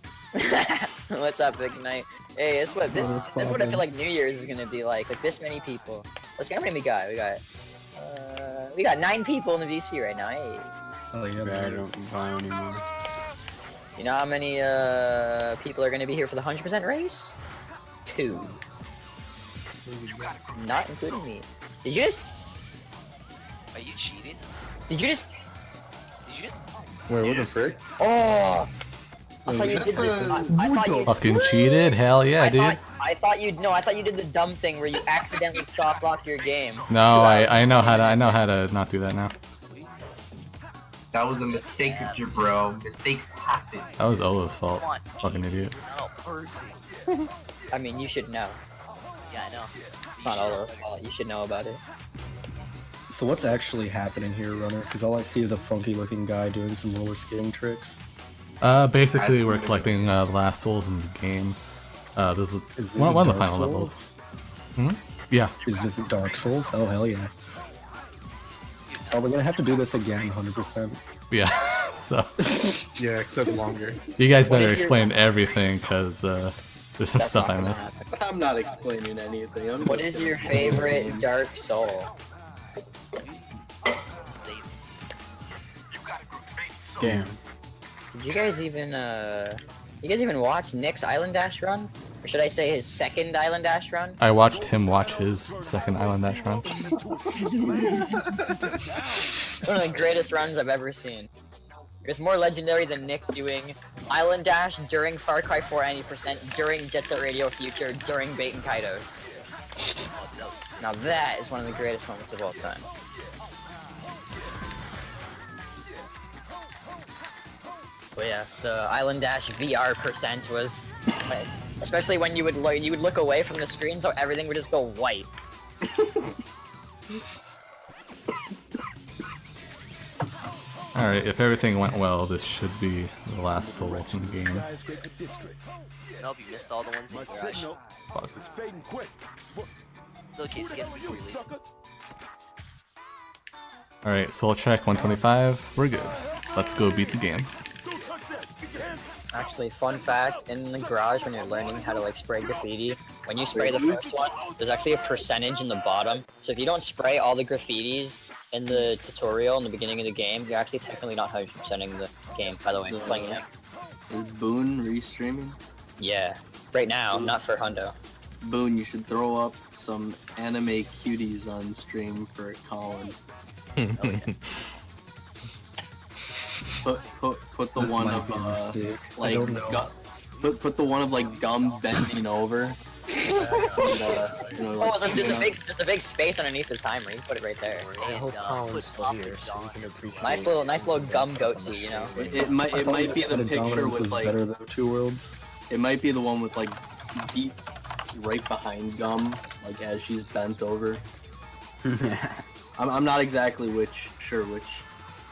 A: What's up, Ignite? Hey, this is what I feel like New Year's is gonna be like. Like this many people. Let's see how many we got. We got 9 people in the VC right now. Hey.
F: Oh yeah,
J: I don't buy anymore.
A: You know how many people are gonna be here for the 100% race? 2. Not including me. Did you just?
I: Are you cheating?
A: Did you just?
J: Wait, what the frick?
A: Oh! I thought you did the. I thought you
B: Fucking cheated? Hell yeah, dude.
A: I thought you did the dumb thing where you accidentally stop locked your game.
B: No, I know how to not do that now.
G: That was a mistake, bro. Mistakes happen.
B: That was Ola's fault. Fucking idiot.
I: Oh, perfect.
A: I mean, you should know.
I: Yeah, I know.
A: It's not Ola's fault. You should know about it.
F: So what's actually happening here, Runner? Because all I see is a funky-looking guy doing some roller skating tricks.
B: Basically, we're collecting the last souls in the game. This is one of the final levels. Hmm? Yeah.
F: Is this Dark Souls? Oh, hell yeah. Oh, we're gonna have to do this again, 100%.
B: Yeah, so...
C: Yeah, except longer.
B: You guys better explain everything, because there's some stuff I missed.
D: I'm not explaining anything.
A: What is your favorite Dark Soul?
J: Damn.
A: Did you guys even watch Nick's Island Dash run? Or should I say his second Island Dash run?
B: I watched him watch his second Island Dash run.
A: One of the greatest runs I've ever seen. It's more legendary than Nick doing Island Dash during Far Cry 4 90%, during Jet Set Radio Future, during Bait and Kaitos. Now that is one of the greatest moments of all time. But yeah, the Island Dash VR percent was, especially when you would look away from the screen, so everything would just go white.
B: Alright, if everything went well, this should be the last soul in the game.
I: Nope, you missed all the ones in Garage.
B: Fuck.
I: It's okay, just get them before you leave.
B: Alright, soul check 125, we're good. Let's go beat the game.
A: Actually, fun fact, in the garage when you're learning how to like spray graffiti, when you spray the first one, there's actually a percentage in the bottom. So if you don't spray all the graffitis in the tutorial in the beginning of the game, you're actually technically not 100%ing the game, by the way. Just letting you know.
D: Is Boone restreaming?
A: Yeah. Right now, not for Hundo.
D: Boone, you should throw up some anime cuties on stream for Colin. Put the one of like put the one of like Gum bending over.
A: There's a big space underneath the timer. You can put it right there.
I: And put floppers on.
A: Nice little Gum goatsy, you know.
D: It might be the picture with like
F: better than Two Worlds.
D: It might be the one with like feet right behind Gum, like as she's bent over. I'm not exactly sure which.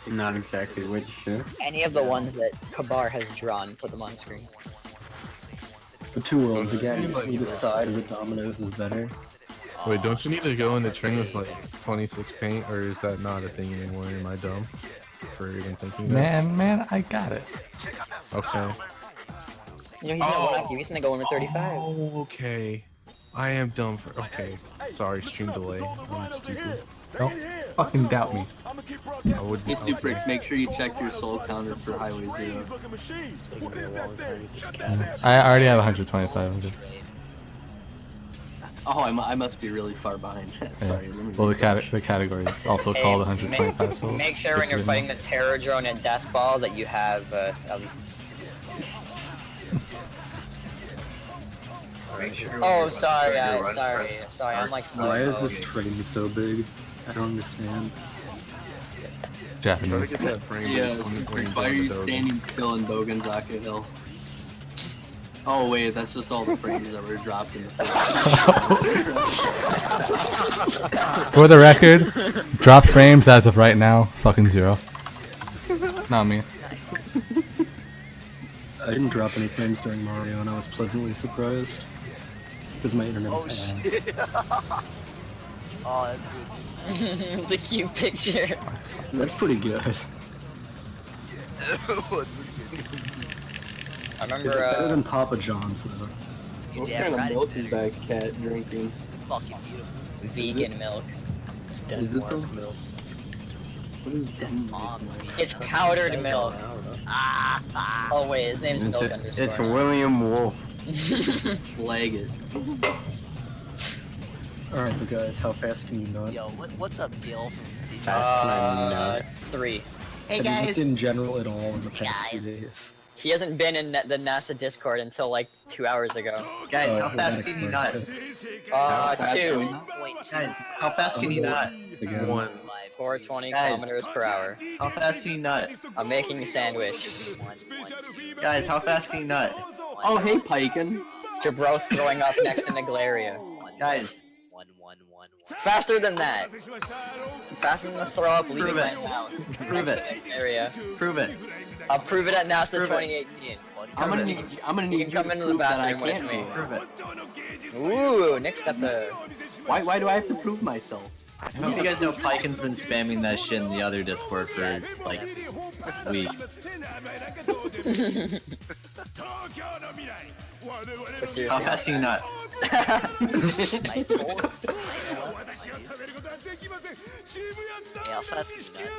J: Not exactly which shit.
A: Any of the ones that Kabar has drawn, put them on screen.
F: The Two Worlds again. You decide which Dominoes is better.
C: Wait, don't you need to go in the train with like 26 paint, or is that not a thing anymore? Am I dumb for even thinking that?
B: Man, I got it.
C: Okay.
A: You know, he's gonna go in with 35.
C: Oh, okay. I am dumb for. Okay. Sorry, stream delay. I'm stupid.
B: Don't fucking doubt me.
C: I would
D: Hey, Suprix, make sure you check your soul counter for Highway 0.
B: I already have 125.
D: Oh, I must be really far behind. Sorry.
B: Well, the category is also called 125 souls.
A: Make sure when you're fighting the terror drone at Death Ball that you have at least.
G: Make sure
A: Oh, sorry,
G: your run
A: sorry,
G: press
A: sorry. I'm like slow.
F: Why is this train so big? I don't understand.
C: Try to
B: Japanese.
C: get that frame.
D: Yeah,
C: when
D: why are you
C: Dogen.
D: standing still in Dogenzaka Hill? Oh wait, that's just all the frames that were dropped in the
B: For the record, drop frames as of right now, fucking 0. Not me.
I: Nice.
F: I didn't drop any frames during Mario, and I was pleasantly surprised. Because my internet
I: Oh
F: was ass.
I: shit. Oh, that's good.
A: It's a cute picture.
F: That's pretty good.
I: That's pretty good.
A: I
F: It's
A: remember,
F: better than Papa John's, though.
I: You
D: What
I: damn
D: kind
I: right
D: of milk
I: it's
D: is
I: better.
D: that cat drinking?
I: It's fucking beautiful.
A: vegan milk.
D: Is it though? What is Denmark?
I: Mom's vegan.
A: It's powdered milk.
I: Ah,
A: Oh wait, his name's
J: It's,
A: Milk
J: it's
A: underscore.
J: William Wolf.
D: Flag it.
F: Alright, but guys, how fast can you not?
I: yo, what's up, Gil from DJ?
J: Fast can I not?
A: 3.
I: Hey
F: Have you looked in general at all in the past few
I: guys.
F: days?
A: He hasn't been in the NASA Discord until like 2 hours ago.
K: Guys,
F: Oh,
K: how fast
F: that
K: can you
F: explains
K: not?
F: it.
A: 2.
I: 7.2.
K: Guys, how fast can you not?
F: Again.
A: 420
K: Guys.
A: kilometers per hour.
K: How fast can you not?
A: I'm making a sandwich.
I: 1, 2.
K: Guys, how fast can you not?
D: Oh hey Piken.
A: Jabro throwing up next to Naglaria.
K: Guys,
I: 1, 1, 1, 1.
A: Faster than that. Faster than the throw up leaving
K: Prove
A: my
K: it.
A: mouth.
K: Prove it.
A: Area.
K: prove it.
A: I'll prove it at NASA
K: Prove it.
A: 2018.
D: I'm gonna need
A: You can come into the bathroom with me.
K: Prove it.
A: Ooh, Nick's got the.
D: Why do I have to prove myself?
K: I don't know if you guys know Piken's been spamming that shit in the other Discord for like weeks.
A: But seriously.
K: How fast can you not?
I: I told him. Hey, how fast can you not?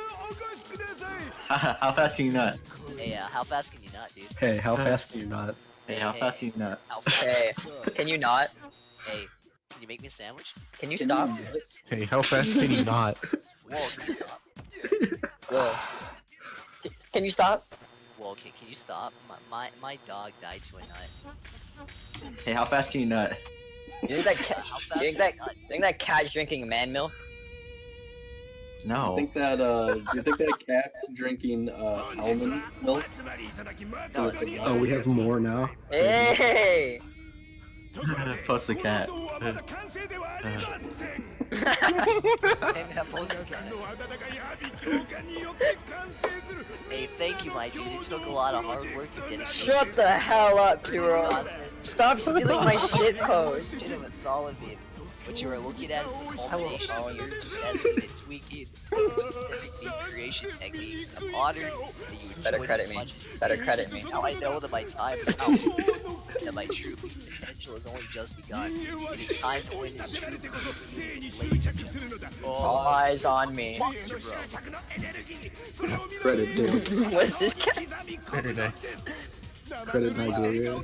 K: How fast can you not?
I: Hey, how fast can you not, dude?
F: Hey, how fast can you not?
K: Hey, how fast can you not?
I: How fast?
A: Hey, can you not?
I: Hey, can you make me a sandwich?
A: Can you stop?
C: Hey, how fast can you not?
I: Whoa, can you stop?
A: Whoa. Can you stop?
I: Whoa, okay, can you stop? My dog died to a nut.
K: Hey, how fast can you not?
A: You think that cat? You think that cat's drinking man milk?
K: No.
D: Do you think that cat's drinking almond milk?
I: No, it's
F: Oh, we have more now?
A: Hey!
K: Post the cat.
I: Hey man, post the cat. Hey, thank you, my dude. It took a lot of hard work and dedication.
A: Shut the hell up, Kiro.
I: Process.
A: Stop stealing my shit post.
I: Instead of a solid bit. What you are looking at is the culmination of years of testing and tweaking specific beat creation techniques. And I'm honored that you
A: Better
I: enjoyed
A: credit
I: as
A: me.
I: much as you
A: Better
I: did.
A: credit me.
I: Now I know that my time is out. That my true beat potential has only just begun. It is time to win this true beat, ladies and gentlemen.
A: All eyes on me.
I: Fuck you, bro.
F: Credit, dude.
A: What's this cat?
C: Credit.
F: Credit Nigeria.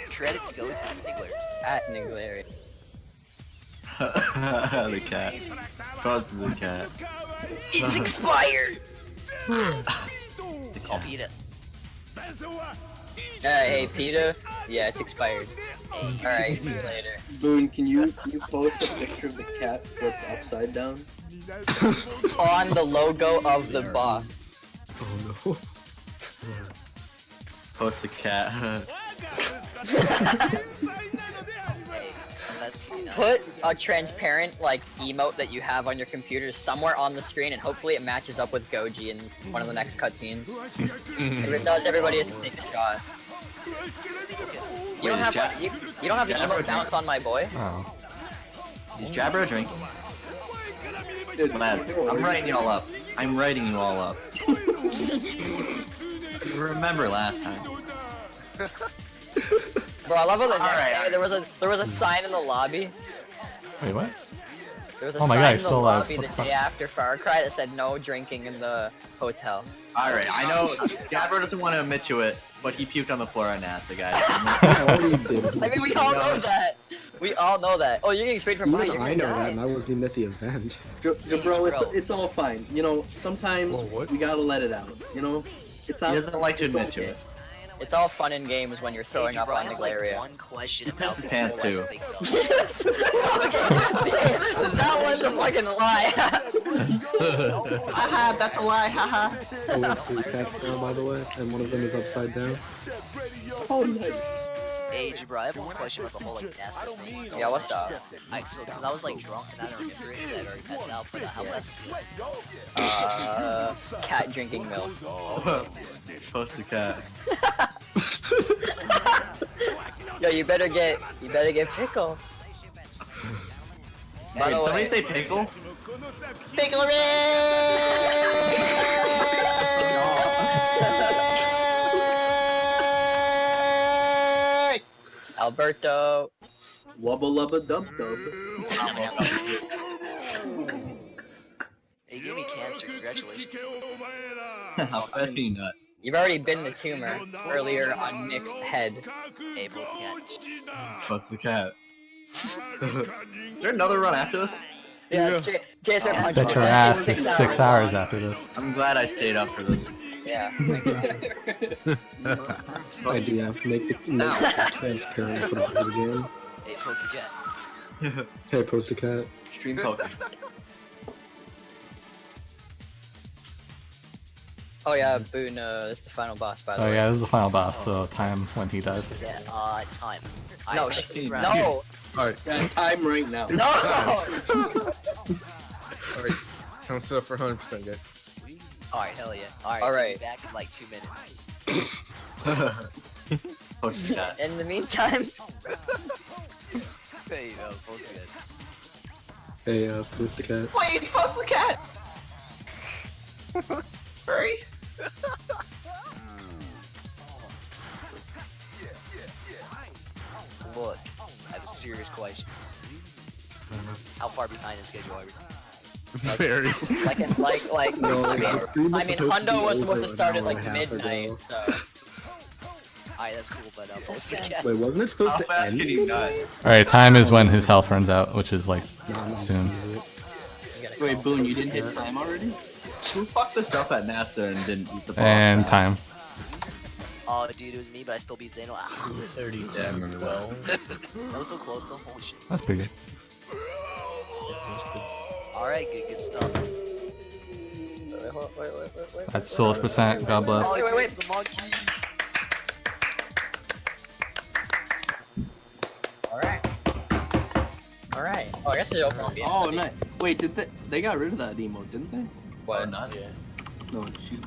I: Credit goes to Niggler.
A: At Niglaria.
K: The cat. Pause to the cat.
A: It's expired!
I: I'll beat it.
A: Hey, Peter. Yeah, it's expired. Alright, see you later.
D: Boone, can you post a picture of the cat that's upside down?
A: On the logo of the box.
F: Oh no.
K: Post the cat.
A: Put a transparent, like, emote that you have on your computer somewhere on the screen, and hopefully it matches up with Goji in one of the next cutscenes. If it does, everybody has to take a shot. You don't have you don't have the emote bounce on my boy.
B: Oh.
K: Is Jabro drinking? Lads, I'm writing y'all up. I'm writing you all up. Remember last time.
A: Bro, I love how the next day there was a sign in the lobby.
B: Wait, what?
A: There was a
B: Oh my
A: sign
B: God,
A: in
B: he's
A: the
B: still alive.
A: lobby
B: What
A: the
B: the fuck?
A: day after Far Cry that said no drinking in the hotel.
K: Alright, I know Jabro doesn't want to admit to it, but he puked on the floor on NASA, guys.
F: I already did.
A: I mean, we all know that. We all know that. Oh, you're getting sprayed from behind.
F: Even
A: You're
F: I
A: gonna
F: know that,
A: die.
F: and I wasn't even at the event.
D: Bro, it's all fine. You know, sometimes we gotta let it out. You know, it's
K: He
D: not.
K: doesn't like to
D: it's
K: admit
D: okay.
K: to it.
A: It's all fun and games when you're throwing up on the area.
I: One question about
K: Piss his pants too.
A: That was a fucking lie.
K: Haha, that's a lie, haha.
F: Oh, we have 3 cats now, by the way, and one of them is upside down.
D: Oh, nice.
I: Hey, Jabra, I have one question about the whole like NASA thing.
A: Yeah, what's up?
I: So, cause I was like drunk and I don't remember it because I had already passed out. But how fast is it?
A: Cat drinking milk.
K: Supposed to cat.
A: Yo, you better get pickle. By
K: Wait,
A: the
K: somebody
A: way,
K: say pickle? Pickle
A: Alberto.
D: Wubba lubba dub dub.
I: He gave me cancer. Congratulations.
K: How fast can you nut?
A: You've already been the tumor earlier on Nick's head.
I: Hey, post cat.
K: What's the cat? Is there another run after this?
A: Yeah, it's JSRF.
B: Bet your ass is 6 hours after this.
K: I'm glad I stayed up for this.
A: Yeah.
F: Idea, make the transparent, put it in the game.
I: Hey, post the cat.
F: Hey, post a cat.
K: Stream poker.
A: Oh yeah, Boone is the final boss, by the
B: Oh
A: way.
B: yeah, this is the final boss, so time when he dies.
I: Yeah, time.
A: No, no!
C: Alright,
D: Got time right now.
A: No!
C: alright. Count up for 100%, guys.
I: Alright, hell yeah.
A: Alright.
I: Alright, be back in like 2 minutes.
K: Post the cat.
A: In the meantime,
I: There you go, post the cat.
F: Hey, post a cat.
K: Wait, post the cat! Hurry!
I: Look, I have a serious question. How far behind in schedule are we?
C: Very.
A: like.
F: No,
A: I mean,
F: stream was supposed to
A: Hundo
F: be
A: was supposed to
F: over
A: start
F: an
A: at like
F: hour and a half
A: midnight,
F: ago.
A: so.
I: Alright, that's cool, but post the cat.
F: Wait, wasn't it supposed
K: How
F: to
K: fast
F: end?
K: can you nut?
B: Alright, time is when his health runs out, which is like soon.
D: Wait, Boone, you didn't hit time already?
K: Who fucked this up at NASA and didn't eat the boss?
B: And
K: man?
B: time.
I: Oh, dude, it was me, but I still beat Zeno. Ah.
J: 32,
K: Yeah, I remember that.
I: That was so close though. Holy shit.
B: That's pretty good.
I: Alright, good stuff.
A: Wait.
B: That's Souls percent, God bless.
I: Oh,
A: Wait.
I: it's the monkey.
A: Alright. Oh, I guess it's open on the end.
D: Oh, nice. Wait, they got rid of that emote, didn't they?
A: What?
K: Not?
J: Yeah.
D: No, shoot.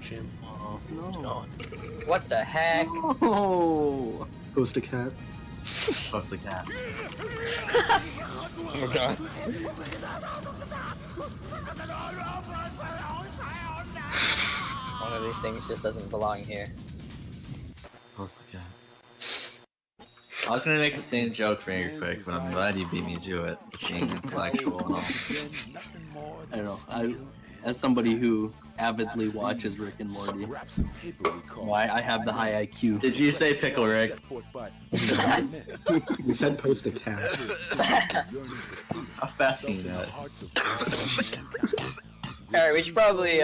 J: Jim.
D: Oh, no.
J: Gone.
A: What the heck?
D: Oh.
F: Post a cat.
K: Post the cat.
C: Oh god.
A: One of these things just doesn't belong here.
K: Post the cat. I was gonna make the same joke finger quick, but I'm glad you beat me to it. Being intellectual and all.
D: I don't know. As somebody who avidly watches Rick and Morty, why I have the high IQ.
K: Did you say Pickle Rick?
F: We said post a cat.
K: How fast can you nut?
A: Alright, we should probably